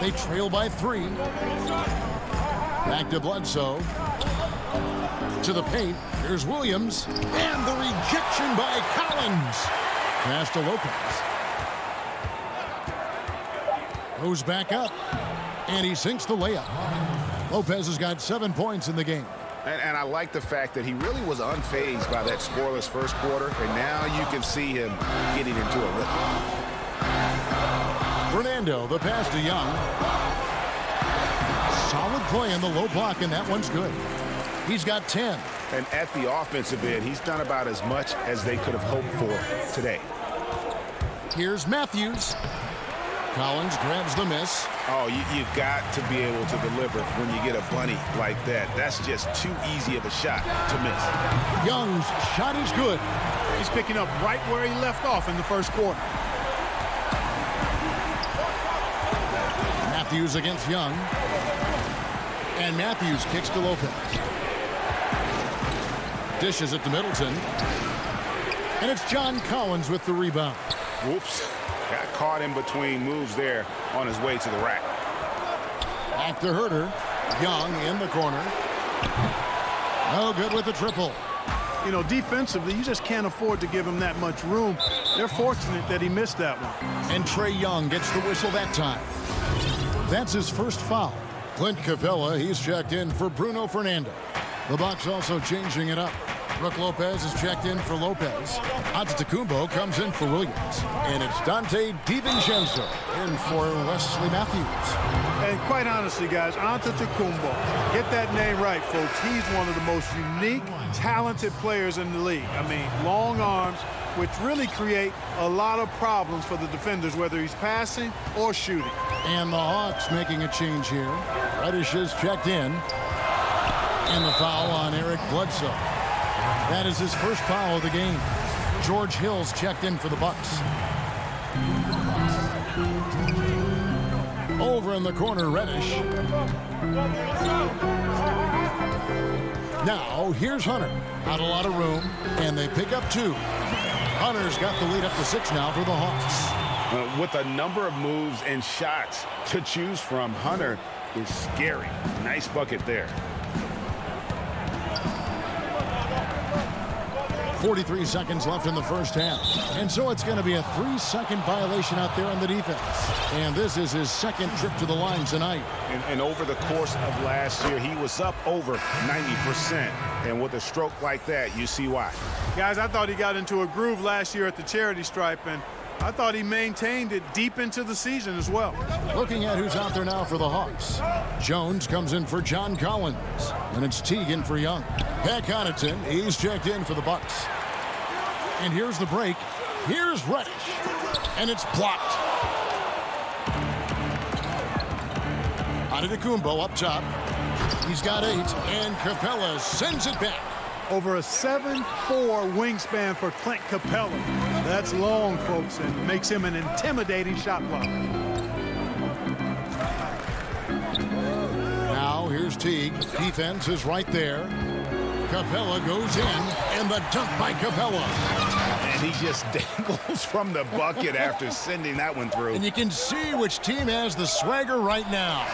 They trail by 3. Back to Bledsoe. To the paint. Here's Williams. And the rejection by Collins. Pass to Lopez. Goes back up. And he sinks the layup. Lopez has got 7 points in the game. And I like the fact that he really was unfazed by that scoreless first quarter. And now you can see him getting into a rhythm. Fernando, the pass to Young. Solid play in the low block, and that one's good. He's got 10. And at the offensive end, he's done about as much as they could have hoped for today. Here's Matthews. Collins grabs the miss. Oh, you've got to be able to deliver when you get a bunny like that. That's just too easy of a shot to miss. Young's shot is good. He's picking up right where he left off in the first quarter. Matthews against Young. And Matthews kicks to Lopez. Dishes it to Middleton. And it's John Collins with the rebound. Whoops. Got caught in between moves there on his way to the rack. Back to Herter. Young in the corner. No good with the triple. You know, defensively, you just can't afford to give him that much room. They're fortunate that he missed that one. And Trae Young gets the whistle that time. That's his first foul. Clint Capella, he's checked in for Bruno Fernando. The Bucks also changing it up. Brook Lopez is checked in for Lopez. Antetokounmpo comes in for Williams. And it's Dante DiVincenzo in for Wesley Matthews. And quite honestly, guys, Antetokounmpo, get that name right, folks. He's one of the most unique, talented players in the league. I mean, long arms, which really create a lot of problems for the defenders, whether he's passing or shooting. And the Hawks making a change here. Reddish is checked in. And the foul on Eric Bledsoe. That is his first foul of the game. George Hill's checked in for the Bucks. Over in the corner, Reddish. Now, here's Hunter. Not a lot of room, and they pick up 2. Hunter's got the lead up to 6 now for the Hawks. With a number of moves and shots to choose from, Hunter is scary. Nice bucket there. 43 seconds left in the first half. And so it's going to be a 3-second violation out there on the defense. And this is his second trip to the line tonight. And over the course of last year, he was up over 90%. And with a stroke like that, you see why. Guys, I thought he got into a groove last year at the charity stripe, and I thought he maintained it deep into the season as well. Looking at who's out there now for the Hawks. Jones comes in for John Collins. And it's Teague in for Young. Pat Connaughton, he's checked in for the Bucks. And here's the break. Here's Reddish. And it's blocked. Antetokounmpo up top. He's got 8. And Capella sends it back. Over a 7'4" wingspan for Clint Capella. That's long, folks, and makes him an intimidating shot blocker. Now here's Teague. Defense is right there. Capella goes in, and the dunk by Capella. And he just dangles from the bucket after sending that one through. And you can see which team has the swagger right now.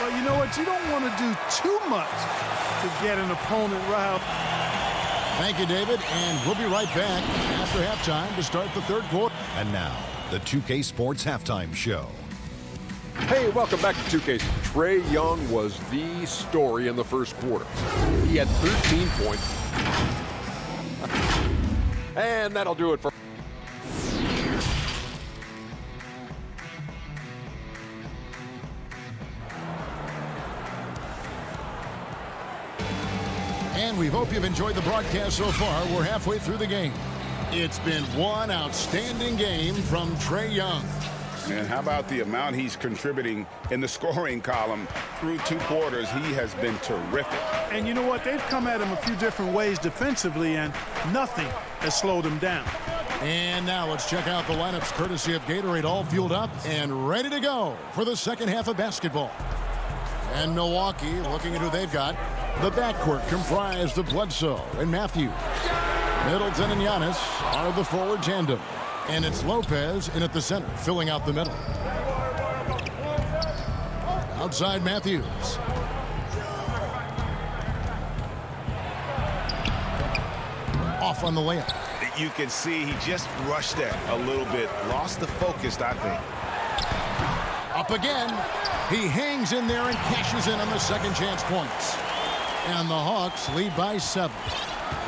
Well, you know what? You don't want to do too much to get an opponent riled. Thank you, David, and we'll be right back after halftime to start the third quarter. And now, the 2K Sports Halftime Show. Hey, welcome back to 2K. Trae Young was the story in the first quarter. He had 13 points. And that'll do it for... And we hope you've enjoyed the broadcast so far. We're halfway through the game. It's been one outstanding game from Trae Young. And how about the amount he's contributing in the scoring column through 2 quarters? He has been terrific. And you know what? They've come at him a few different ways defensively, and nothing has slowed him down. And now let's check out the lineups courtesy of Gatorade, all fueled up and ready to go for the second half of basketball. And Milwaukee, looking at who they've got, the backcourt comprised of Bledsoe and Matthews. Middleton and Giannis are the forward tandem. And it's Lopez in at the center, filling out the middle. Outside Matthews. Off on the layup. You can see he just rushed that a little bit. Lost the focus, I think. Up again. He hangs in there and cashes in on the second chance points. And the Hawks lead by 7.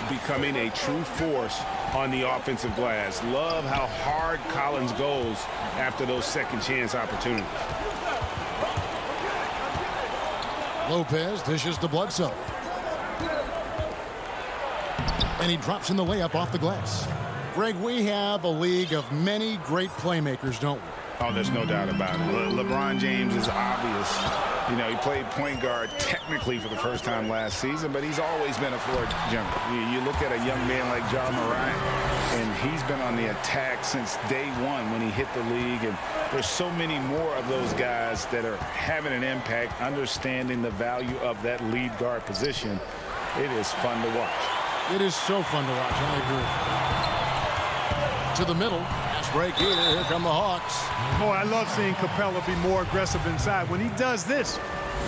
Becoming a true force on the offensive glass. Love how hard Collins goes after those second chance opportunities. Lopez dishes to Bledsoe. And he drops in the layup off the glass. Greg, we have a league of many great playmakers, don't we? Oh, there's no doubt about it. LeBron James is obvious. You know, he played point guard technically for the first time last season, but he's always been a floor general. You look at a young man like John Morant, and he's been on the attack since day one when he hit the league. And there's so many more of those guys that are having an impact, understanding the value of that lead guard position. It is fun to watch. It is so fun to watch. I agree. To the middle. Break here. Here come the Hawks. Boy, I love seeing Capella be more aggressive inside. When he does this,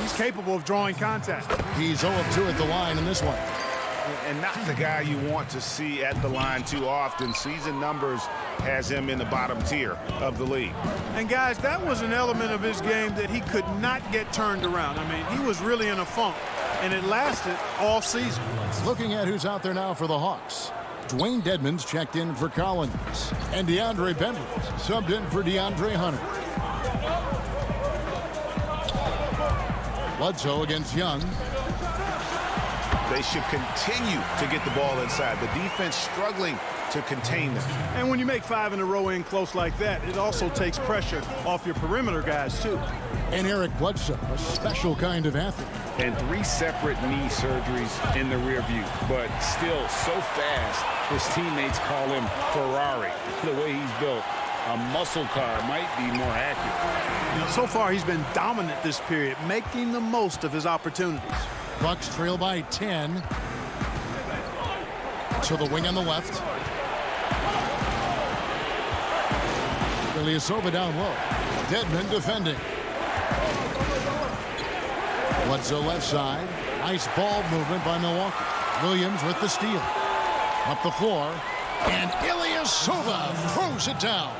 he's capable of drawing contact. He's 0 of 2 at the line in this one. And not the guy you want to see at the line too often. Season numbers has him in the bottom tier of the league. And guys, that was an element of his game that he could not get turned around. I mean, he was really in a funk, and it lasted all season. Looking at who's out there now for the Hawks. Dwayne Dedmon's checked in for Collins. And DeAndre Bembry subbed in for DeAndre Hunter. Bledsoe against Young. They should continue to get the ball inside. The defense struggling to contain them. And when you make 5 in a row in close like that, it also takes pressure off your perimeter guys, too. And Eric Bledsoe, a special kind of athlete. And 3 separate knee surgeries in the rear view, but still so fast, his teammates call him Ferrari. The way he's built, a muscle car might be more accurate. You know, so far, he's been dominant this period, making the most of his opportunities. Bucks trail by 10. To the wing on the left. Ilyasova down low. Dedmon defending. Bledsoe left side. Nice ball movement by Milwaukee. Williams with the steal. Up the floor. And Ilyasova throws it down.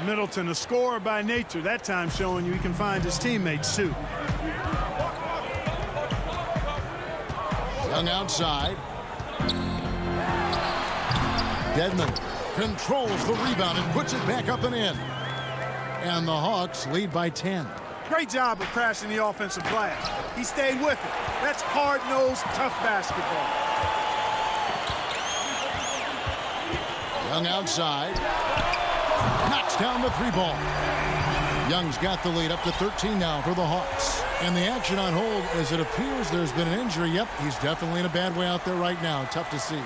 Middleton, a scorer by nature, that time showing you he can find his teammates, too. Young outside. Dedmon controls the rebound and puts it back up and in. And the Hawks lead by 10. Great job of crashing the offensive glass. He stayed with it. That's hard-nosed, tough basketball. Young outside. Knocks down the 3-ball. Young's got the lead up to 13 now for the Hawks. And the action on hold as it appears there's been an injury. Yep, he's definitely in a bad way out there right now. Tough to see.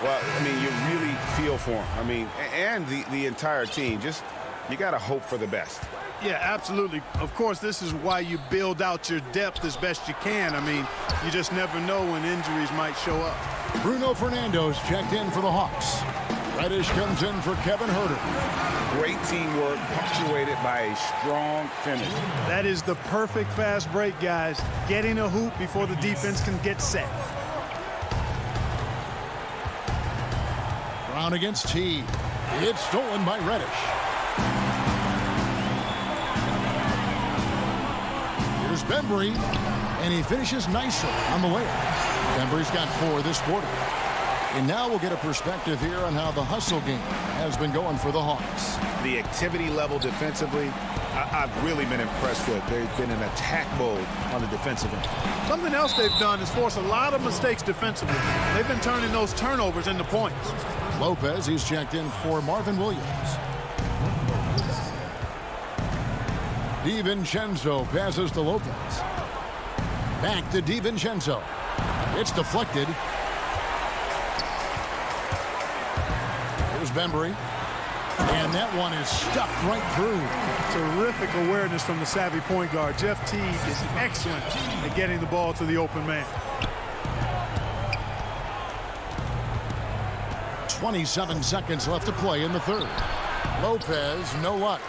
Well, I mean, you really feel for him. I mean, and the entire team. Just, you got to hope for the best. Yeah, absolutely. Of course, this is why you build out your depth as best you can. I mean, you just never know when injuries might show up. Bruno Fernando's checked in for the Hawks. Reddish comes in for Kevin Huerter. Great teamwork, punctuated by a strong finish. That is the perfect fast break, guys. Getting a hoop before the defense can get set. Brown against T. It's stolen by Reddish. Here's Bembry, and he finishes nicely on the layup. Bembry's got 4 this quarter. And now we'll get a perspective here on how the hustle game has been going for the Hawks. The activity level defensively I've really been impressed with. There's been an attack mode on the defensive end. Something else they've done is force a lot of mistakes defensively. They've been turning those turnovers into points. Lopez, he's checked in for Marvin Williams. DiVincenzo passes to Lopez. Back to DiVincenzo. It's deflected. Here's Bembry. And that one is stuffed right through. Terrific awareness from the savvy point guard. Jeff Teague is excellent at getting the ball to the open man. 27 seconds left to play in the third. Lopez, no luck.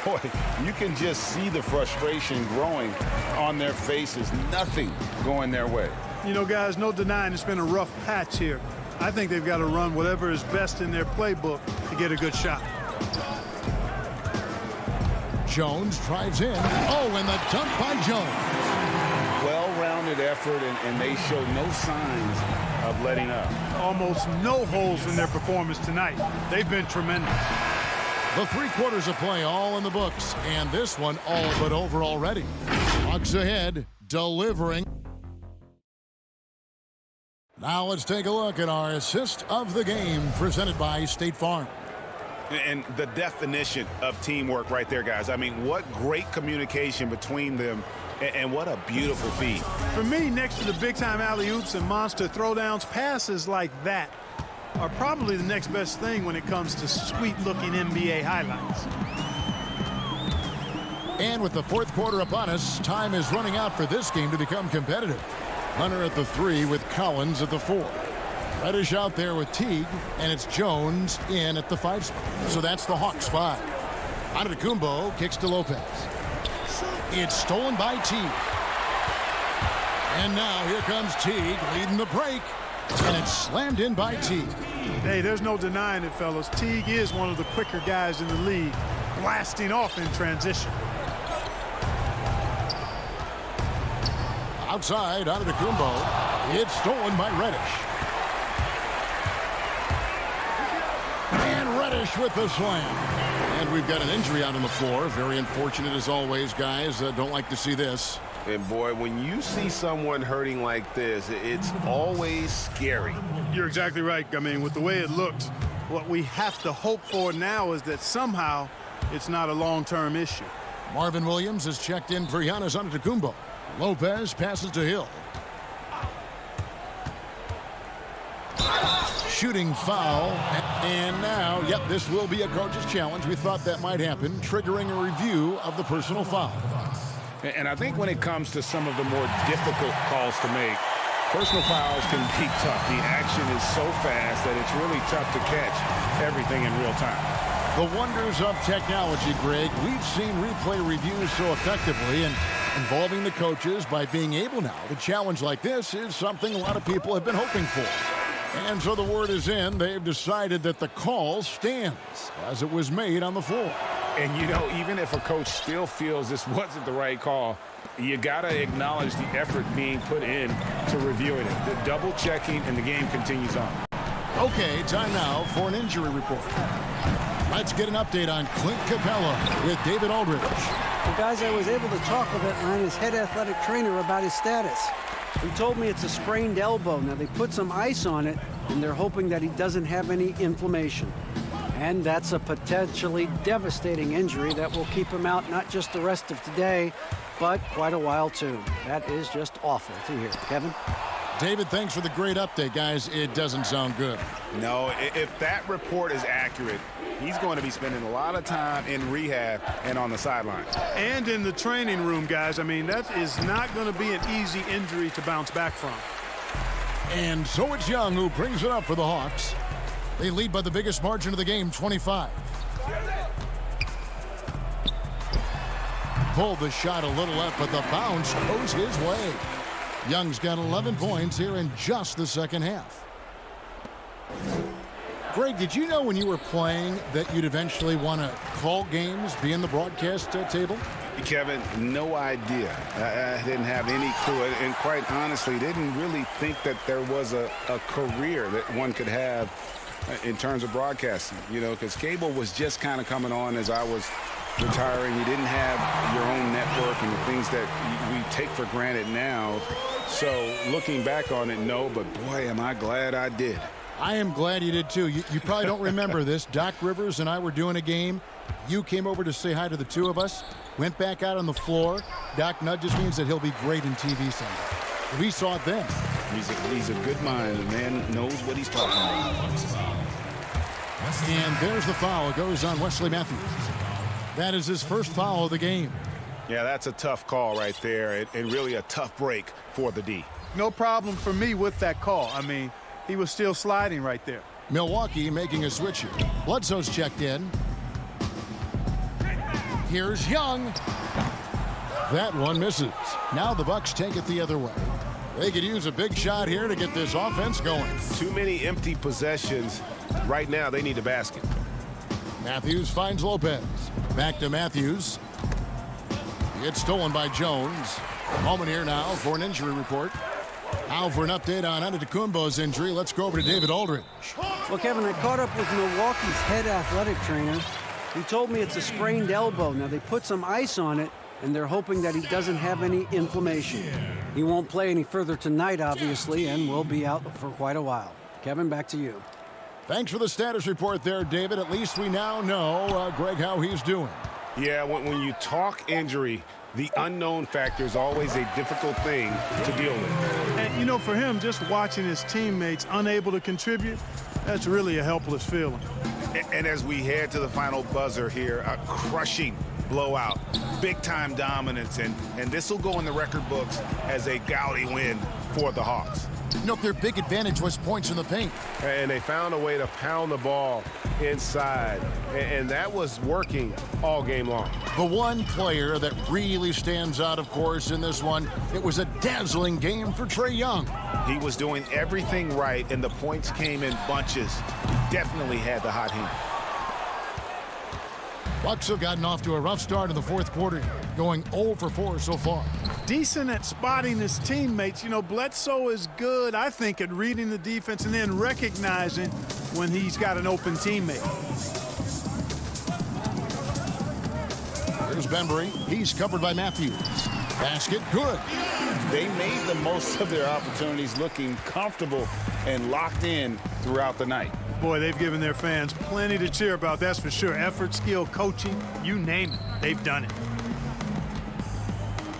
Boy, you can just see the frustration growing on their faces. Nothing going their way. You know, guys, no denying it's been a rough patch here. I think they've got to run whatever is best in their playbook to get a good shot. Jones drives in. Oh, and the dunk by Jones. Well-rounded effort, and they show no signs of letting up. Almost no holes in their performance tonight. They've been tremendous. The 3 quarters of play all in the books, and this one all but over already. Hawks ahead, delivering. Now let's take a look at our assist of the game presented by State Farm. And the definition of teamwork right there, guys. I mean, what great communication between them, and what a beautiful feed. For me, next to the big-time alley-oops and monster throwdowns, passes like that are probably the next best thing when it comes to sweet-looking NBA highlights. And with the 4th quarter upon us, time is running out for this game to become competitive. Hunter at the 3 with Collins at the 4. Reddish out there with Teague, and it's Jones in at the 5 spot. So that's the Hawks 5. Antetokounmpo kicks to Lopez. It's stolen by Teague. And now here comes Teague leading the break. And it's slammed in by Teague. Hey, there's no denying it, fellas. Teague is one of the quicker guys in the league, blasting off in transition. Outside, Antetokounmpo. It's stolen by Reddish. And Reddish with the slam. And we've got an injury out on the floor. Very unfortunate as always, guys. Don't like to see this. And boy, when you see someone hurting like this, it's always scary. You're exactly right. I mean, with the way it looks, what we have to hope for now is that somehow it's not a long-term issue. Marvin Williams has checked in for Giannis Antetokounmpo. Lopez passes to Hill. Shooting foul. And now, yep, this will be a coach's challenge. We thought that might happen, triggering a review of the personal foul. And I think when it comes to some of the more difficult calls to make, personal fouls can be tough. The action is so fast that it's really tough to catch everything in real time. The wonders of technology, Greg. We've seen replay reviews so effectively, and involving the coaches by being able now to challenge like this is something a lot of people have been hoping for. And so the word is in. They've decided that the call stands as it was made on the floor. And, you know, even if a coach still feels this wasn't the right call, you got to acknowledge the effort being put in to reviewing it. The double checking, and the game continues on. Okay, time now for an injury report. Let's get an update on Clint Capella with David Aldridge. Well, guys, I was able to talk with Atlanta's head athletic trainer about his status. He told me it's a sprained elbow. Now, they put some ice on it, and they're hoping that he doesn't have any inflammation. And that's a potentially devastating injury that will keep him out not just the rest of today, but quite a while, too. That is just awful to hear. Kevin? David, thanks for the great update, guys. It doesn't sound good. No, if that report is accurate, he's going to be spending a lot of time in rehab and on the sidelines. And in the training room, guys. I mean, that is not going to be an easy injury to bounce back from. And so it's Young who brings it up for the Hawks. They lead by the biggest margin of the game, 25. Pulled the shot a little left, but the bounce goes his way. Young's got 11 points here in just the second half. Greg, did you know when you were playing that you'd eventually want to call games, be in the broadcast table? Kevin, no idea. I didn't have any clue. And quite honestly, didn't really think that there was a career that one could have in terms of broadcasting, you know, because cable was just kind of coming on as I was retiring, you didn't have your own network and the things that we take for granted now. So looking back on it, no, but boy, am I glad I did. I am glad you did too. You probably don't remember this. Doc Rivers and I were doing a game. You came over to say hi to the two of us, went back out on the floor. Doc nudges means that he'll be great in TV Sunday. We saw it then. He's a good mind. The man knows what he's talking about. And there's the foul. It goes on Wesley Matthews. That is his first foul of the game. Yeah, that's a tough call right there, and really a tough break for the D. No problem for me with that call. I mean, he was still sliding right there. Milwaukee making a switch here. Bledsoe's checked in. Here's Young. That one misses. Now the Bucks take it the other way. They could use a big shot here to get this offense going. Too many empty possessions. Right now, they need a basket. Matthews finds Lopez. Back to Matthews. It's stolen by Jones. A moment here now for an injury report. Now for an update on Antetokounmpo's injury, let's go over to David Aldridge. Well, Kevin, I caught up with Milwaukee's head athletic trainer. He told me it's a sprained elbow. Now, they put some ice on it, and they're hoping that he doesn't have any inflammation. He won't play any further tonight, obviously, and will be out for quite a while. Kevin, back to you. Thanks for the status report there, David. At least we now know, Greg, how he's doing. Yeah, when you talk injury, the unknown factor is always a difficult thing to deal with. And, you know, for him, just watching his teammates unable to contribute, that's really a helpless feeling. And as we head to the final buzzer here, a crushing blowout, big-time dominance, and this will go in the record books as a gaudy win for the Hawks. You know, their big advantage was points in the paint. And they found a way to pound the ball inside, and that was working all game long. The one player that really stands out, of course, in this one, it was a dazzling game for Trae Young. He was doing everything right, and the points came in bunches. Definitely had the hot hand. Bucks have gotten off to a rough start in the fourth quarter, going 0 for 4 so far. Decent at spotting his teammates. You know, Bledsoe is good, I think, at reading the defense and then recognizing when he's got an open teammate. Here's Bembry. He's covered by Matthews. Basket, good. They made the most of their opportunities, looking comfortable and locked in throughout the night. Boy, they've given their fans plenty to cheer about, that's for sure. Effort, skill, coaching, you name it, they've done it.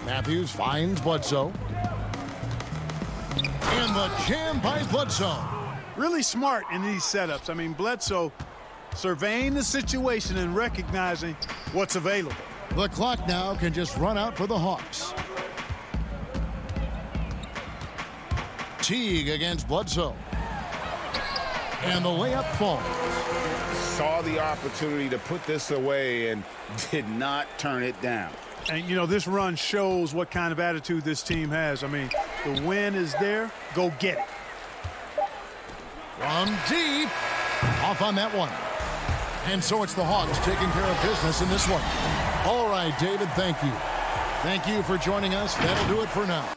Matthews finds Bledsoe. And the jam by Bledsoe. Really smart in these setups. I mean, Bledsoe surveying the situation and recognizing what's available. The clock now can just run out for the Hawks. Teague against Bledsoe. And the layup falls. Saw the opportunity to put this away and did not turn it down. And, you know, this run shows what kind of attitude this team has. I mean, the win is there. Go get it. From deep. Off on that one. And so it's the Hawks taking care of business in this one. All right, David, thank you. Thank you for joining us. That'll do it for now.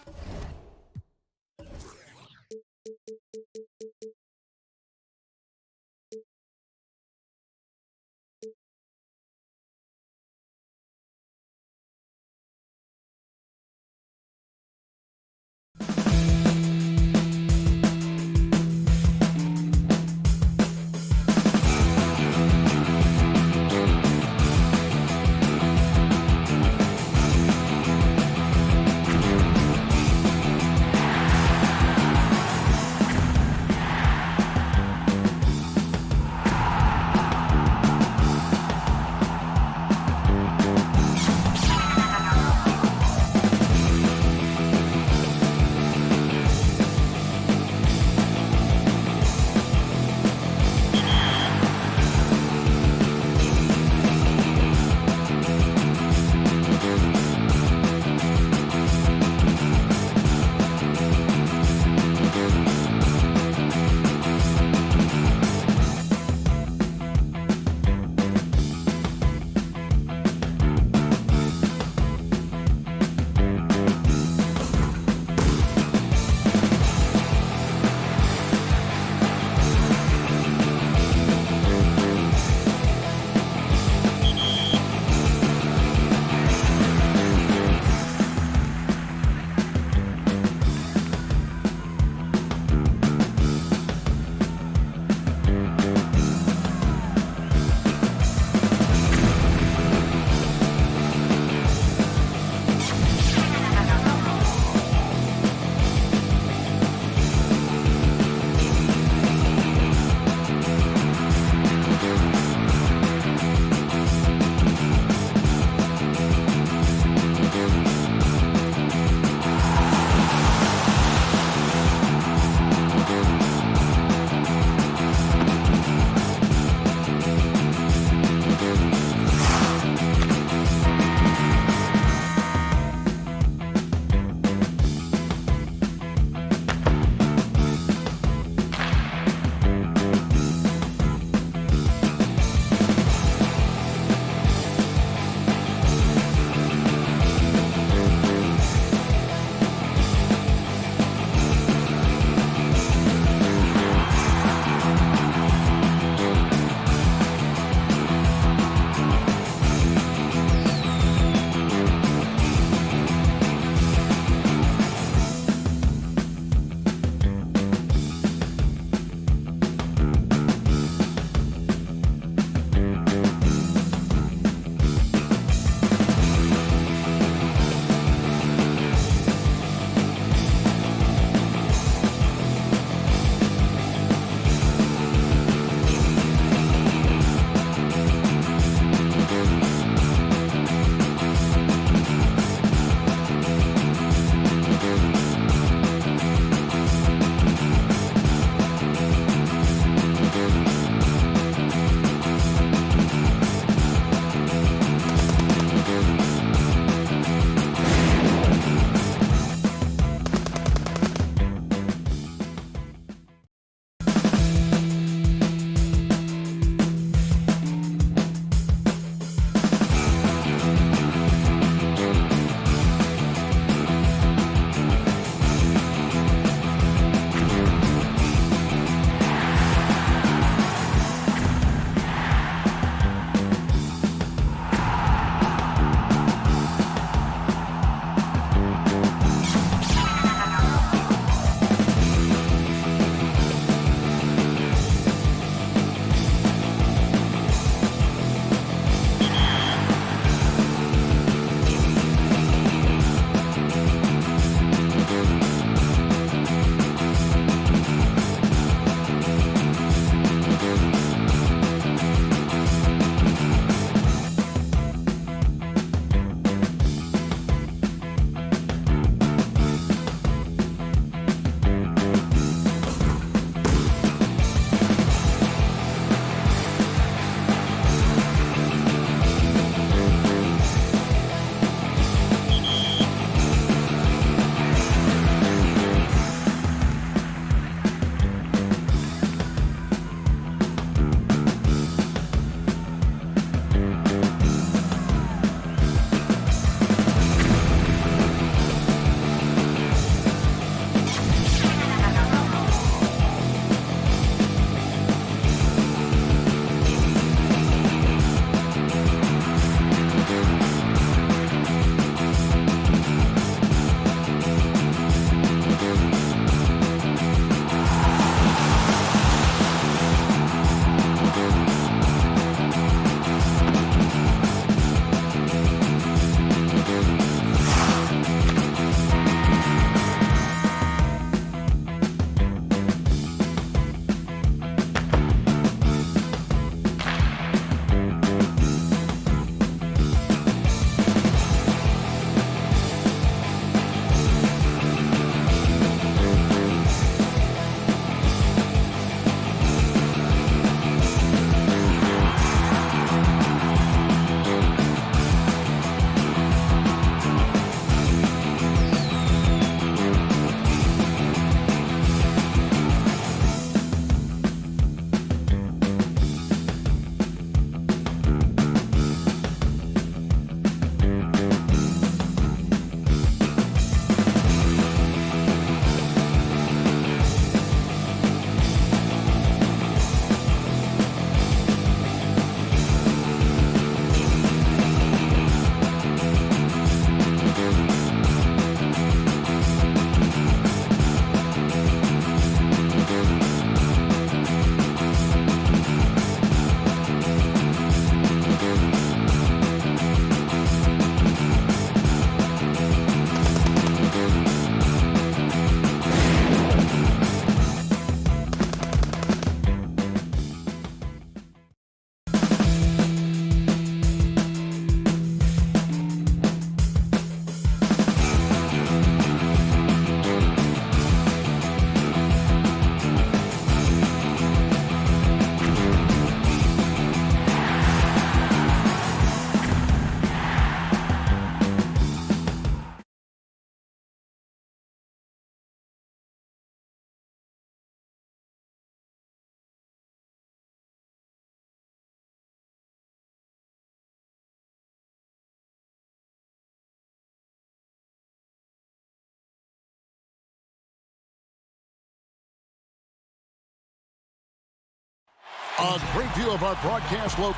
A great view of our broadcast look.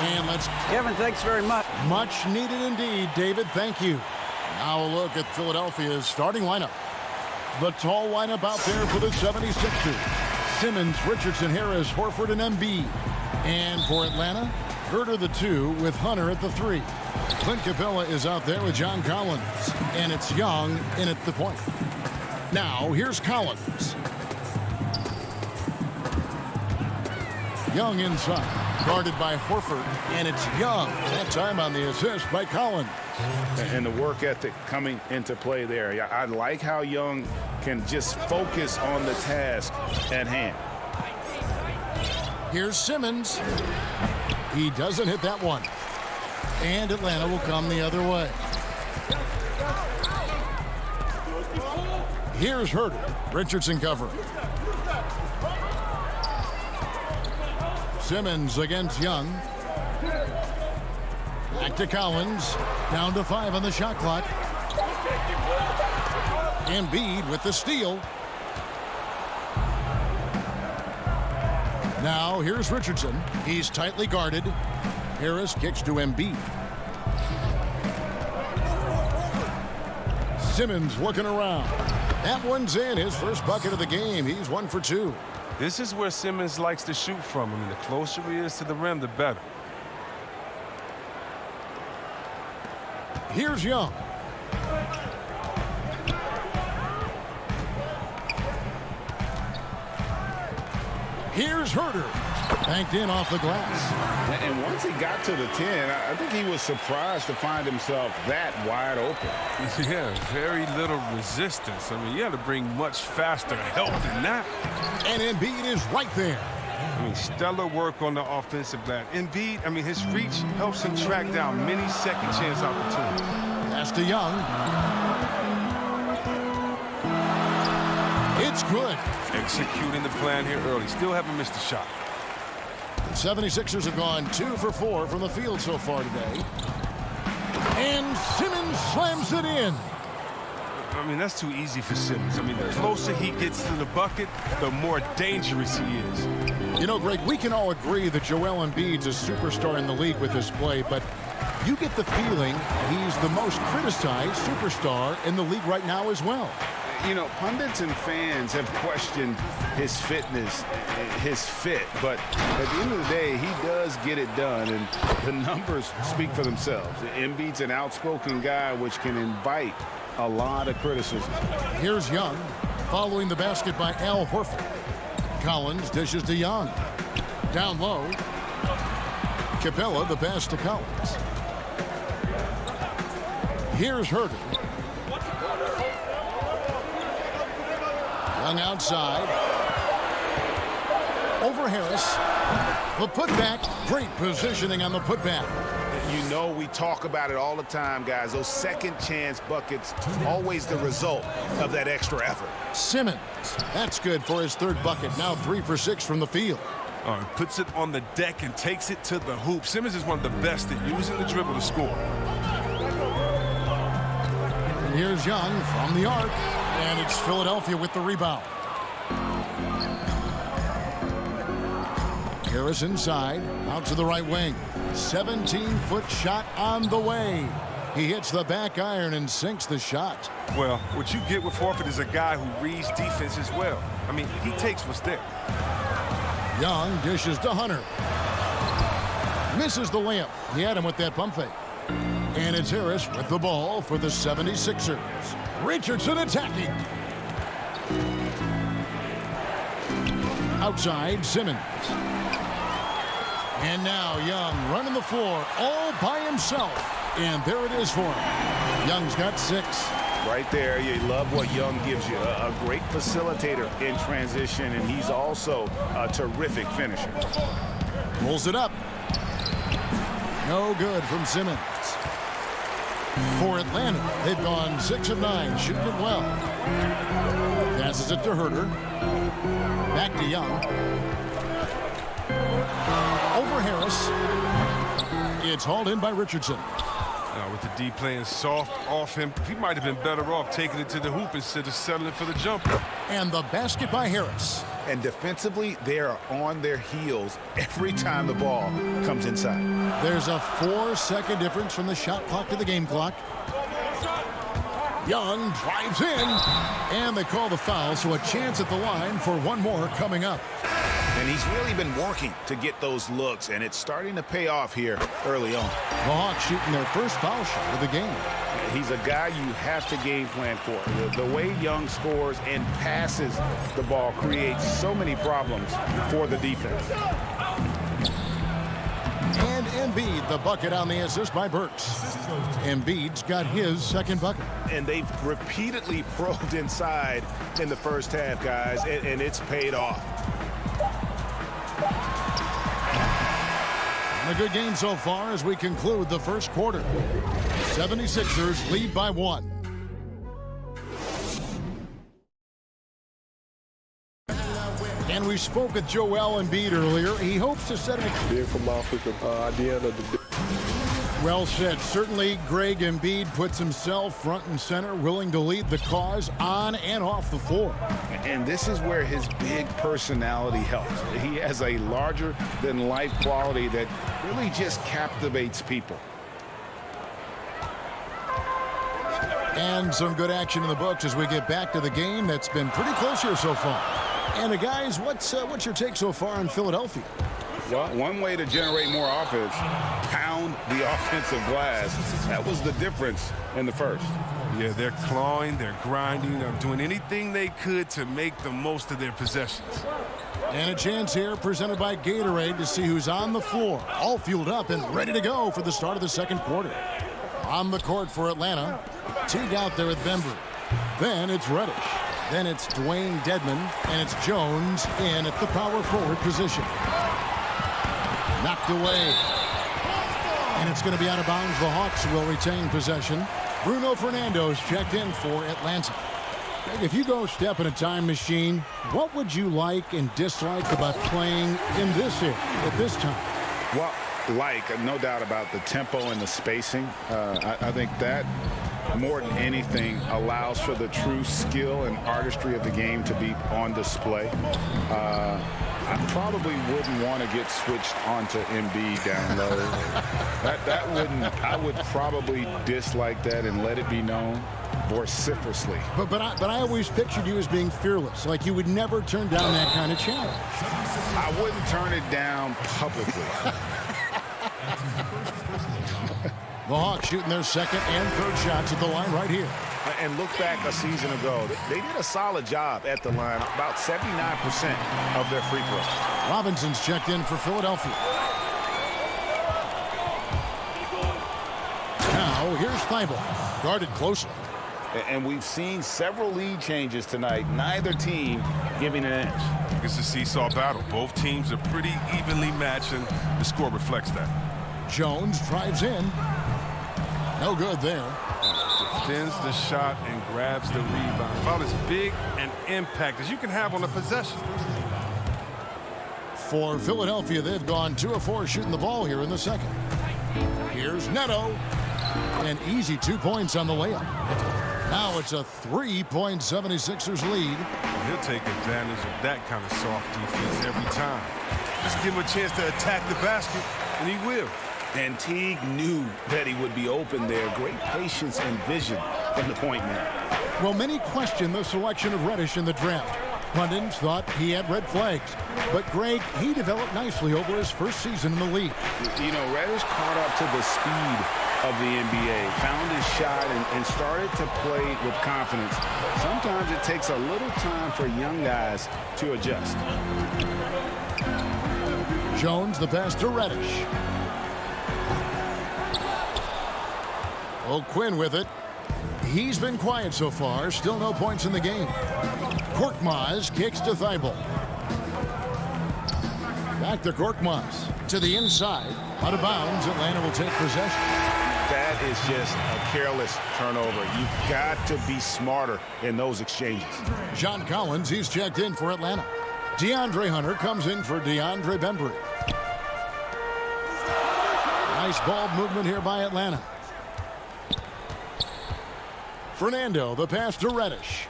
And let's... Kevin, thanks very much. Much needed indeed, David. Thank you. Now a look at Philadelphia's starting lineup. The tall lineup out there for the 76ers. Simmons, Richardson, Harris, Horford, and Embiid. And for Atlanta, Herter the 2 with Hunter at the 3. Clint Capella is out there with John Collins. And it's Young in at the point. Now, here's Collins. Young inside, guarded by Horford, and it's Young. That time on the assist by Collins. And the work ethic coming into play there. I like how Young can just focus on the task at hand. Here's Simmons. He doesn't hit that one. And Atlanta will come the other way. Here's Herter. Richardson covering. Simmons against Young. Back to Collins. Down to 5 on the shot clock. Embiid with the steal. Now here's Richardson. He's tightly guarded. Harris kicks to Embiid. Simmons looking around. That one's in. His first bucket of the game. He's 1 for 2. This is where Simmons likes to shoot from. I mean, the closer he is to the rim, the better. Here's Young. Here's Herter. Banked in off the glass. And once he got to the 10, I think he was surprised to find himself that wide open. Yeah, very little resistance. I mean, you had to bring much faster help than that. And Embiid is right there. I mean, stellar work on the offensive glass. Embiid, I mean, his reach helps him track down many second chance opportunities. Pass to Young. It's good. Executing the plan here early. Still haven't missed a shot. The 76ers have gone 2 for 4 from the field so far today. And Simmons slams it in. I mean, that's too easy for Simmons. I mean, the closer he gets to the bucket, the more dangerous he is. You know, Greg, we can all agree that Joel Embiid's a superstar in the league with his play, but you get the feeling he's the most criticized superstar in the league right now as well. You know, pundits and fans have questioned his fitness, his fit, but at the end of the day, he does get it done, and the numbers speak for themselves. Embiid's an outspoken guy, which can invite a lot of criticism. Here's Young, following the basket by Al Horford. Collins dishes to Young. Down low. Capella, the pass to Collins. Here's Herter. Young outside. Over Harris. The putback. Great positioning on the putback. You know, we talk about it all the time, guys. Those second chance buckets, always the result of that extra effort. Simmons. That's good for his third bucket. Now 3 for 6 from the field. Puts it on the deck and takes it to the hoop. Simmons is one of the best at using the dribble to score. And here's Young from the arc. And it's Philadelphia with the rebound. Harris inside, out to the right wing. 17-foot shot on the way. He hits the back iron and sinks the shot. Well, what you get with Horford is a guy who reads defense as well. I mean, he takes what's there. Young dishes to Hunter. Misses the layup. He had him with that pump fake. And it's Harris with the ball for the 76ers. Richardson attacking. Outside, Simmons. And now Young running the floor all by himself. And there it is for him. Young's got 6. Right there, you love what Young gives you. A great facilitator in transition, and he's also a terrific finisher. Pulls it up. No good from Simmons. For Atlanta, they've gone 6 of 9, shooting it well. Passes it to Herter. Back to Young. Over Harris. It's hauled in by Richardson. With the D playing soft off him, he might have been better off taking it to the hoop instead of settling for the jumper. And the basket by Harris. And defensively, they are on their heels every time the ball comes inside. There's a 4-second difference from the shot clock to the game clock. Young drives in, and they call the foul, so a chance at the line for one more coming up. And he's really been working to get those looks, and it's starting to pay off here early on. The Hawks shooting their first foul shot of the game. He's a guy you have to game plan for. The way Young scores and passes the ball creates so many problems for the defense. And Embiid, the bucket on the assist by Burks. Embiid's got his second bucket. And they've repeatedly probed inside in the first half, guys, and it's paid off. A good game so far as we conclude the first quarter. 76ers lead by 1. And we spoke with Joel Embiid earlier. He hopes to set an Being from Africa, at the end of the day. Well said. Certainly, Greg Embiid puts himself front and center, willing to lead the cause on and off the floor. And this is where his big personality helps. He has a larger-than-life quality that really just captivates people. And some good action in the books as we get back to the game that's been pretty close here so far. And guys, what's your take so far on Philadelphia? Well, one way to generate more offense, pound the offensive glass. That was the difference in the first. Yeah, they're clawing, they're grinding, they're doing anything they could to make the most of their possessions. And a chance here presented by Gatorade to see who's on the floor, all fueled up and ready to go for the start of the second quarter. On the court for Atlanta, teed out there with Bembry. Then it's Reddish. Then it's Dwayne Dedmon, and it's Jones in at the power forward position. Knocked away. And it's going to be out of bounds. The Hawks will retain possession. Bruno Fernando's checked in for Atlanta. If you go step in a time machine, what would you like and dislike about playing in this area at this time? Well, no doubt about the tempo and the spacing. I think that more than anything allows for the true skill and artistry of the game to be on display. I probably wouldn't want to get switched onto Embiid down low. I would probably dislike that and let it be known vociferously. But I always pictured you as being fearless, like you would never turn down that kind of challenge. I wouldn't turn it down publicly. The Hawks shooting their second and third shots at the line right here. And look back a season ago. They did a solid job at the line, about 79% of their free throws. Robinson's checked in for Philadelphia. Now, here's Thibault, guarded closely. And we've seen several lead changes tonight. Neither team giving an edge. It's a seesaw battle. Both teams are pretty evenly matched, and the score reflects that. Jones drives in. No good there. Defends the shot and grabs the rebound. About as big an impact as you can have on a possession. For Philadelphia, they've gone 2 of 4 shooting the ball here in the second. Here's Neto. An easy 2 points on the layup. Now it's a 3-point 76ers lead. He'll take advantage of that kind of soft defense every time. Just give him a chance to attack the basket, and he will. And Teague knew that he would be open there. Great patience and vision from the point man. Well, many question the selection of Reddish in the draft. Pundits thought he had red flags. But Greg, he developed nicely over his first season in the league. You know, Reddish caught up to the speed of the NBA, found his shot, and started to play with confidence. Sometimes it takes a little time for young guys to adjust. Jones, the pass to Reddish. Quinn with it. He's been quiet so far. Still no points in the game. Korkmaz kicks to Thibault. Back to Korkmaz. To the inside. Out of bounds. Atlanta will take possession. That is just a careless turnover. You've got to be smarter in those exchanges. John Collins, he's checked in for Atlanta. DeAndre Hunter comes in for DeAndre Bembry. Nice ball movement here by Atlanta. Fernando, the pass to Reddish.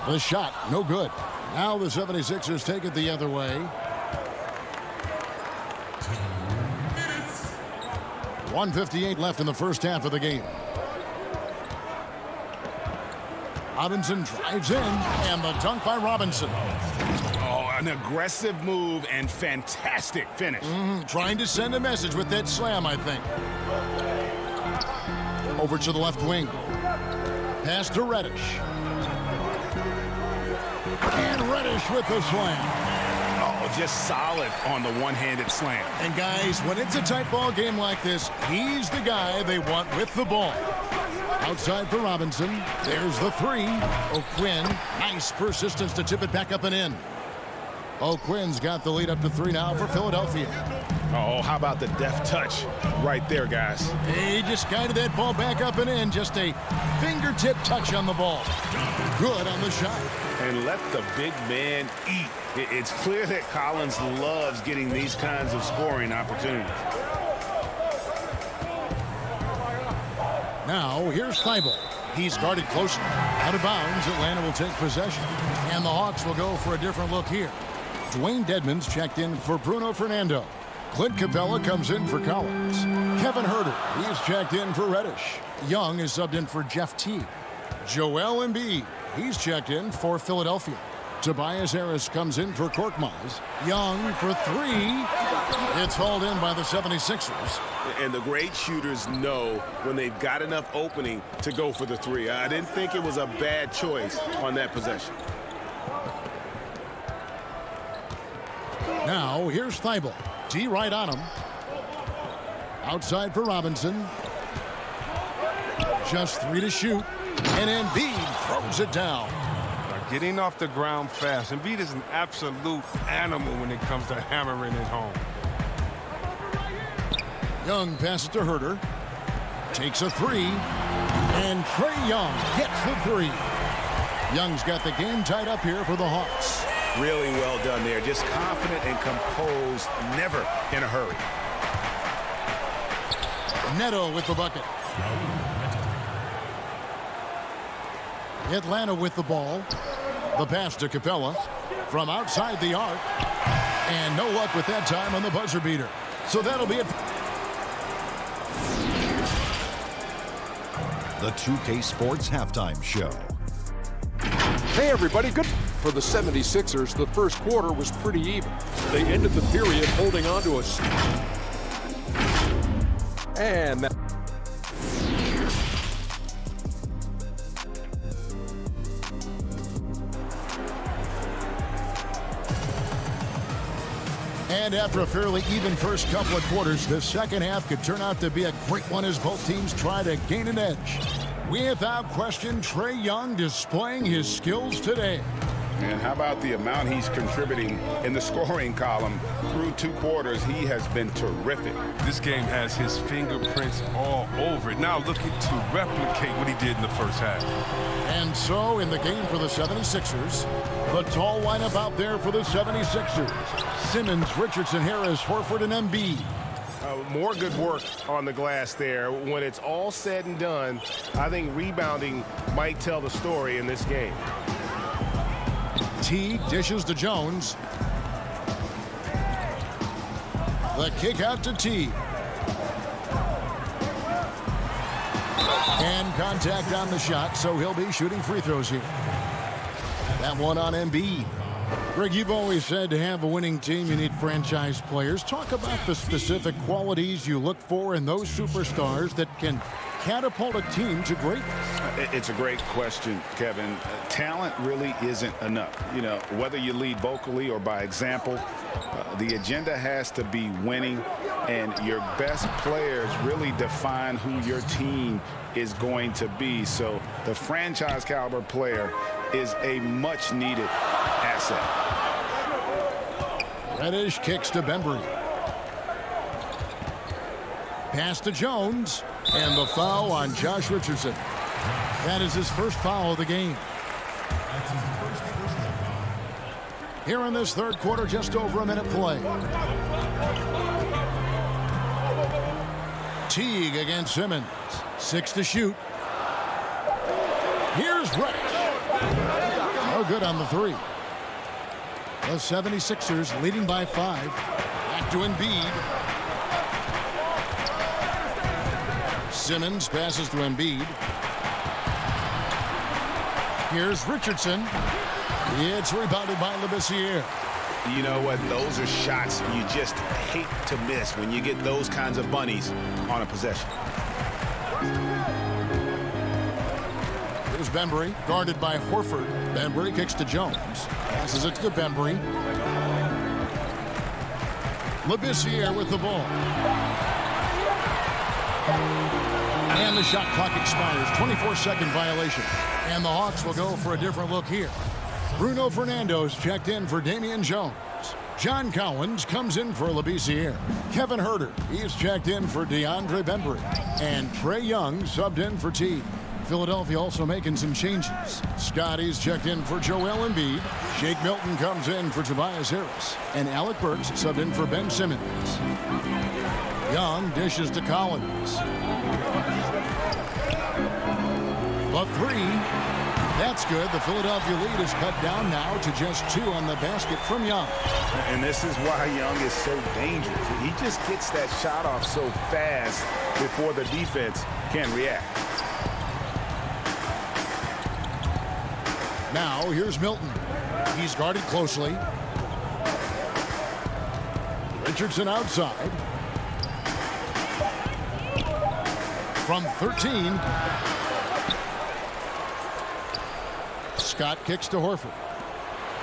The shot, no good. Now the 76ers take it the other way. 1:58 left in the first half of the game. Robinson drives in, and the dunk by Robinson. Oh, an aggressive move and fantastic finish. Trying to send a message with that slam, I think. Over to the left wing. Pass to Reddish. And Reddish with the slam. Oh, just solid on the one-handed slam. And guys, when it's a tight ball game like this, he's the guy they want with the ball. Outside for Robinson. There's the three. O'Quinn. Nice persistence to tip it back up and in. O'Quinn's got the lead up to 3 now for Philadelphia. Oh, how about the deft touch right there, guys? He just guided that ball back up and in. Just a fingertip touch on the ball. Good on the shot. And let the big man eat. It's clear that Collins loves getting these kinds of scoring opportunities. Now, here's Thibault. He's guarded closely. Out of bounds, Atlanta will take possession. And the Hawks will go for a different look here. Dwayne Dedmon's checked in for Bruno Fernando. Clint Capella comes in for Collins. Kevin Huerter, he's checked in for Reddish. Young is subbed in for Jeff Teague. Joel Embiid, he's checked in for Philadelphia. Tobias Harris comes in for Korkmaz. Young for 3. It's hauled in by the 76ers. And the great shooters know when they've got enough opening to go for the 3. I didn't think it was a bad choice on that possession. Now, here's Thibault. T right on him. Outside for Robinson. Just 3 to shoot. And Embiid throws it down. Getting off the ground fast. Embiid is an absolute animal when it comes to hammering it home. Young passes to Huerter. Takes a 3. And Trae Young gets the 3. Young's got the game tied up here for the Hawks. Really well done there. Just confident and composed. Never in a hurry. Neto with the bucket. Atlanta with the ball. The pass to Capella from outside the arc. And no luck with that time on the buzzer beater. So that'll be it. The 2K Sports Halftime Show. Hey everybody, good. For the 76ers, the first quarter was pretty even. They ended the period holding on to us. And that. And after a fairly even first couple of quarters, the second half could turn out to be a great one as both teams try to gain an edge. Without question, Trae Young displaying his skills today. And how about the amount he's contributing in the scoring column through 2 quarters? He has been terrific. This game has his fingerprints all over it. Now looking to replicate what he did in the first half. And so in the game for the 76ers, the tall lineup out there for the 76ers. Simmons, Richardson, Harris, Horford, and Embiid. More good work on the glass there. When it's all said and done, I think rebounding might tell the story in this game. T dishes to Jones. The kick out to T. And contact on the shot, so he'll be shooting free throws here. That one on Embiid. Greg, you've always said to have a winning team, you need franchise players. Talk about the specific qualities you look for in those superstars that can catapult a team to greatness. It's a great question, Kevin. Talent really isn't enough. You know, whether you lead vocally or by example, the agenda has to be winning, and your best players really define who your team is going to be. So the franchise caliber player is a much needed asset. Reddish kicks to Bembry. Pass to Jones. And the foul on Josh Richardson. That is his first foul of the game. Here in this third quarter, just over a minute play. Teague against Simmons. 6 to shoot. Here's Reddish. no good on the three. The 76ers leading by 5. Back to Embiid. Simmons passes to Embiid. Here's Richardson. It's rebounded by Labissiere. You know what? Those are shots you just hate to miss when you get those kinds of bunnies on a possession. Here's Bembry, guarded by Horford. Bembry kicks to Jones. Passes it to Bembry. Labissiere with the ball. And the shot clock expires. 24-second violation. And the Hawks will go for a different look here. Bruno Fernando's checked in for Damian Jones. John Collins comes in for Labissiere. Kevin Huerter, he's checked in for DeAndre Bembry. And Trae Young subbed in for Teague. Philadelphia also making some changes. Scotty's checked in for Joel Embiid. Shake Milton comes in for Tobias Harris. And Alec Burks subbed in for Ben Simmons. Young dishes to Collins. The three. That's good. The Philadelphia lead is cut down now to just 2 on the basket from Young. And this is why Young is so dangerous. He just gets that shot off so fast before the defense can react. Now here's Milton. He's guarded closely. Richardson outside. From 13. Scott kicks to Horford.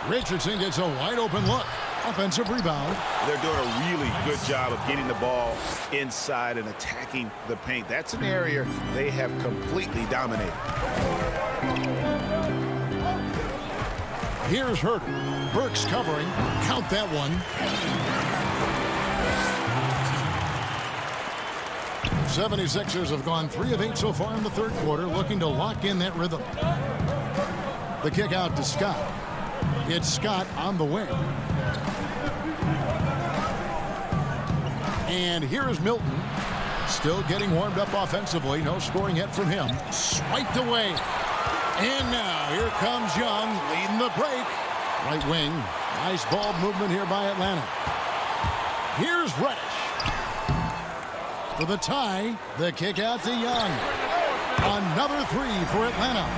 Richardson gets a wide open look. Offensive rebound. They're doing a really good job of getting the ball inside and attacking the paint. That's an area they have completely dominated. Here's Huerter. Burks covering. Count that one. 76ers have gone 3 of 8 so far in the third quarter, looking to lock in that rhythm. The kick out to Scott. It's Scott on the wing. And here is Milton. Still getting warmed up offensively. No scoring yet from him. Swiped away. And now here comes Young leading the break. Right wing. Nice ball movement here by Atlanta. Here's Reddish. For the tie, the kick out to Young. Another 3 for Atlanta.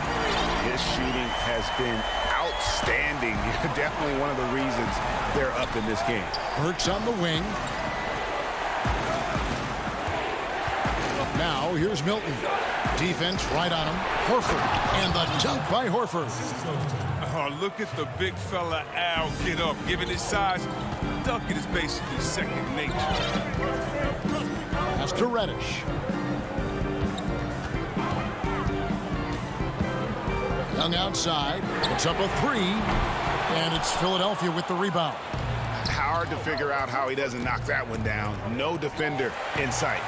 His shooting has been outstanding. Definitely one of the reasons they're up in this game. Burks on the wing. Now here's Milton. Defense right on him. Horford. And the dunk by Horford. Oh, look at the big fella Al get up. Given his size, dunking is basically second nature. Pass to Reddish. Young outside. It's up a 3. And it's Philadelphia with the rebound. Hard to figure out how he doesn't knock that one down. No defender in sight.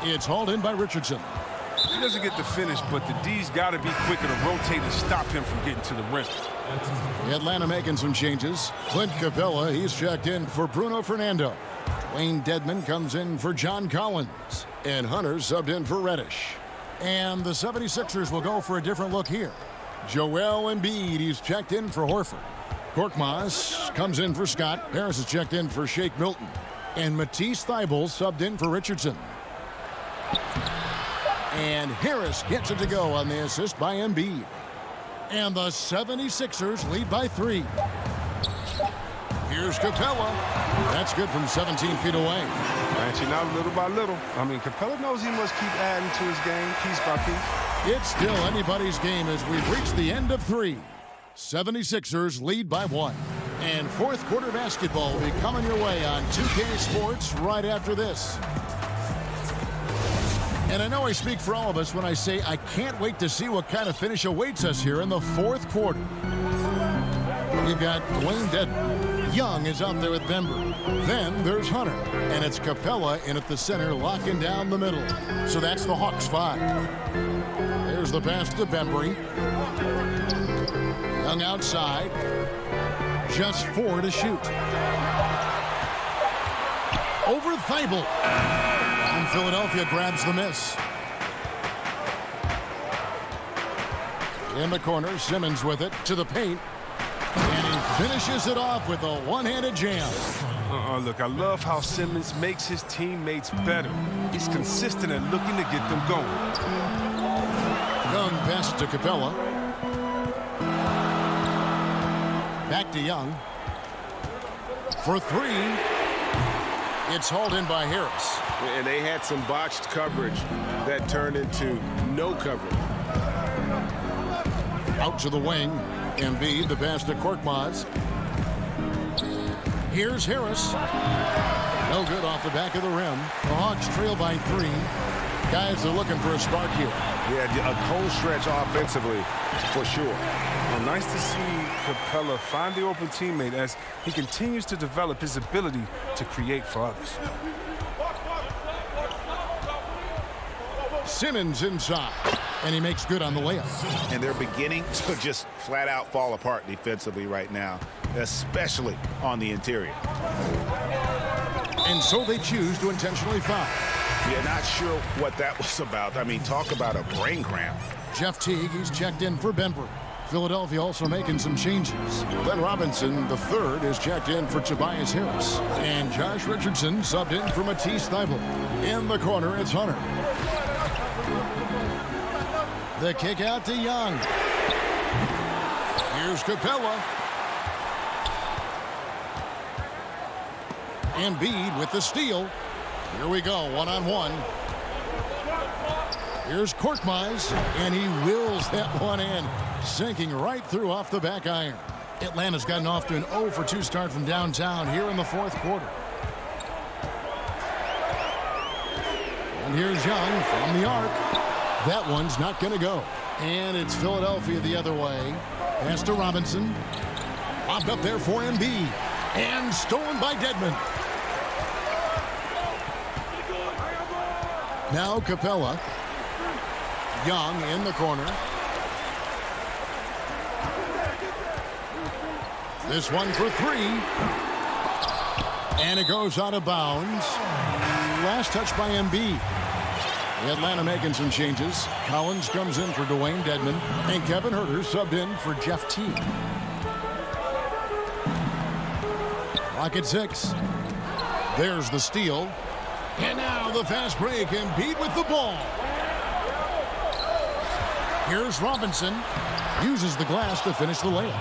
It's hauled in by Richardson. He doesn't get the finish, but the D's got to be quicker to rotate and stop him from getting to the rim. Atlanta making some changes. Clint Capella, he's checked in for Bruno Fernando. Wayne Dedman comes in for John Collins. And Hunter subbed in for Reddish. And the 76ers will go for a different look here. Joel Embiid, he's checked in for Horford. Korkmaz comes in for Scott. Harris is checked in for Shake Milton. And Matisse Thybulle subbed in for Richardson. And Harris gets it to go on the assist by Embiid. And the 76ers lead by 3. Here's Capella. That's good from 17 feet away. Branching out little by little. I mean, Capella knows he must keep adding to his game piece by piece. It's still anybody's game as we've reached the end of 3. 76ers lead by 1. And fourth quarter basketball will be coming your way on 2K Sports right after this. And I know I speak for all of us when I say I can't wait to see what kind of finish awaits us here in the fourth quarter. You've got Wayne Dedman. Young is out there with Bembry. Then there's Hunter. And it's Capella in at the center, locking down the middle. So that's the Hawks 5. There's the pass to Bembry. Young outside. Just 4 to shoot. over Thibault. And Philadelphia grabs the miss. In the corner, Simmons with it to the paint. And he finishes it off with a one-handed jam. Look, I love how Simmons makes his teammates better. He's consistent at looking to get them going. Young passes to Capella. Back to Young. For three. It's hauled in by Harris. And they had some botched coverage that turned into no coverage. Out to the wing. Embiid, the pass to Korkmaz. Here's Harris. No good off the back of the rim. The Hawks trail by 3. Guys are looking for a spark here. Yeah, a cold stretch offensively, for sure. Well, nice to see Capella find the open teammate as he continues to develop his ability to create for others. Simmons inside, and he makes good on the layup. And they're beginning to just flat out fall apart defensively right now, especially on the interior. And so they choose to intentionally foul. Yeah, not sure what that was about. I mean, talk about a brain cramp. Jeff Teague, he's checked in for Benbury. Philadelphia also making some changes. Glenn Robinson, the third, is checked in for Tobias Harris. And Josh Richardson subbed in for Matisse Thybulle. In the corner, it's Hunter. The kick out to Young. Here's Capella. Embiid with the steal. Here we go, one-on-one. Here's Korkmaz, and he wills that one in, sinking right through off the back iron. Atlanta's gotten off to an 0-for-2 start from downtown here in the fourth quarter. And here's Young from the arc. That one's not going to go. And it's Philadelphia the other way. Pass to Robinson. Popped up there for Embiid. And stolen by Dedmon. Now Capella. Young in the corner. This one for 3. And it goes out of bounds. Last touch by Embiid. Atlanta making some changes. Collins comes in for Dwayne Dedmon. And Kevin Huerter subbed in for Jeff Teague. Clock at 6. There's the steal. And now the fast break. Embiid with the ball. Here's Robinson. Uses the glass to finish the layup.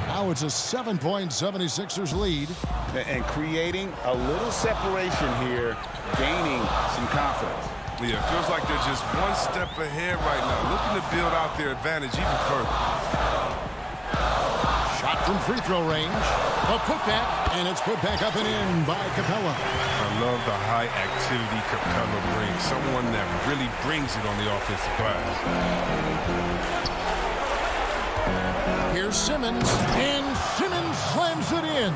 Now it's a 7-point 76ers lead. And creating a little separation here, gaining some confidence. Yeah, it feels like they're just one step ahead right now, looking to build out their advantage even further. Shot from free throw range. A putback, and it's put back up and in by Capella. I love the high activity Capella brings. Someone that really brings it on the offensive glass. Here's Simmons, and Simmons slams it in.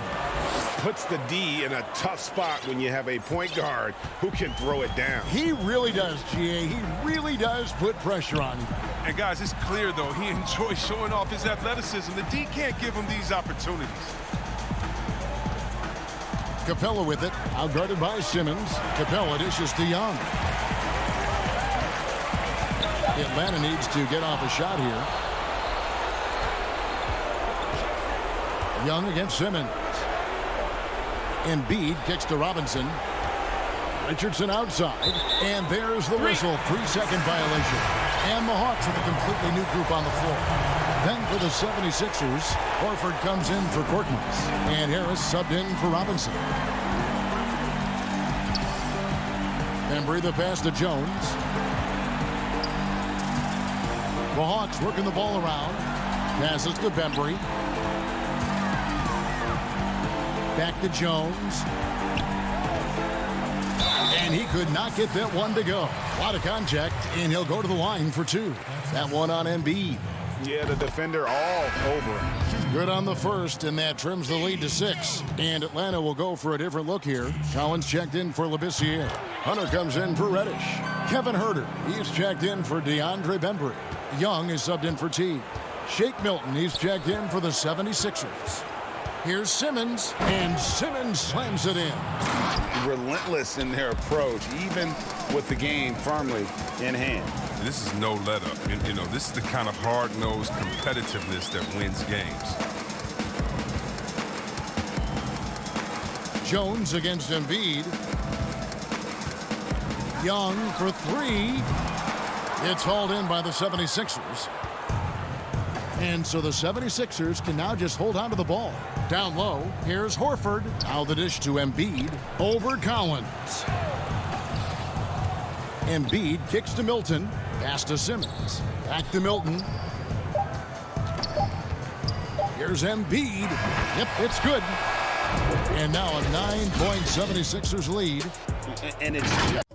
Puts the D in a tough spot when you have a point guard who can throw it down. He really does, GA. He really does put pressure on him. And guys, it's clear, though, he enjoys showing off his athleticism. The D can't give him these opportunities. Capella with it, outguarded by Simmons. Capella dishes to Young. Atlanta needs to get off a shot here. Young against Simmons. Embiid kicks to Robinson. Richardson outside. And there's the whistle. 3-second violation. And the Hawks with a completely new group on the floor. Then for the 76ers, Horford comes in for Korkmaz. And Harris subbed in for Robinson. Bembry the pass to Jones. The Hawks working the ball around. Passes to Bembry. Back to Jones. And he could not get that one to go. A lot of contact, and he'll go to the line for 2. That one on Embiid. Yeah, the defender all over him. Good on the first, and that trims the lead to 6. And Atlanta will go for a different look here. Collins checked in for Labissiere. Hunter comes in for Reddish. Kevin Huerter, he's checked in for DeAndre Bembry. Young is subbed in for Teague. Shake Milton, he's checked in for the 76ers. Here's Simmons, and Simmons slams it in. Relentless in their approach, even with the game firmly in hand. This is no let-up. You know, this is the kind of hard-nosed competitiveness that wins games. Jones against Embiid. Young for three. It's hauled in by the 76ers. And so the 76ers can now just hold on to the ball. Down low, here's Horford. Now the dish to Embiid. Over Collins. Embiid kicks to Milton. Pass to Simmons. Back to Milton. Here's Embiid. Yep, it's good. And now a 9-point 76ers lead. And it's...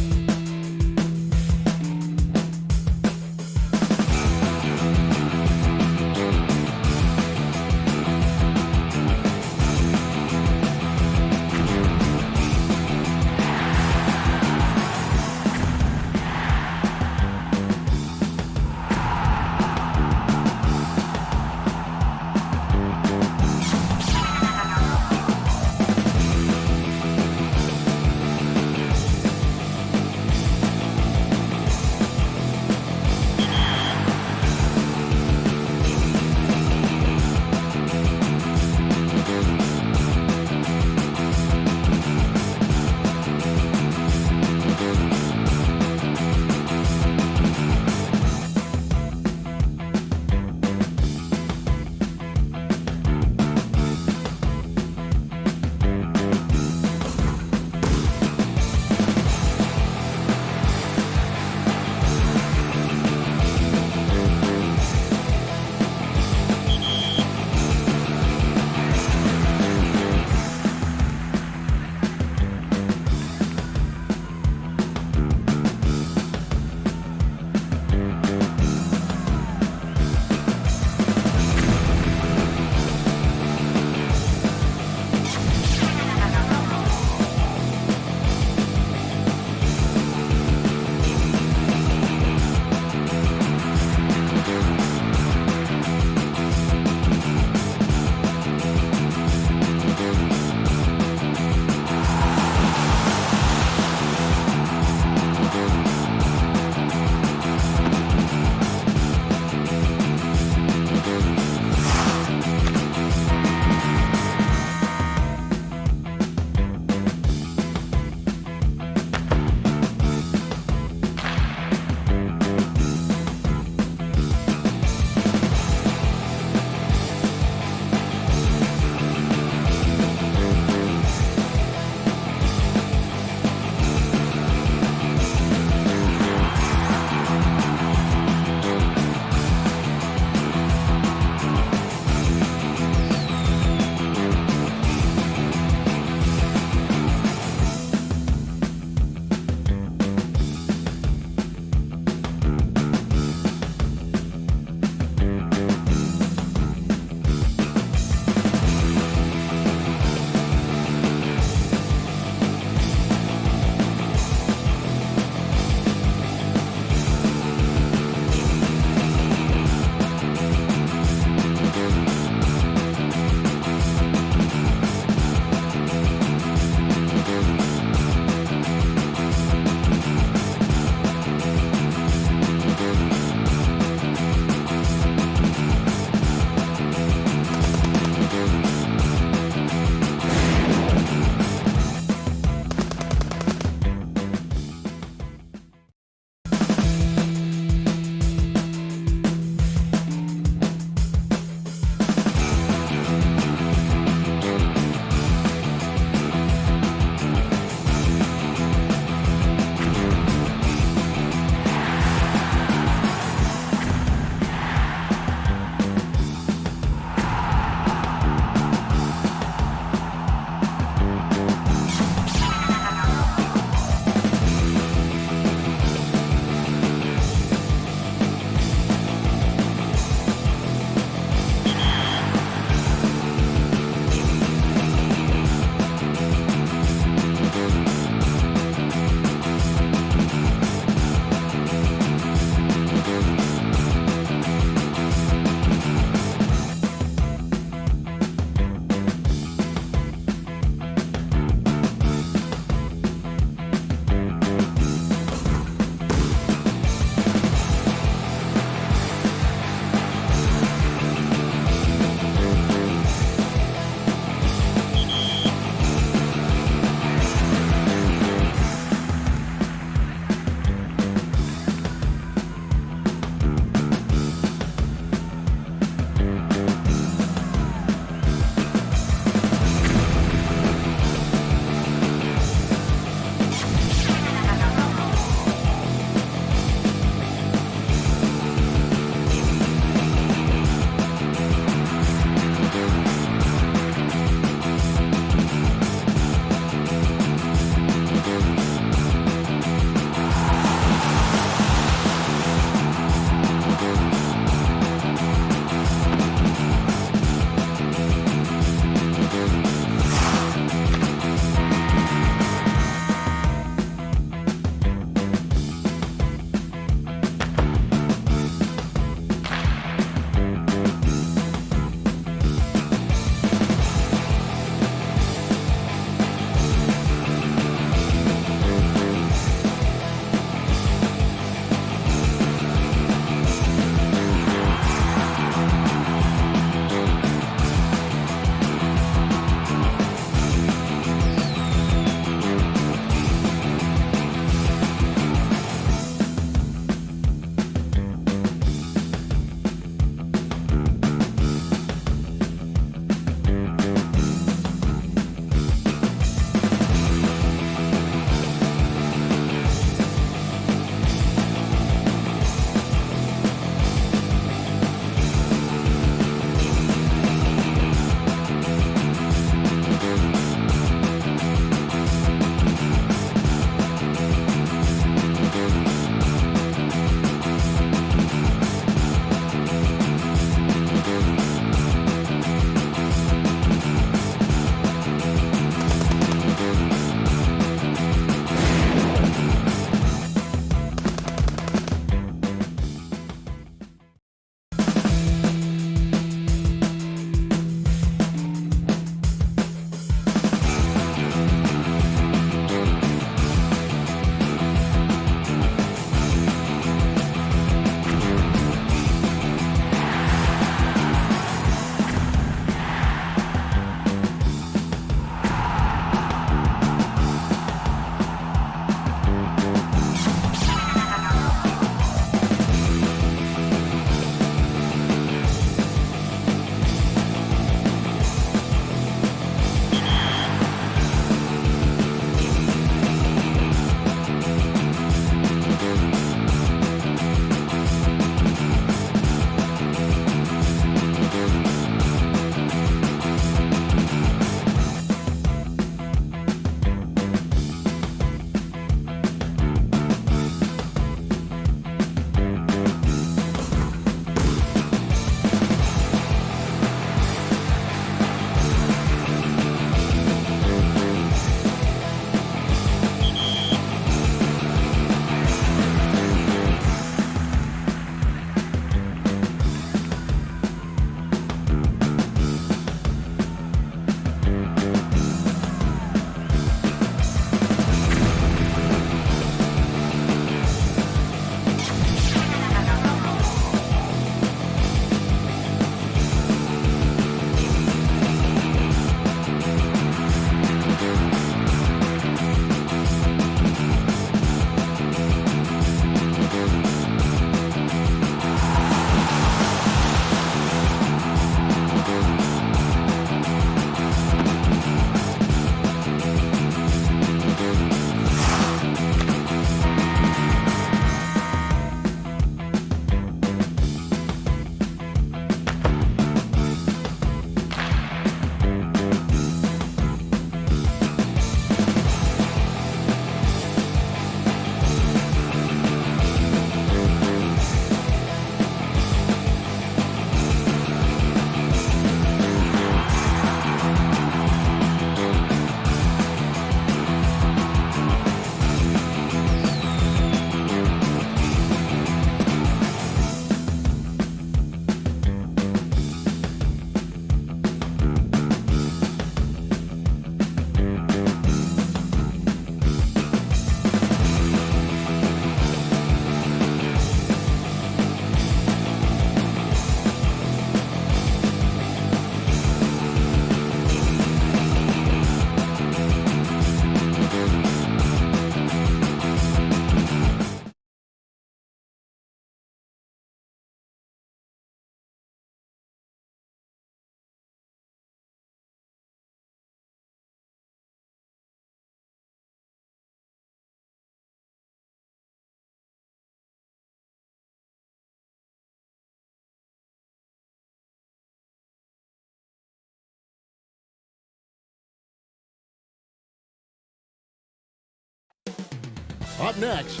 Up next.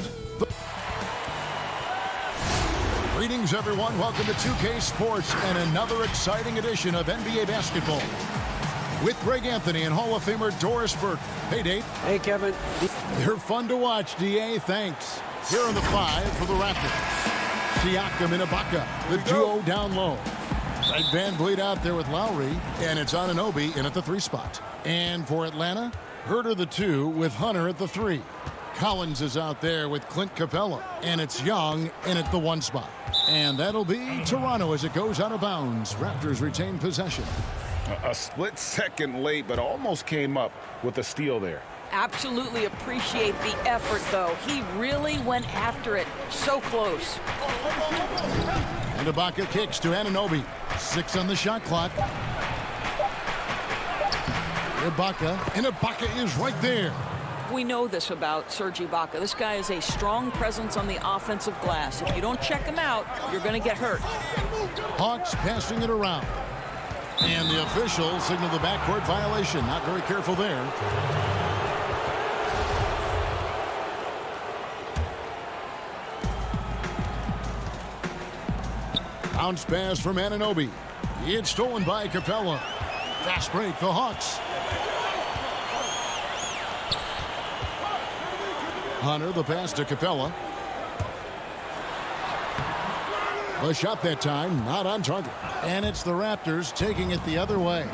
Greetings, everyone. Welcome to 2K Sports and another exciting edition of NBA basketball. With Greg Anthony and Hall of Famer Doris Burke. Hey, Dave. Hey, Kevin. They're fun to watch, DA. Thanks. Here are the 5 for the Raptors. Siakam and Ibaka, the duo down low. Right, Van Vliet out there with Lowry, and it's Anunoby in at the 3 spot. And for Atlanta, Herter the 2 with Hunter at the 3. Collins is out there with Clint Capella, and it's Young in at the 1 spot. And that'll be Toronto as it goes out of bounds. Raptors retain possession. A split second late, but almost came up with a steal there. Absolutely appreciate the effort, though. He really went after it. So close. And Ibaka kicks to Anunoby. 6 on the shot clock. Ibaka is right there. We know this about Serge Ibaka. This guy is a strong presence on the offensive glass. If you don't check him out, you're going to get hurt. Hawks passing it around. And the official signaled the backcourt violation. Not very careful there. Bounce pass from Anunoby. It's stolen by Capella. Fast break, the Hawks. Hunter, the pass to Capella. The shot that time, not on target. And it's the Raptors taking it the other way.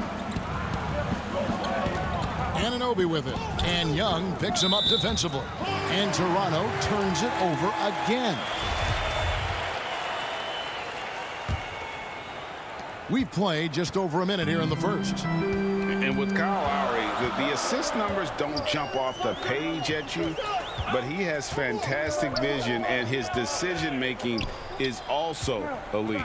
Anunoby with it. And Young picks him up defensively. And Toronto turns it over again. We've played just over a minute here in the first. And with Kyle Lowry, the assist numbers don't jump off the page at you, but he has fantastic vision, and his decision-making is also elite.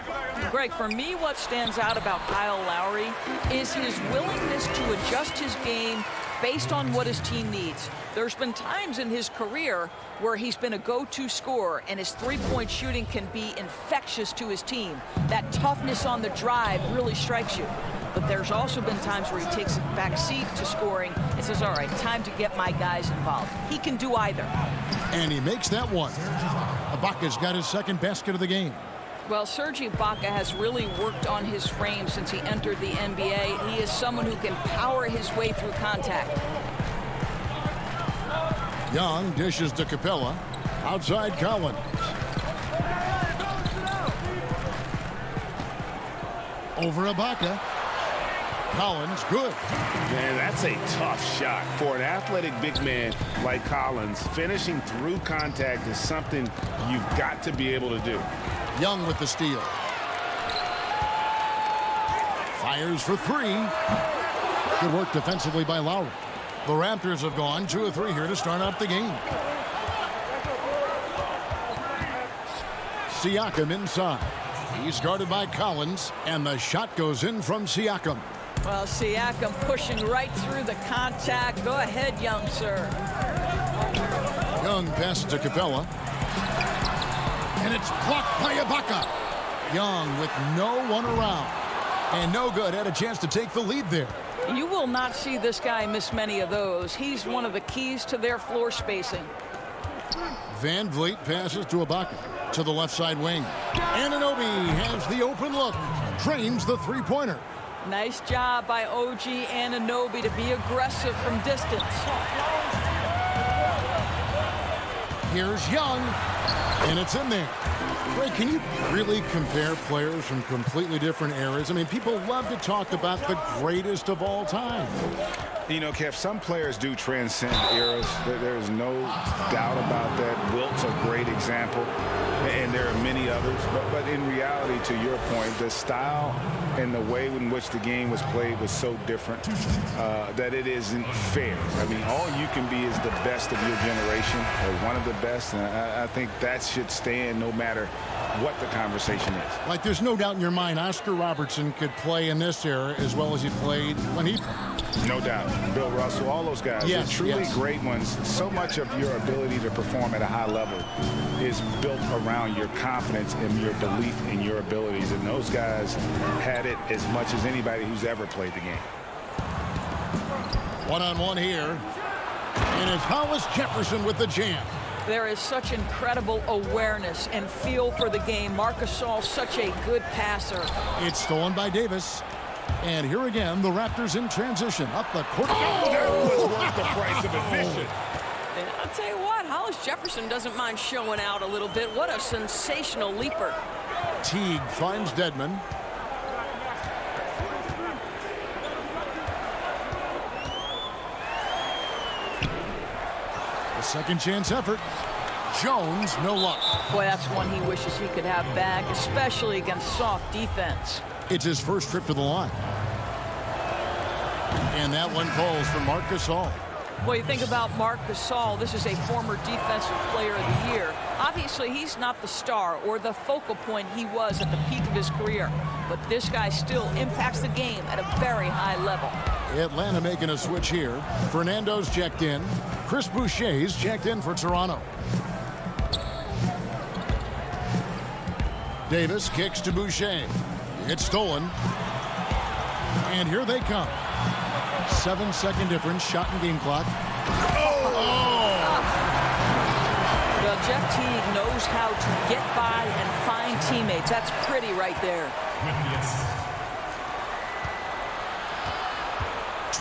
Greg, for me, what stands out about Kyle Lowry is his willingness to adjust his game based on what his team needs. There's been times in his career where he's been a go-to scorer, and his three-point shooting can be infectious to his team. That toughness on the drive really strikes you. But there's also been times where he takes a back seat to scoring and says, all right, time to get my guys involved. He can do either. And he makes that one. Ibaka's got his second basket of the game. Well, Serge Ibaka has really worked on his frame since he entered the NBA. He is someone who can power his way through contact. Young dishes to Capella. Outside Collins. Over Ibaka. Collins, good. Man, that's a tough shot. For an athletic big man like Collins, finishing through contact is something you've got to be able to do. Young with the steal. Fires for 3. Good work defensively by Lowry. The Raptors have gone 2 of 3 here to start out the game. Siakam inside. He's guarded by Collins, and the shot goes in from Siakam. Well, Siakam pushing right through the contact. Go ahead, Young, sir. Young passes to Capella. And it's blocked by Ibaka. Young with no one around. And no good. Had a chance to take the lead there. You will not see this guy miss many of those. He's one of the keys to their floor spacing. Van Vliet passes to Ibaka. To the left side wing. Anunoby has the open look. Drains the three-pointer. Nice job by OG Anunoby to be aggressive from distance. Here's Young, and it's in there. Ray, can you really compare players from completely different eras? I mean, people love to talk about the greatest of all time. You know, Kev, some players do transcend eras. There's no doubt about that. Wilt's a great example, and there are many others. But in reality, to your point, the style and the way in which the game was played was so different that it isn't fair. I mean, all you can be is the best of your generation, or one of the best, and I think that should stand no matter what the conversation is. Like, there's no doubt in your mind Oscar Robertson could play in this era as well as he played when he played. No doubt. Bill Russell, all those guys, yes, they're truly yes. great ones. So much of your ability to perform at a high level is built around your confidence and your belief in your abilities. And those guys had it as much as anybody who's ever played the game. One-on-one here. And it's Hollis Jefferson with the jam. There is such incredible awareness and feel for the game. Marc Gasol, such a good passer. It's stolen by Davis. And here again, the Raptors in transition. Up the court. That was worth the price of admission. And I'll tell you what, Hollis Jefferson doesn't mind showing out a little bit. What a sensational leaper. Teague finds Dedmon. A second chance effort. Jones, no luck. Boy, that's one he wishes he could have back, especially against soft defense. It's his first trip to the line. And that one falls for Marc Gasol. Well, you think about Marc Gasol, this is a former defensive player of the year. Obviously, he's not the star or the focal point he was at the peak of his career. But this guy still impacts the game at a very high level. Atlanta making a switch here. Fernando's checked in. Chris Boucher's checked in for Toronto. Davis kicks to Boucher. It's stolen. And here they come. 7-second difference, shot and game clock. Well, Jeff Teague knows how to get by and find teammates. That's pretty right there.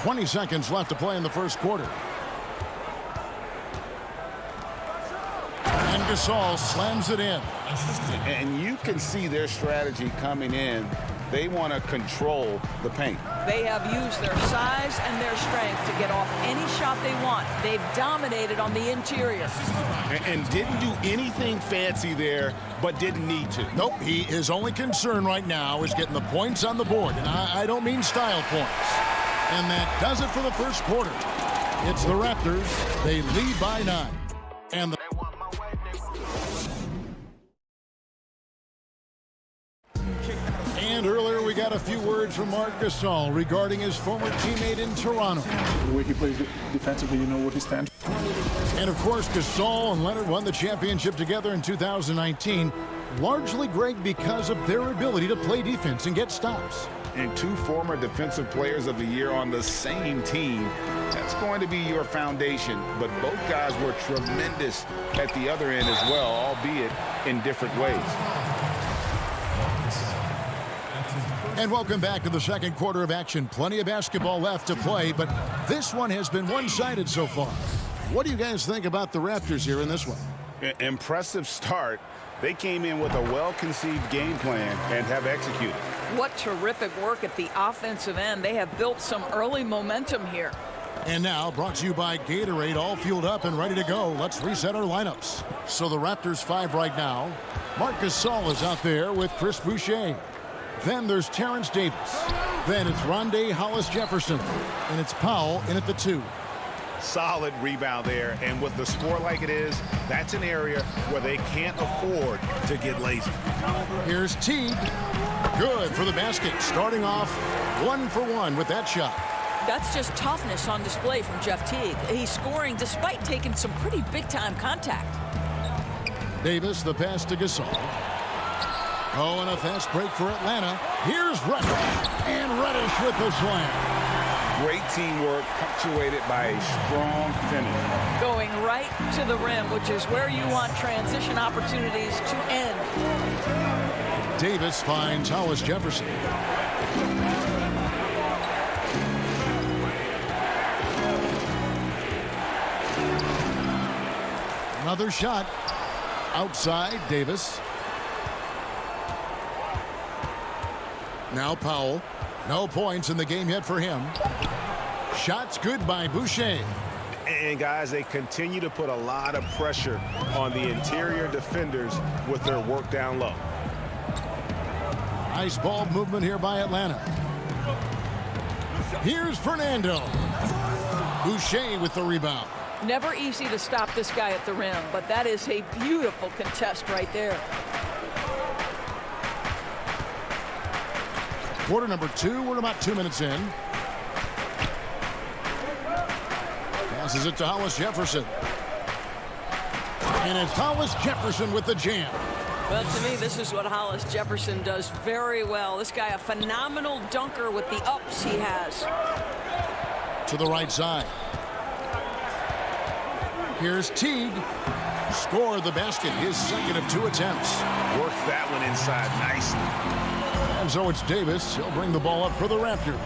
20 seconds left to play in the first quarter. And Gasol slams it in. And you can see their strategy coming in. They want to control the paint. They have used their size and their strength to get off any shot they want. They've dominated on the interior. And didn't do anything fancy there, but didn't need to. Nope, his only concern right now is getting the points on the board. And I don't mean style points. And that does it for the first quarter. It's the Raptors. They lead by 9. And earlier we got a few words from Marc Gasol regarding his former teammate in Toronto. The way he plays defensively, you know what he stands for. And of course, Gasol and Leonard won the championship together in 2019, largely, Greg, because of their ability to play defense and get stops. And 2 former defensive players of the year on the same team. That's going to be your foundation. But both guys were tremendous at the other end as well, albeit in different ways. And welcome back to the second quarter of action. Plenty of basketball left to play, but this one has been one-sided so far. What do you guys think about the Raptors here in this one? Impressive start. They came in with a well-conceived game plan and have executed. What terrific work at the offensive end. They have built some early momentum here. And now, brought to you by Gatorade, all fueled up and ready to go. Let's reset our lineups. So the Raptors 5 right now. Marc Gasol is out there with Chris Boucher. Then there's Terrence Davis. Then it's Rondé Hollis Jefferson. And it's Powell in at the 2. Solid rebound there. And with the score like it is, that's an area where they can't afford to get lazy. Here's Teague. Good for the basket. Starting off 1 for 1 with that shot. That's just toughness on display from Jeff Teague. He's scoring despite taking some pretty big-time contact. Davis, the pass to Gasol. Oh, and a fast break for Atlanta. Here's Reddish. And Reddish with the slam. Great teamwork punctuated by a strong finish. Going right to the rim, which is where you want transition opportunities to end. Davis finds Hollis Jefferson. Another shot. Outside, Davis. Now Powell. No points in the game yet for him. Shots good by Boucher. And guys, they continue to put a lot of pressure on the interior defenders with their work down low. Nice ball movement here by Atlanta. Here's Fernando. Boucher with the rebound. Never easy to stop this guy at the rim, but that is a beautiful contest right there. Quarter number 2. We're about 2 minutes in. Passes it to Hollis Jefferson. And it's Hollis Jefferson with the jam. Well, to me, this is what Hollis Jefferson does very well. This guy, a phenomenal dunker with the ups he has. To the right side. Here's Teague. score the basket, his second of 2 attempts. Worked that one inside nicely. And so it's Davis. He'll bring the ball up for the Raptors.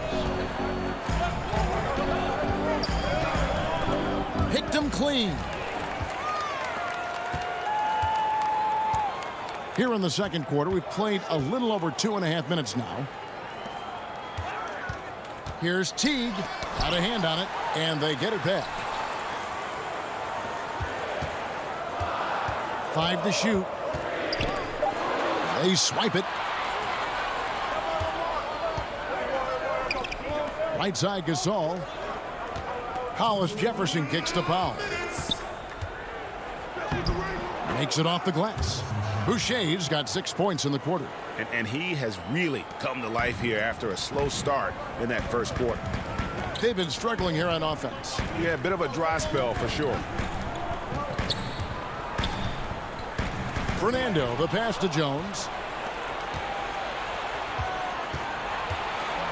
Picked him clean. Here in the second quarter, we've played a little over 2.5 minutes now. Here's Teague. Got a hand on it, and they get it back. 5 to shoot. They swipe it. Right side Gasol. Hollis Jefferson kicks to Powell. Makes it off the glass. Boucher's got 6 points in the quarter. And he has really come to life here after a slow start in that first quarter. They've been struggling here on offense. Yeah, a bit of a dry spell for sure. Fernando, the pass to Jones.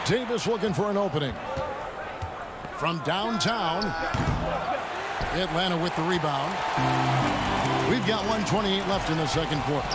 Davis looking for an opening. From downtown. Atlanta with the rebound. We've got 1:28 left in the second quarter.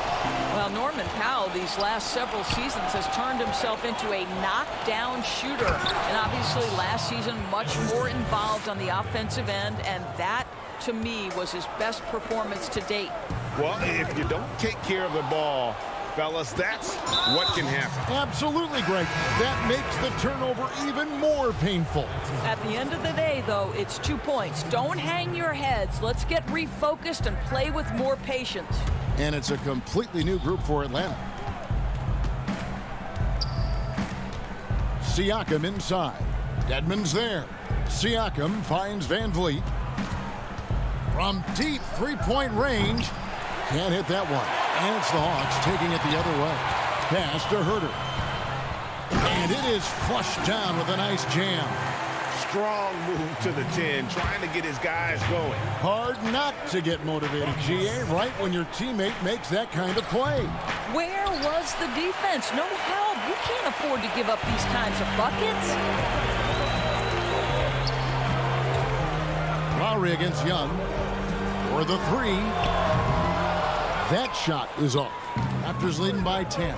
Well, Norman Powell these last several seasons has turned himself into a knockdown shooter. And obviously last season much more involved on the offensive end, and that to me was his best performance to date. Well, if you don't take care of the ball, fellas, that's what can happen. Absolutely, Greg. That makes the turnover even more painful. At the end of the day, though, it's 2 points. Don't hang your heads. Let's get refocused and play with more patience. And it's a completely new group for Atlanta. Siakam inside. Dedmon's there. Siakam finds Van Vliet. From deep three-point range. Can't hit that one. And it's the Hawks taking it the other way. Pass to Herter. And it is flushed down with a nice jam. Strong move to the 10, trying to get his guys going. Hard not to get motivated, GA, right when your teammate makes that kind of play. Where was the defense? No help. You can't afford to give up these kinds of buckets. Lowry against Young for the 3. That shot is off. Raptors leading by 10.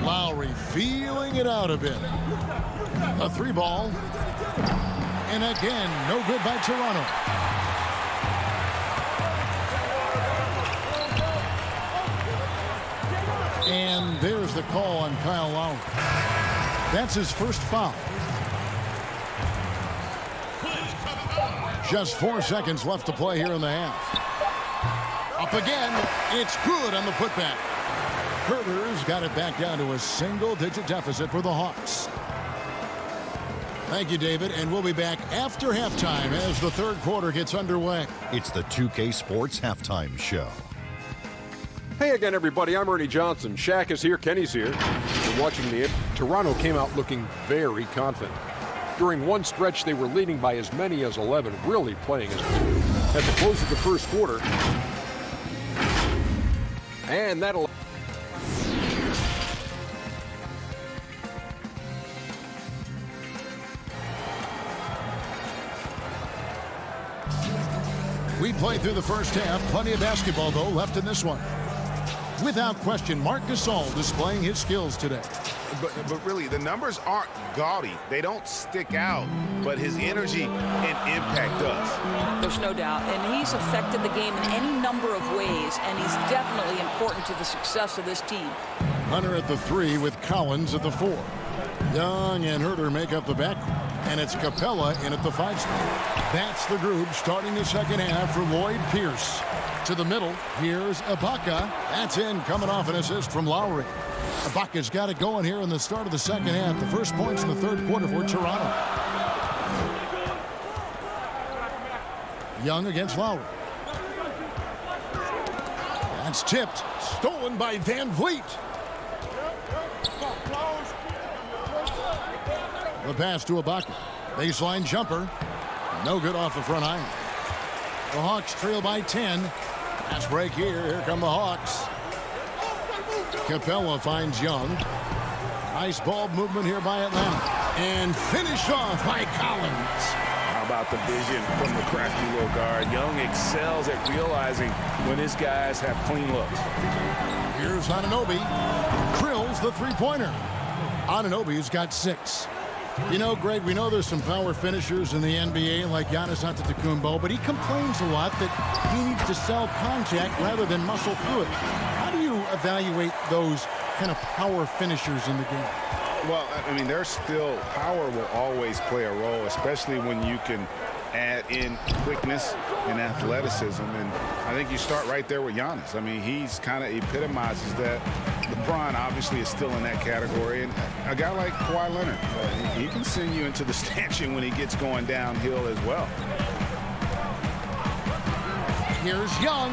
Lowry feeling it out a bit. A 3 ball. And again, no good by Toronto. And there's the call on Kyle Lowry. That's his first foul. Just 4 seconds left to play here in the half. Up again. It's good on the putback. Herter's got it back down to a single-digit deficit for the Hawks. Thank you, David, and we'll be back after halftime as the third quarter gets underway. It's the 2K Sports Halftime Show. Hey again, everybody. I'm Ernie Johnson. Shaq is here. Kenny's here. We're watching the... Toronto came out looking very confident. During one stretch, they were leading by as many as 11, really playing as a team. At the close of the first quarter, and that'll... We played through the first half. Plenty of basketball, though, left in this one. Without question, Marc Gasol displaying his skills today. But really, the numbers aren't gaudy. They don't stick out, but his energy and impact does. There's no doubt. And he's affected the game in any number of ways, and he's definitely important to the success of this team. Hunter at the 3 with Collins at the 4. Young and Herter make up the backcourt. And it's Capella in at the 5 spot. That's the group starting the second half for Lloyd Pierce. To the middle, here's Ibaka. That's in, coming off an assist from Lowry. Ibaka's got it going here in the start of the second half. The first points in the third quarter for Toronto. Young against Lowry. That's tipped. Stolen by Van Vliet. The pass to Ibaka. Baseline jumper. No good off the front iron. The Hawks trail by 10. Pass break here. Here come the Hawks. Capella finds Young. Nice ball movement here by Atlanta. And finished off by Collins. How about the vision from the crafty little guard? Young excels at realizing when his guys have clean looks. Here's Anunoby. Drills the three-pointer. Anunoby's got 6. You know, Greg, we know there's some power finishers in the NBA like Giannis Antetokounmpo, but he complains a lot that he needs to sell contact rather than muscle through it. How do you evaluate those kind of power finishers in the game? Well, I mean, there's still power will always play a role, especially when you can add in quickness and athleticism. And I think you start right there with Giannis. I mean, he's kind of epitomizes that. LeBron obviously is still in that category. And a guy like Kawhi Leonard, he can send you into the stanchion when he gets going downhill as well. Here's Young.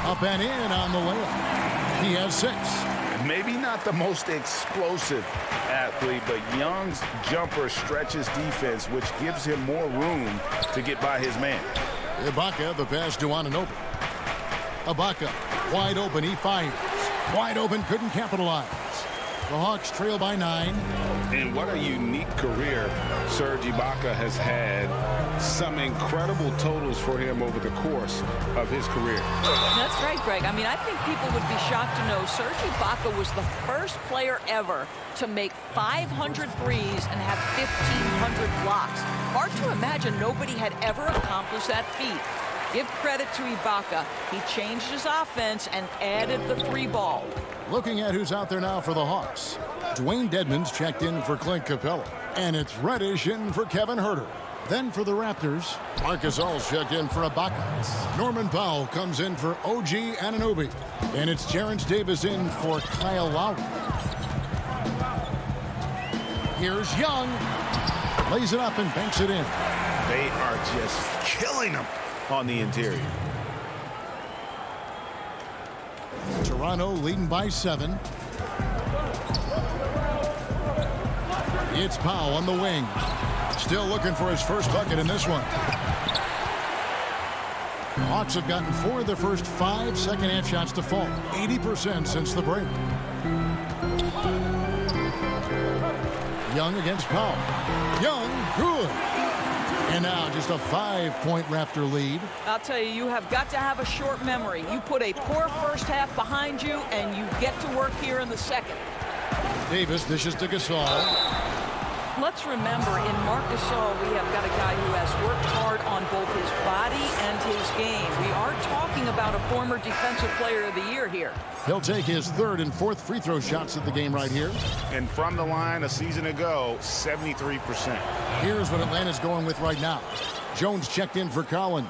Up and in on the layup. He has 6. Maybe not the most explosive athlete, but Young's jumper stretches defense, which gives him more room to get by his man. Ibaka, the pass to Anunoby. Ibaka, wide open, he fires. Wide open, couldn't capitalize. The Hawks trail by 9. And what a unique career Serge Ibaka has had. Some incredible totals for him over the course of his career. That's right, Greg. I mean, I think people would be shocked to know Serge Ibaka was the first player ever to make 500 threes and have 1,500 blocks. Hard to imagine nobody had ever accomplished that feat. Give credit to Ibaka. He changed his offense and added the 3-ball. Looking at who's out there now for the Hawks. Dwayne Dedmon's checked in for Clint Capella. And it's Reddish in for Kevin Huerter. Then for the Raptors, Marc Gasol's checked in for Ibaka. Norman Powell comes in for OG Anunoby. And it's Terrence Davis in for Kyle Lowry. Here's Young. Lays it up and banks it in. They are just killing him on the interior. Toronto leading by 7. It's Powell on the wing. Still looking for his first bucket in this one. Hawks have gotten 4 of their first 5 second-half shots to fall. 80% since the break. Young against Powell. Young, good. And now just a 5-point Raptor lead. I'll tell you, you have got to have a short memory. You put a poor first half behind you, and you get to work here in the second. Davis dishes to Gasol. Let's remember, in Marc Gasol, we have got a guy who has worked hard on both his body and his game. We are talking about a former Defensive Player of the Year here. He'll take his 3rd and 4th free throw shots of the game right here. And from the line a season ago, 73%. Here's what Atlanta's going with right now. Jones checked in for Collins.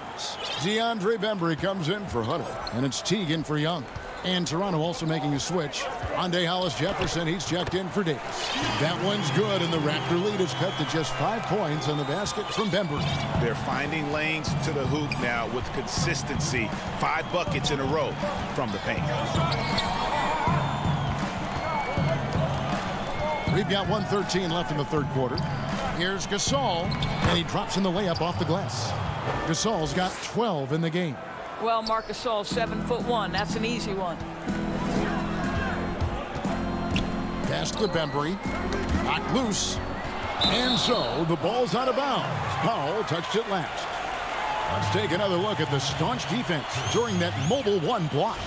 DeAndre Bembry comes in for Huddle. And it's Teague in for Young. And Toronto also making a switch. Andre Hollis-Jefferson, he's checked in for Davis. That one's good, and the Raptor lead is cut to just 5 points on the basket from Bembry. They're finding lanes to the hoop now with consistency. 5 buckets in a row from the paint. We've got 1:13 left in the 3rd quarter. Here's Gasol, and he drops in the layup off the glass. Gasol's got 12 in the game. Well, Marc Gasol, 7'1". That's an easy one. Pass to Bembry. Knocked loose. And so the ball's out of bounds. Powell touched it last. Let's take another look at the staunch defense during that mobile 1 block.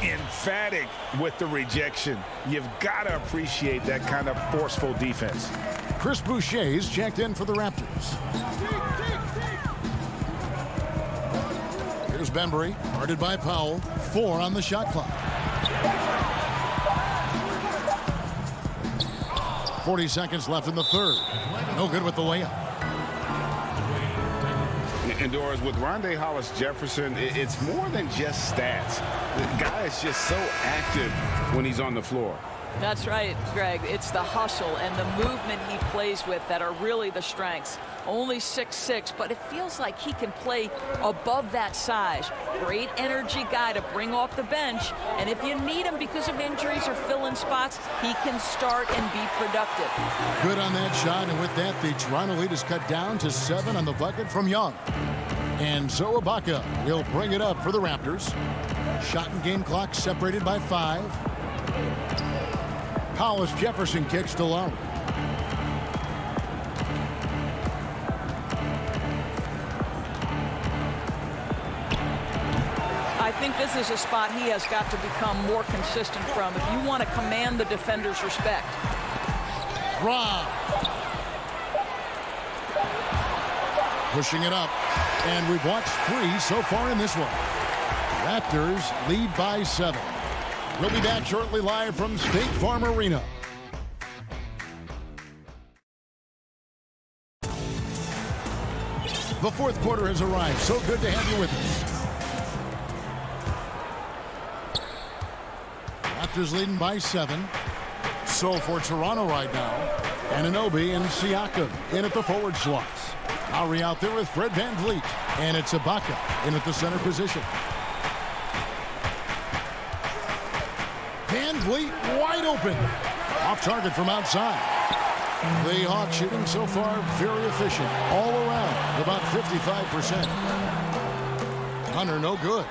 Emphatic with the rejection. You've got to appreciate that kind of forceful defense. Chris Boucher's checked in for the Raptors. Here's Bembry, guarded by Powell. 4 on the shot clock. 40 seconds left in the 3rd. No good with the layup. And Doris, with Rondae Hollis-Jefferson, it's more than just stats. The guy is just so active when he's on the floor. That's right, Greg. It's the hustle and the movement he plays with that are really the strengths. Only 6'6", but it feels like he can play above that size. Great energy guy to bring off the bench. And if you need him because of injuries or fill-in spots, he can start and be productive. Good on that shot, and with that, the Toronto lead is cut down to 7 on the bucket from Young. And so Ibaka will bring it up for the Raptors. Shot and game clock separated by 5. Hollis-Jefferson kicks to Lowry. think this is a spot he has got to become more consistent from if you want to command the defender's respect. Rob. Pushing it up. And we've watched 3 so far in this one. Raptors lead by 7. We'll be back shortly live from State Farm Arena. The fourth quarter has arrived. So good to have you with us. Raptors leading by 7. So for Toronto right now, Anunoby and Siakam in at the forward slots. Lowry out there with Fred VanVleet. And it's Ibaka in at the center position. VanVleet wide open. Off target from outside. The Hawks shooting so far very efficient all around, about 55%. Hunter no good.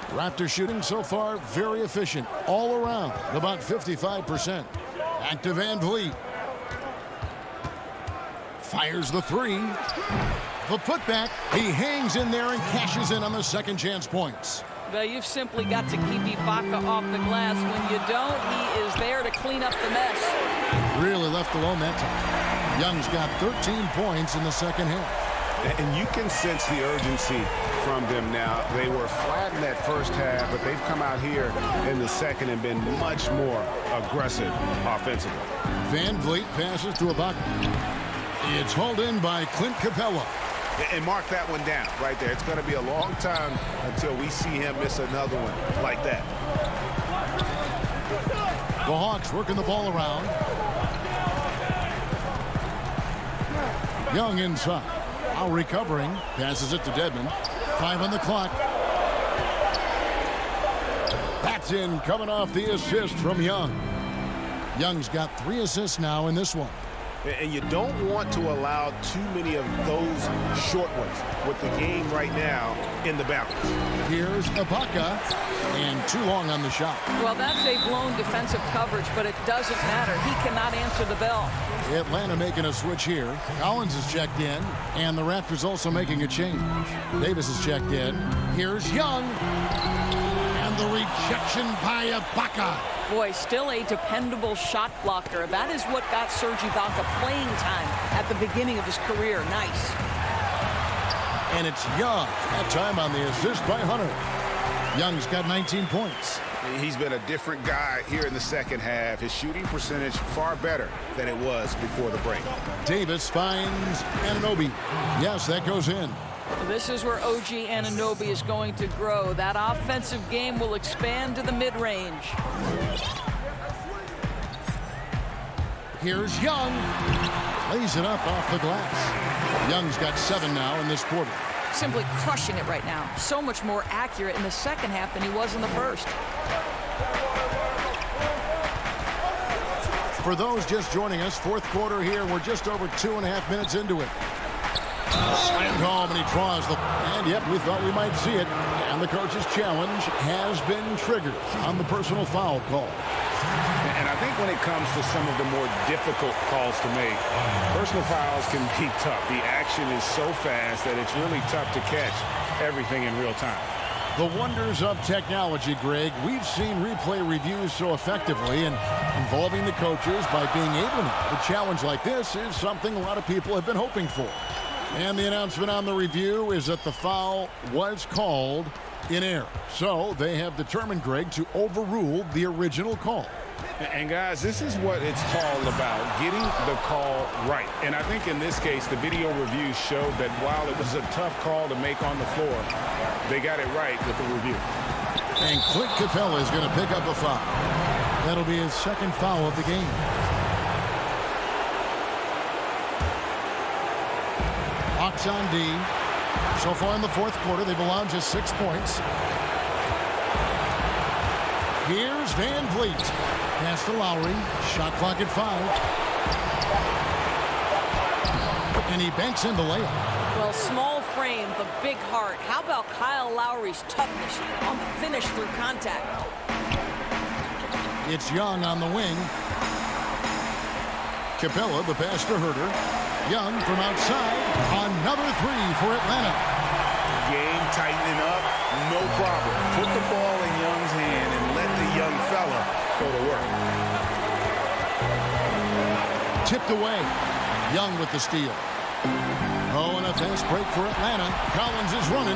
Raptors shooting so far very efficient all around, about 55%. Back to VanVleet. Fires the 3. The putback. He hangs in there and cashes in on the second chance points. Well, you've simply got to keep Ibaka off the glass. When you don't, he is there to clean up the mess. Really left alone that time. Young's got 13 points in the second half. And you can sense the urgency from them now. They were flat in that first half, but they've come out here in the second and been much more aggressive offensively. VanVleet passes to Ibaka. It's hauled in by Clint Capella. And mark that one down right there. It's going to be a long time until we see him miss another one like that. The Hawks working the ball around. Young inside. Now recovering. Passes it to Dedmon. 5 on the clock. That's in, coming off the assist from Young. Young's got 3 assists now in this one. And you don't want to allow too many of those short ones with the game right now in the balance. Here's Ibaka, and too long on the shot. Well, that's a blown defensive coverage, but it doesn't matter. He cannot answer the bell. Atlanta making a switch here. Collins is checked in, and the Raptors also making a change. Davis is checked in. Here's Young, and the rejection by Ibaka. Boy, still a dependable shot blocker. That is what got Serge Ibaka playing time at the beginning of his career. Nice. And it's Young. That time on the assist by Hunter. Young's got 19 points. He's been a different guy here in the second half. His shooting percentage far better than it was before the break. Davis finds Anunoby. Yes, that goes in. This is where OG Anunoby is going to grow. That offensive game will expand to the mid-range. Here's Young. Lays it up off the glass. Young's got 7 now in this quarter. Simply crushing it right now. So much more accurate in the second half than he was in the first. For those just joining us, fourth quarter here. We're just over 2.5 minutes into it. Slammed home, and he draws the... And, yep, we thought we might see it. And the coach's challenge has been triggered on the personal foul call. And I think when it comes to some of the more difficult calls to make, personal fouls can be tough. The action is so fast that it's really tough to catch everything in real time. The wonders of technology, Greg. We've seen replay reviews so effectively, and involving the coaches by being able to. A challenge like this is something a lot of people have been hoping for. And the announcement on the review is that the foul was called in error. So they have determined, Greg, to overrule the original call. And guys, this is what it's all about, getting the call right. And I think in this case, the video review showed that while it was a tough call to make on the floor, they got it right with the review. And Clint Capella is going to pick up a foul. That'll be his second foul of the game. Hawks on D. So far in the fourth quarter, they've allowed just 6 points. Here's VanVleet. Pass to Lowry. Shot clock at 5. And he banks in the layup. Well, small frame, but big heart. How about Kyle Lowry's toughness on the finish through contact? It's Young on the wing. Capella, the pass to Herter. Young from outside. Another 3 for Atlanta. Game tightening up, no problem. Put the ball in Young's hand and let the young fella go to work. Tipped away. Young with the steal. Oh, and a fast break for Atlanta. Collins is running.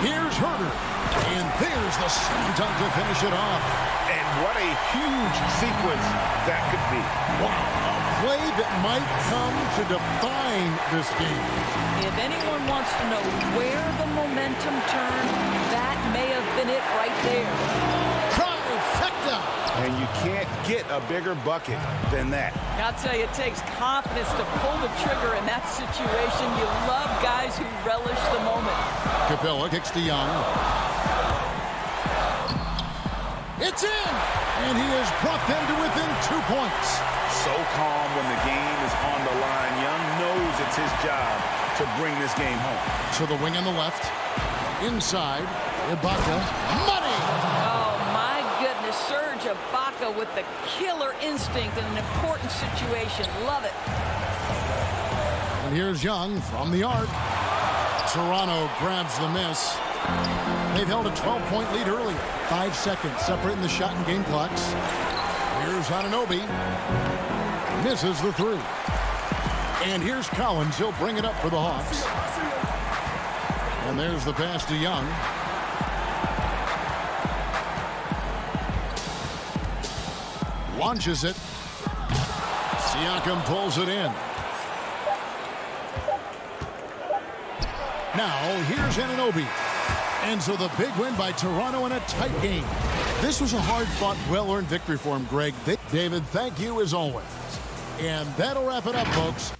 Here's Herter. And there's the slam dunk to finish it off. And what a huge sequence that could be. Wow. A play that might come to define this game. If anyone wants to know where the momentum turned, that may have been it right there. Trifecta. And you can't get a bigger bucket than that. I'll tell you, it takes confidence to pull the trigger in that situation. You love guys who relish the moment. Capella kicks to Young. It's in! And he has brought them to within 2 points. So calm when the game is on the line. Young knows it's his job to bring this game home. To the wing on the left. Inside. Ibaka. Money! Oh, my goodness. Serge Ibaka with the killer instinct in an important situation. Love it. And here's Young from the arc. Toronto grabs the miss. They've held a 12-point lead earlier. 5 seconds separating the shot and game clocks. Here's Anunoby. Misses the three. And here's Collins. He'll bring it up for the Hawks. And there's the pass to Young. Launches it. Siakam pulls it in. Now, here's Anunoby. And so the big win by Toronto in a tight game. This was a hard-fought, well-earned victory for him, Greg. David, thank you as always. And that'll wrap it up, folks.